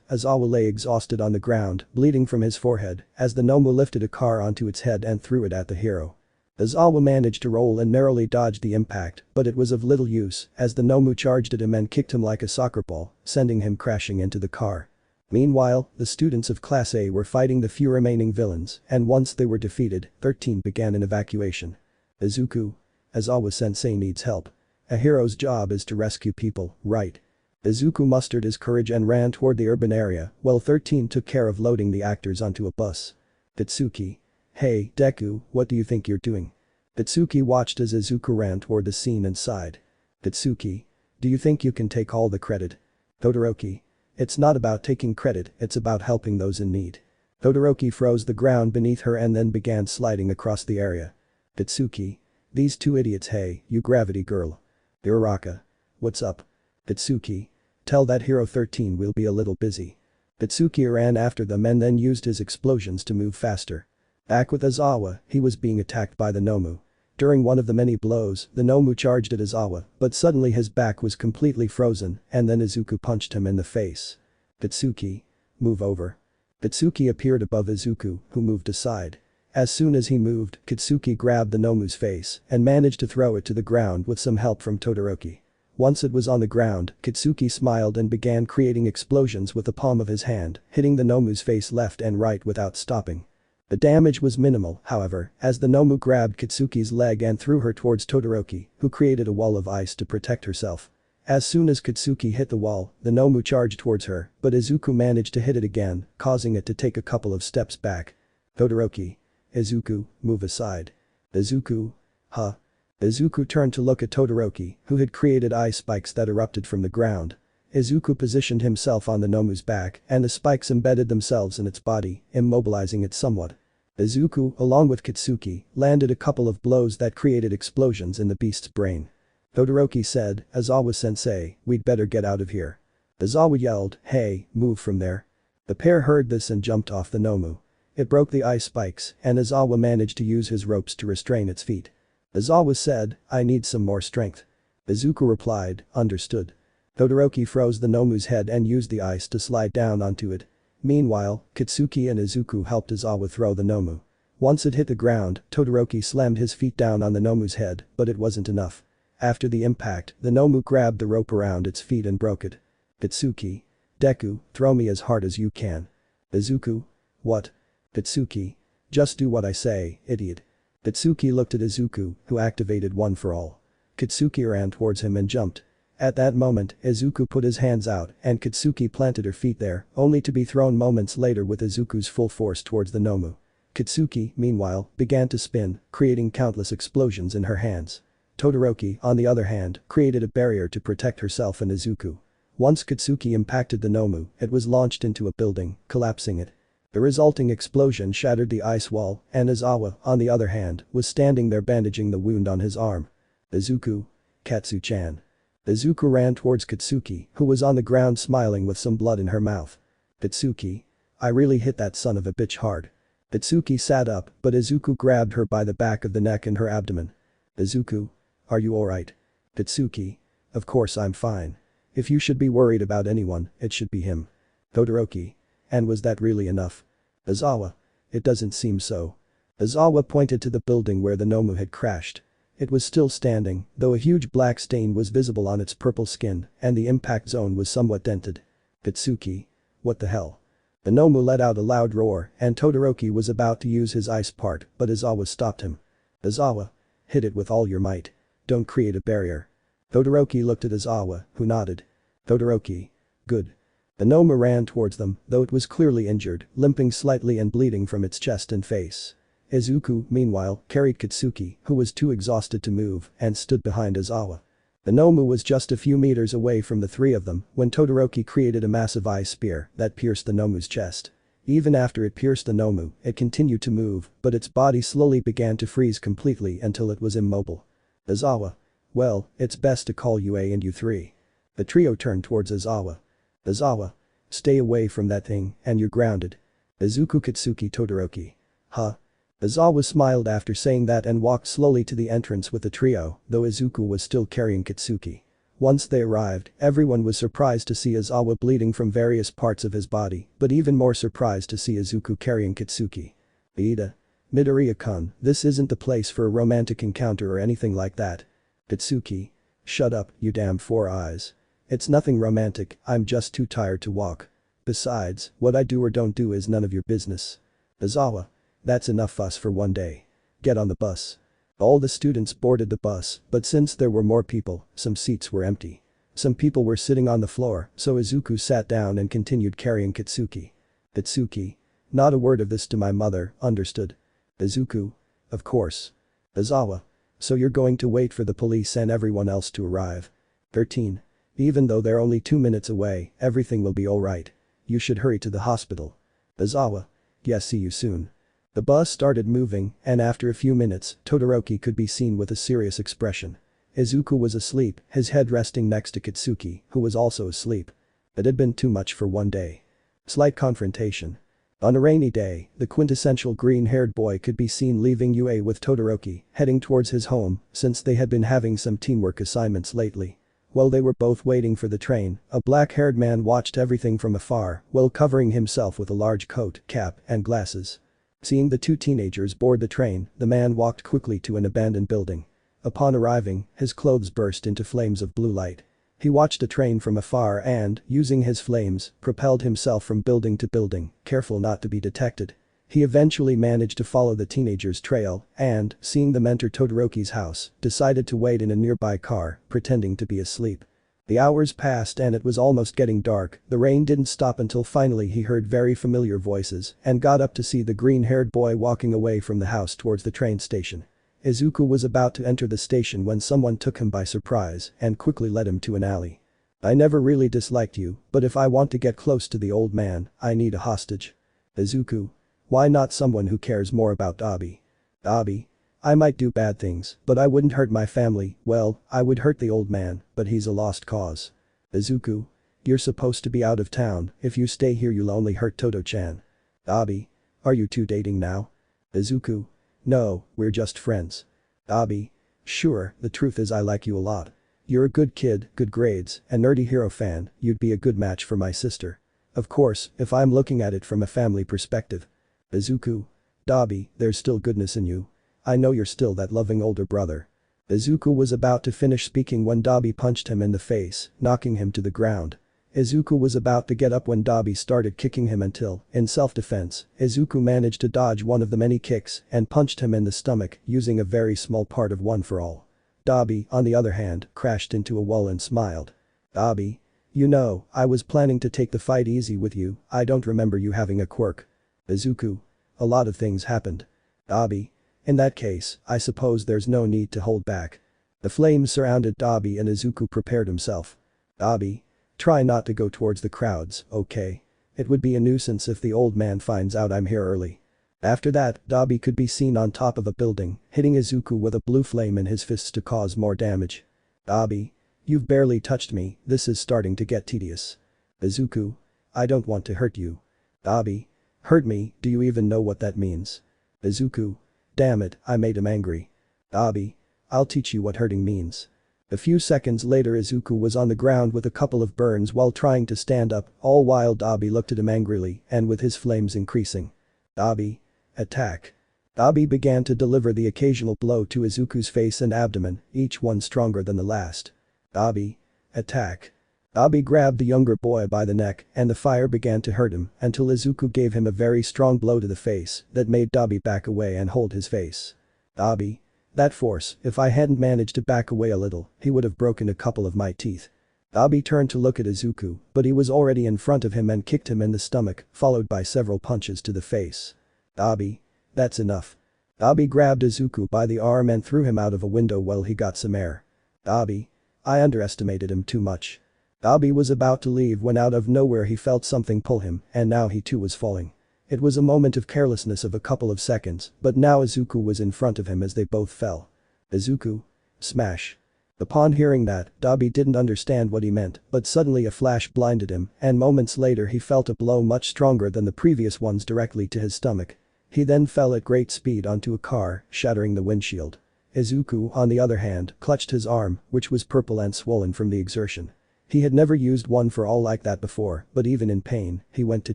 Aizawa lay exhausted on the ground, bleeding from his forehead, as the Nomu lifted a car onto its head and threw it at the hero. Aizawa managed to roll and narrowly dodge the impact, but it was of little use, as the Nomu charged at him and kicked him like a soccer ball, sending him crashing into the car. Meanwhile, the students of Class A were fighting the few remaining villains, and once they were defeated, 13 began an evacuation. Izuku. Aizawa-sensei needs help. A hero's job is to rescue people, right? Izuku mustered his courage and ran toward the urban area, while 13 took care of loading the actors onto a bus. Tatsuki. Hey, Deku, what do you think you're doing? Tatsuki watched as Izuku ran toward the scene and sighed. Tatsuki. Do you think you can take all the credit? Todoroki. It's not about taking credit, it's about helping those in need. Todoroki froze the ground beneath her and then began sliding across the area. Tatsuki. These two idiots. Hey, you gravity girl. Uraraka. What's up? Tatsuki. Tell that hero 13 we'll be a little busy. Tatsuki ran after them and then used his explosions to move faster. Back with Aizawa, he was being attacked by the Nomu. During one of the many blows, the Nomu charged at Aizawa, but suddenly his back was completely frozen, and then Izuku punched him in the face. Bitsuki. Move over. Bitsuki appeared above Izuku, who moved aside. As soon as he moved, Kitsuki grabbed the Nomu's face and managed to throw it to the ground with some help from Todoroki. Once it was on the ground, Kitsuki smiled and began creating explosions with the palm of his hand, hitting the Nomu's face left and right without stopping. The damage was minimal, however, as the Nomu grabbed Kitsuki's leg and threw her towards Todoroki, who created a wall of ice to protect herself. As soon as Kitsuki hit the wall, the Nomu charged towards her, but Izuku managed to hit it again, causing it to take a couple of steps back. Todoroki. Izuku, move aside. Izuku. Huh? Izuku turned to look at Todoroki, who had created ice spikes that erupted from the ground. Izuku positioned himself on the Nomu's back, and the spikes embedded themselves in its body, immobilizing it somewhat. Izuku, along with Kitsuki, landed a couple of blows that created explosions in the beast's brain. Todoroki said, Aizawa-sensei, we'd better get out of here. Aizawa yelled, hey, move from there. The pair heard this and jumped off the Nomu. It broke the ice spikes, and Aizawa managed to use his ropes to restrain its feet. Aizawa said, I need some more strength. Izuku replied, understood. Todoroki froze the Nomu's head and used the ice to slide down onto it. Meanwhile, Kitsuki and Izuku helped Aizawa throw the Nomu. Once it hit the ground, Todoroki slammed his feet down on the Nomu's head, but it wasn't enough. After the impact, the Nomu grabbed the rope around its feet and broke it. Bitsuki. Deku, throw me as hard as you can. Izuku. What? Bitsuki. Just do what I say, idiot. Bitsuki looked at Izuku, who activated One for All. Kitsuki ran towards him and jumped. At that moment, Izuku put his hands out and Kitsuki planted her feet there, only to be thrown moments later with Izuku's full force towards the Nomu. Kitsuki, meanwhile, began to spin, creating countless explosions in her hands. Todoroki, on the other hand, created a barrier to protect herself and Izuku. Once Kitsuki impacted the Nomu, it was launched into a building, collapsing it. The resulting explosion shattered the ice wall, and Aizawa, on the other hand, was standing there bandaging the wound on his arm. Izuku. Katsu-chan. Izuku ran towards Kitsuki, who was on the ground smiling with some blood in her mouth. Bitsuki. I really hit that son of a bitch hard. Bitsuki sat up, but Izuku grabbed her by the back of the neck and her abdomen. Izuku. Are you alright? Bitsuki. Of course I'm fine. If you should be worried about anyone, it should be him. Todoroki. And was that really enough? Aizawa. It doesn't seem so. Aizawa pointed to the building where the Nomu had crashed. It was still standing, though a huge black stain was visible on its purple skin, and the impact zone was somewhat dented. Bitsuki. What the hell? The Nomu let out a loud roar, and Todoroki was about to use his ice part, but Aizawa stopped him. Aizawa. Hit it with all your might. Don't create a barrier. Todoroki looked at Aizawa, who nodded. Todoroki. Good. The Nomu ran towards them, though it was clearly injured, limping slightly and bleeding from its chest and face. Izuku, meanwhile, carried Kitsuki, who was too exhausted to move, and stood behind Aizawa. The Nomu was just a few meters away from the three of them when Todoroki created a massive ice spear that pierced the Nomu's chest. Even after it pierced the Nomu, it continued to move, but its body slowly began to freeze completely until it was immobile. Aizawa. Well, it's best to call you A and you three. The trio turned towards Aizawa. Aizawa. Stay away from that thing, and you're grounded. Izuku Kitsuki Todoroki. Huh? Aizawa smiled after saying that and walked slowly to the entrance with the trio, though Izuku was still carrying Kitsuki. Once they arrived, everyone was surprised to see Aizawa bleeding from various parts of his body, but even more surprised to see Izuku carrying Kitsuki. Ida. Midoriya-kun, this isn't the place for a romantic encounter or anything like that. Kitsuki. Shut up, you damn four eyes. It's nothing romantic, I'm just too tired to walk. Besides, what I do or don't do is none of your business. Aizawa. That's enough fuss for one day. Get on the bus. All the students boarded the bus, but since there were more people, some seats were empty. Some people were sitting on the floor, so Izuku sat down and continued carrying Kitsuki. Bitsuki. Not a word of this to my mother, understood? Izuku. Of course. Aizawa. So you're going to wait for the police and everyone else to arrive. 13. Even though they're only 2 minutes away, everything will be alright. You should hurry to the hospital. Aizawa. Yes, see you soon. The bus started moving, and after a few minutes, Todoroki could be seen with a serious expression. Izuku was asleep, his head resting next to Kitsuki, who was also asleep. It had been too much for one day. Slight confrontation. On a rainy day, the quintessential green-haired boy could be seen leaving UA with Todoroki, heading towards his home, since they had been having some teamwork assignments lately. While they were both waiting for the train, a black-haired man watched everything from afar while covering himself with a large coat, cap, and glasses. Seeing the two teenagers board the train, the man walked quickly to an abandoned building. Upon arriving, his clothes burst into flames of blue light. He watched the train from afar and, using his flames, propelled himself from building to building, careful not to be detected. He eventually managed to follow the teenagers' trail and, seeing them enter Todoroki's house, decided to wait in a nearby car, pretending to be asleep. The hours passed and it was almost getting dark. The rain didn't stop until finally he heard very familiar voices and got up to see the green-haired boy walking away from the house towards the train station. Izuku was about to enter the station when someone took him by surprise and quickly led him to an alley. "I never really disliked you, but if I want to get close to the old man, I need a hostage." "Izuku? Why not someone who cares more about Abi?" "Abi? I might do bad things, but I wouldn't hurt my family. Well, I would hurt the old man, but he's a lost cause." "Izuku? You're supposed to be out of town. If you stay here you'll only hurt Todo-chan." "Abi? Are you two dating now?" "Izuku? No, we're just friends." "Abi? Sure, the truth is I like you a lot. You're a good kid, good grades, and nerdy hero fan, you'd be a good match for my sister. Of course, if I'm looking at it from a family perspective." "Izuku? Dabi, there's still goodness in you. I know you're still that loving older brother." Izuku was about to finish speaking when Dabi punched him in the face, knocking him to the ground. Izuku was about to get up when Dabi started kicking him until, in self-defense, Izuku managed to dodge one of the many kicks and punched him in the stomach using a very small part of One for All. Dabi, on the other hand, crashed into a wall and smiled. "Dabi? You know, I was planning to take the fight easy with you. I don't remember you having a quirk." "Izuku? A lot of things happened." "Dabi? In that case, I suppose there's no need to hold back." The flames surrounded Dabi and Izuku prepared himself. "Dabi? Try not to go towards the crowds, okay? It would be a nuisance if the old man finds out I'm here early." After that, Dabi could be seen on top of a building, hitting Izuku with a blue flame in his fists to cause more damage. "Dabi? You've barely touched me, this is starting to get tedious." "Izuku? I don't want to hurt you." "Dabi? Hurt me, do you even know what that means?" "Izuku? Damn it, I made him angry." "Dabi? I'll teach you what hurting means." A few seconds later Izuku was on the ground with a couple of burns while trying to stand up, all while Dabi looked at him angrily and with his flames increasing. "Dabi? Attack." Dabi began to deliver the occasional blow to Izuku's face and abdomen, each one stronger than the last. "Dabi? Attack." Dabi grabbed the younger boy by the neck and the fire began to hurt him until Izuku gave him a very strong blow to the face that made Dabi back away and hold his face. "Dabi? That force, if I hadn't managed to back away a little, he would have broken a couple of my teeth." Dabi turned to look at Izuku, but he was already in front of him and kicked him in the stomach, followed by several punches to the face. "Dabi? That's enough." Dabi grabbed Izuku by the arm and threw him out of a window while he got some air. "Dabi? I underestimated him too much." Dabi was about to leave when out of nowhere he felt something pull him and now he too was falling. It was a moment of carelessness of a couple of seconds, but now Izuku was in front of him as they both fell. "Izuku? Smash." Upon hearing that, Dabi didn't understand what he meant, but suddenly a flash blinded him and moments later he felt a blow much stronger than the previous ones directly to his stomach. He then fell at great speed onto a car, shattering the windshield. Izuku, on the other hand, clutched his arm, which was purple and swollen from the exertion. He had never used One for All like that before, but even in pain, he went to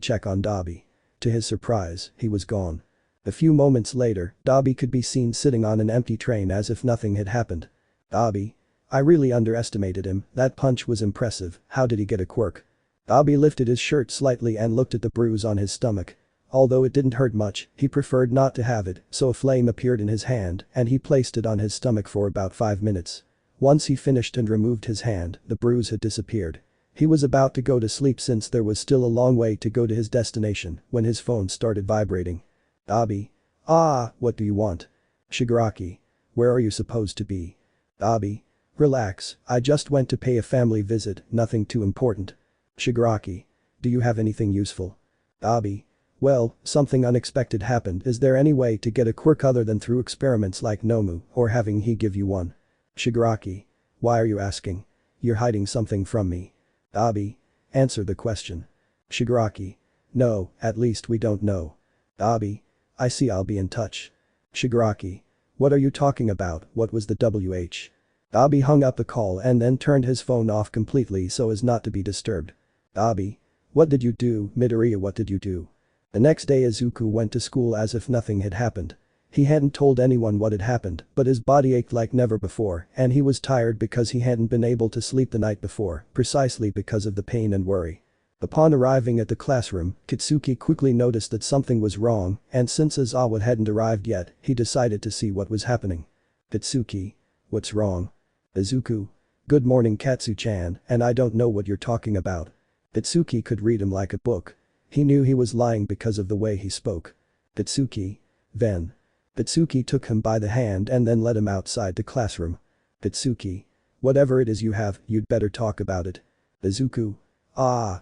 check on Dabi. To his surprise, he was gone. A few moments later, Dabi could be seen sitting on an empty train as if nothing had happened. "Dabi? I really underestimated him, that punch was impressive, how did he get a quirk?" Dabi lifted his shirt slightly and looked at the bruise on his stomach. Although it didn't hurt much, he preferred not to have it, so a flame appeared in his hand and he placed it on his stomach for about 5 minutes. Once he finished and removed his hand, the bruise had disappeared. He was about to go to sleep since there was still a long way to go to his destination when his phone started vibrating. "Dabi? Ah, what do you want?" "Shigaraki. Where are you supposed to be?" "Dabi? Relax, I just went to pay a family visit, nothing too important." "Shigaraki. Do you have anything useful?" "Dabi? Well, something unexpected happened. Is there any way to get a quirk other than through experiments like Nomu or having he give you one?" "Shigaraki. Why are you asking? You're hiding something from me." "Dabi? Answer the question." "Shigaraki. No, at least we don't know. Abi. I see, I'll be in touch. Shigaraki. What are you talking about, what was the WH? Abi hung up the call and then turned his phone off completely so as not to be disturbed. Abi. What did you do, Midoriya, what did you do? The next day Izuku went to school as if nothing had happened. He hadn't told anyone what had happened, but his body ached like never before and he was tired because he hadn't been able to sleep the night before, precisely because of the pain and worry. Upon arriving at the classroom, Kitsuki quickly noticed that something was wrong and since Aizawa hadn't arrived yet, he decided to see what was happening. Kitsuki. What's wrong? Izuku. Good morning Katsu-chan, and I don't know what you're talking about. Kitsuki could read him like a book. He knew he was lying because of the way he spoke. Kitsuki. Then. Kitsuki took him by the hand and then led him outside the classroom. Kitsuki. Whatever it is you have, you'd better talk about it. Izuku.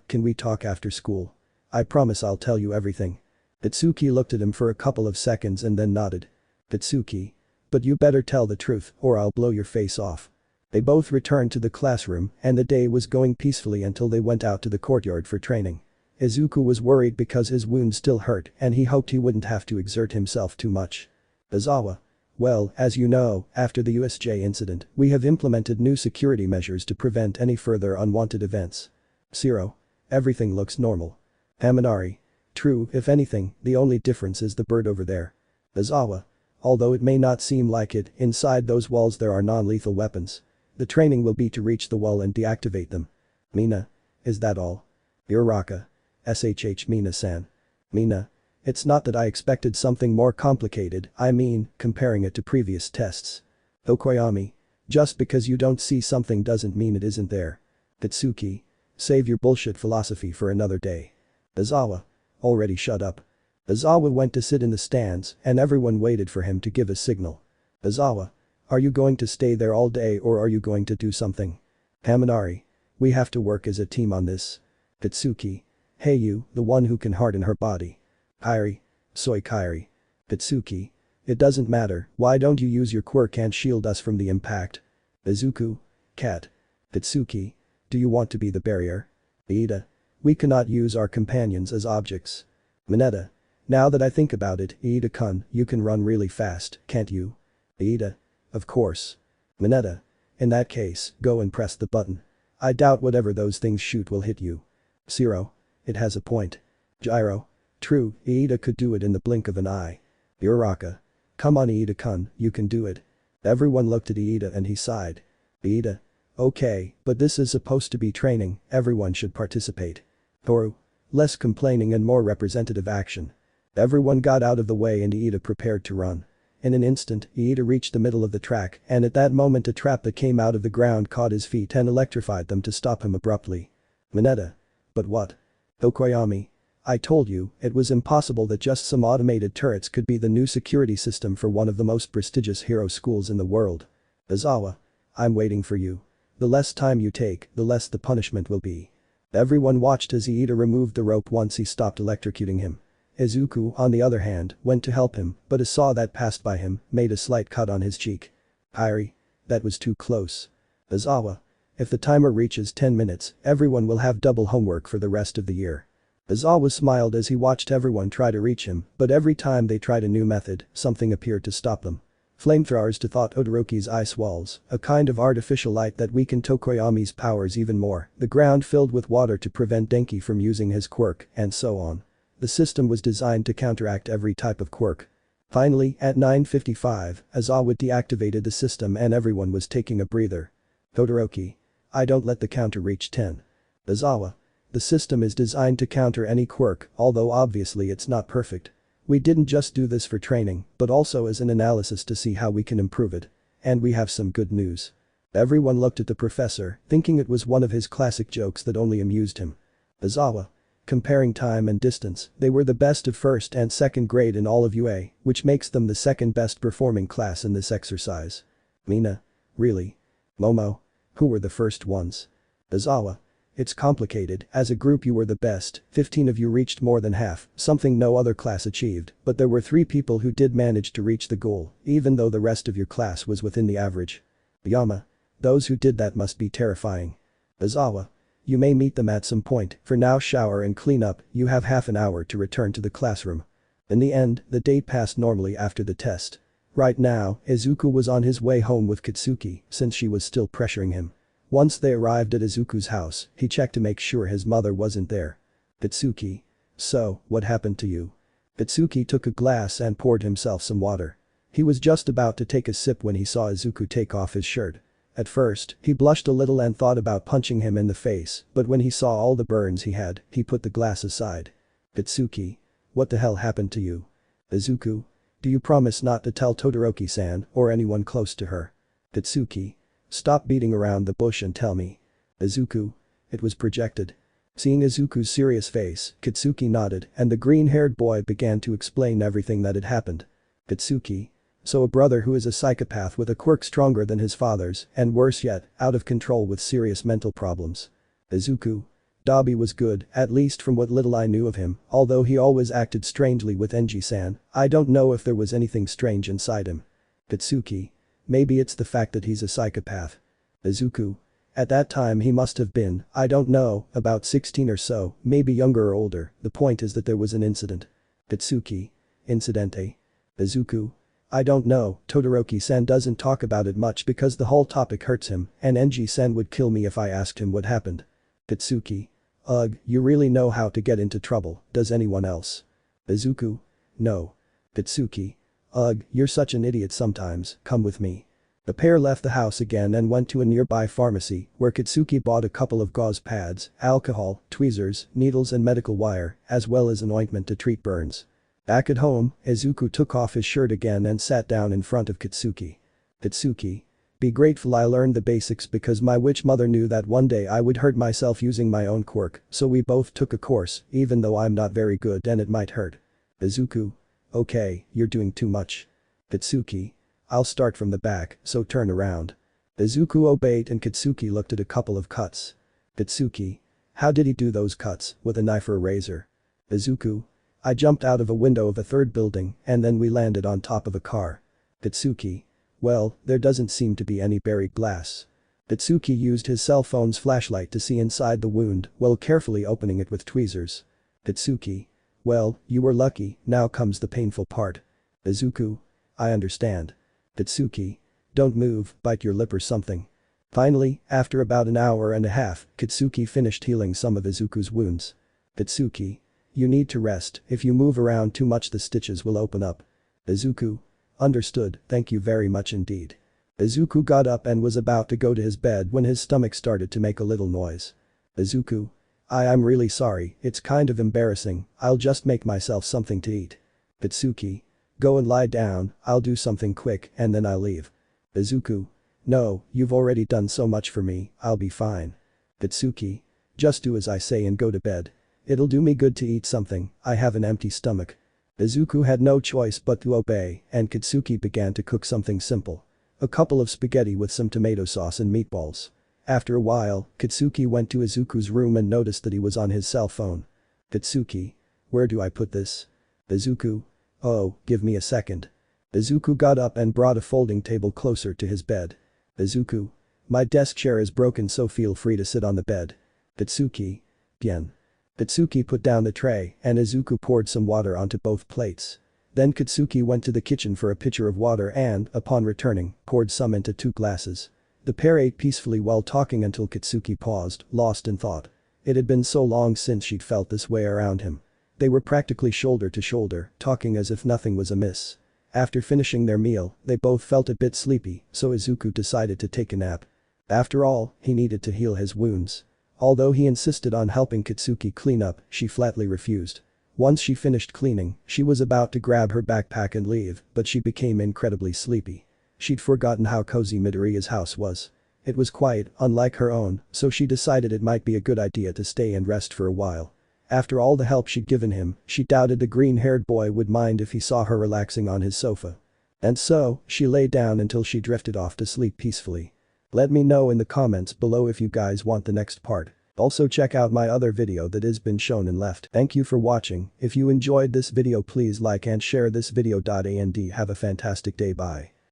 Can we talk after school? I promise I'll tell you everything. Kitsuki looked at him for a couple of seconds and then nodded. Kitsuki. But you better tell the truth or I'll blow your face off. They both returned to the classroom and the day was going peacefully until they went out to the courtyard for training. Izuku was worried because his wound still hurt and he hoped he wouldn't have to exert himself too much. Aizawa. Well, as you know, after the USJ incident, we have implemented new security measures to prevent any further unwanted events. Zero. Everything looks normal. Haminari. True, if anything, the only difference is the bird over there. Aizawa. Although it may not seem like it, inside those walls there are non-lethal weapons. The training will be to reach the wall and deactivate them. Mina. Is that all? Uraraka. SHH Mina-san. Mina. It's not that I expected something more complicated, I mean, comparing it to previous tests. Okoyami. Just because you don't see something doesn't mean it isn't there. Kitsuki. Save your bullshit philosophy for another day. Aizawa. Already shut up. Aizawa went to sit in the stands and everyone waited for him to give a signal. Aizawa. Are you going to stay there all day or are you going to do something? Haminari. We have to work as a team on this. Kitsuki. Hey you, the one who can harden her body. Kairi. Soy Kairi. Kitsuki. It doesn't matter, why don't you use your quirk and shield us from the impact? Izuku. Cat. Kitsuki. Do you want to be the barrier? Iida. We cannot use our companions as objects. Mineta. Now that I think about it, Iida-kun, you can run really fast, can't you? Iida. Of course. Mineta. In that case, go and press the button. I doubt whatever those things shoot will hit you. Zero. It has a point. Gyro. True, Iida could do it in the blink of an eye. Uraraka. Come on Iida-kun, you can do it. Everyone looked at Iida and he sighed. Iida. Okay, but this is supposed to be training, everyone should participate. Toru. Less complaining and more representative action. Everyone got out of the way and Iida prepared to run. In an instant, Iida reached the middle of the track and at that moment a trap that came out of the ground caught his feet and electrified them to stop him abruptly. Mineta. But what? Okoyami. I told you, it was impossible that just some automated turrets could be the new security system for one of the most prestigious hero schools in the world. Aizawa. I'm waiting for you. The less time you take, the less the punishment will be. Everyone watched as Iida removed the rope once he stopped electrocuting him. Izuku, on the other hand, went to help him, but a saw that passed by him made a slight cut on his cheek. Kairi. That was too close. Aizawa. If the timer reaches 10 minutes, everyone will have double homework for the rest of the year. Aizawa smiled as he watched everyone try to reach him, but every time they tried a new method, something appeared to stop them. Flamethrowers to thought Todoroki's ice walls, a kind of artificial light that weakened Tokoyami's powers even more, the ground filled with water to prevent Denki from using his quirk, and so on. The system was designed to counteract every type of quirk. Finally, at 9:55, Aizawa deactivated the system and everyone was taking a breather. Todoroki. I don't let the counter reach 10. Aizawa. The system is designed to counter any quirk, although obviously it's not perfect. We didn't just do this for training, but also as an analysis to see how we can improve it. And we have some good news. Everyone looked at the professor, thinking it was one of his classic jokes that only amused him. Aizawa. Comparing time and distance, they were the best of first and second grade in all of UA, which makes them the second best performing class in this exercise. Mina. Really? Momo. Who were the first ones? Aizawa. It's complicated, as a group you were the best, 15 of you reached more than half, something no other class achieved, but there were 3 people who did manage to reach the goal, even though the rest of your class was within the average. Yama. Those who did that must be terrifying. Aizawa. You may meet them at some point, for now shower and clean up, you have half an hour to return to the classroom. In the end, the day passed normally after the test. Right now, Izuku was on his way home with Kitsuki, since she was still pressuring him. Once they arrived at Izuku's house, he checked to make sure his mother wasn't there. Kitsuki. So, what happened to you? Kitsuki took a glass and poured himself some water. He was just about to take a sip when he saw Izuku take off his shirt. At first, he blushed a little and thought about punching him in the face, but when he saw all the burns he had, he put the glass aside. Kitsuki. What the hell happened to you? Izuku. Do you promise not to tell Todoroki-san or anyone close to her? Kitsuki. Stop beating around the bush and tell me. Izuku. It was projected. Seeing Izuku's serious face, Kitsuki nodded and the green-haired boy began to explain everything that had happened. Kitsuki. So a brother who is a psychopath with a quirk stronger than his father's and worse yet, out of control with serious mental problems. Izuku. Dabi was good, at least from what little I knew of him, although he always acted strangely with Enji-san, I don't know if there was anything strange inside him. Kitsuki. Maybe it's the fact that he's a psychopath. Izuku. At that time he must have been, I don't know, about 16 or so, maybe younger or older, the point is that there was an incident. Kitsuki. Incidente? Izuku. I don't know, Todoroki-san doesn't talk about it much because the whole topic hurts him, and Enji-san would kill me if I asked him what happened. Kitsuki. Ugh, you really know how to get into trouble, does anyone else? Izuku. No. Kitsuki. Ugh, you're such an idiot sometimes, come with me. The pair left the house again and went to a nearby pharmacy, where Kitsuki bought a couple of gauze pads, alcohol, tweezers, needles and medical wire, as well as an ointment to treat burns. Back at home, Izuku took off his shirt again and sat down in front of Kitsuki. Kitsuki. Be grateful I learned the basics because my witch mother knew that one day I would hurt myself using my own quirk, so we both took a course, even though I'm not very good and it might hurt. Izuku. Okay, you're doing too much. Kitsuki. I'll start from the back, so turn around. Izuku obeyed and Kitsuki looked at a couple of cuts. Kitsuki. How did he do those cuts, with a knife or a razor? Izuku. I jumped out of a window of a third building and then we landed on top of a car. Kitsuki. Well, there doesn't seem to be any buried glass. Kitsuki used his cell phone's flashlight to see inside the wound while carefully opening it with tweezers. Kitsuki. Well, you were lucky, now comes the painful part. Izuku. I understand. Kitsuki. Don't move, bite your lip or something. Finally, after about an hour and a half, Kitsuki finished healing some of Izuku's wounds. Kitsuki. You need to rest, if you move around too much the stitches will open up. Izuku. Understood, thank you very much indeed. Izuku got up and was about to go to his bed when his stomach started to make a little noise. Izuku. I'm really sorry, it's kind of embarrassing, I'll just make myself something to eat. Kitsuki. Go and lie down, I'll do something quick and then I'll leave. Izuku. No, you've already done so much for me, I'll be fine. Kitsuki. Just do as I say and go to bed. It'll do me good to eat something, I have an empty stomach. Izuku had no choice but to obey and Kitsuki began to cook something simple. A couple of spaghetti with some tomato sauce and meatballs. After a while, Kitsuki went to Izuku's room and noticed that he was on his cell phone. Kitsuki. Where do I put this? Izuku. Oh, give me a second. Izuku got up and brought a folding table closer to his bed. Izuku. My desk chair is broken so feel free to sit on the bed. Kitsuki. Bien. Kitsuki put down the tray and Izuku poured some water onto both plates. Then Kitsuki went to the kitchen for a pitcher of water and, upon returning, poured some into 2 glasses. The pair ate peacefully while talking until Kitsuki paused, lost in thought. It had been so long since she'd felt this way around him. They were practically shoulder to shoulder, talking as if nothing was amiss. After finishing their meal, they both felt a bit sleepy, so Izuku decided to take a nap. After all, he needed to heal his wounds. Although he insisted on helping Kitsuki clean up, she flatly refused. Once she finished cleaning, she was about to grab her backpack and leave, but she became incredibly sleepy. She'd forgotten how cozy Midoriya's house was. It was quiet, unlike her own, so she decided it might be a good idea to stay and rest for a while. After all the help she'd given him, she doubted the green-haired boy would mind if he saw her relaxing on his sofa. And so, she lay down until she drifted off to sleep peacefully. Let me know in the comments below if you guys want the next part. Also check out my other video that has been shown and left. Thank you for watching, if you enjoyed this video please like and share this video. And have a fantastic day, bye.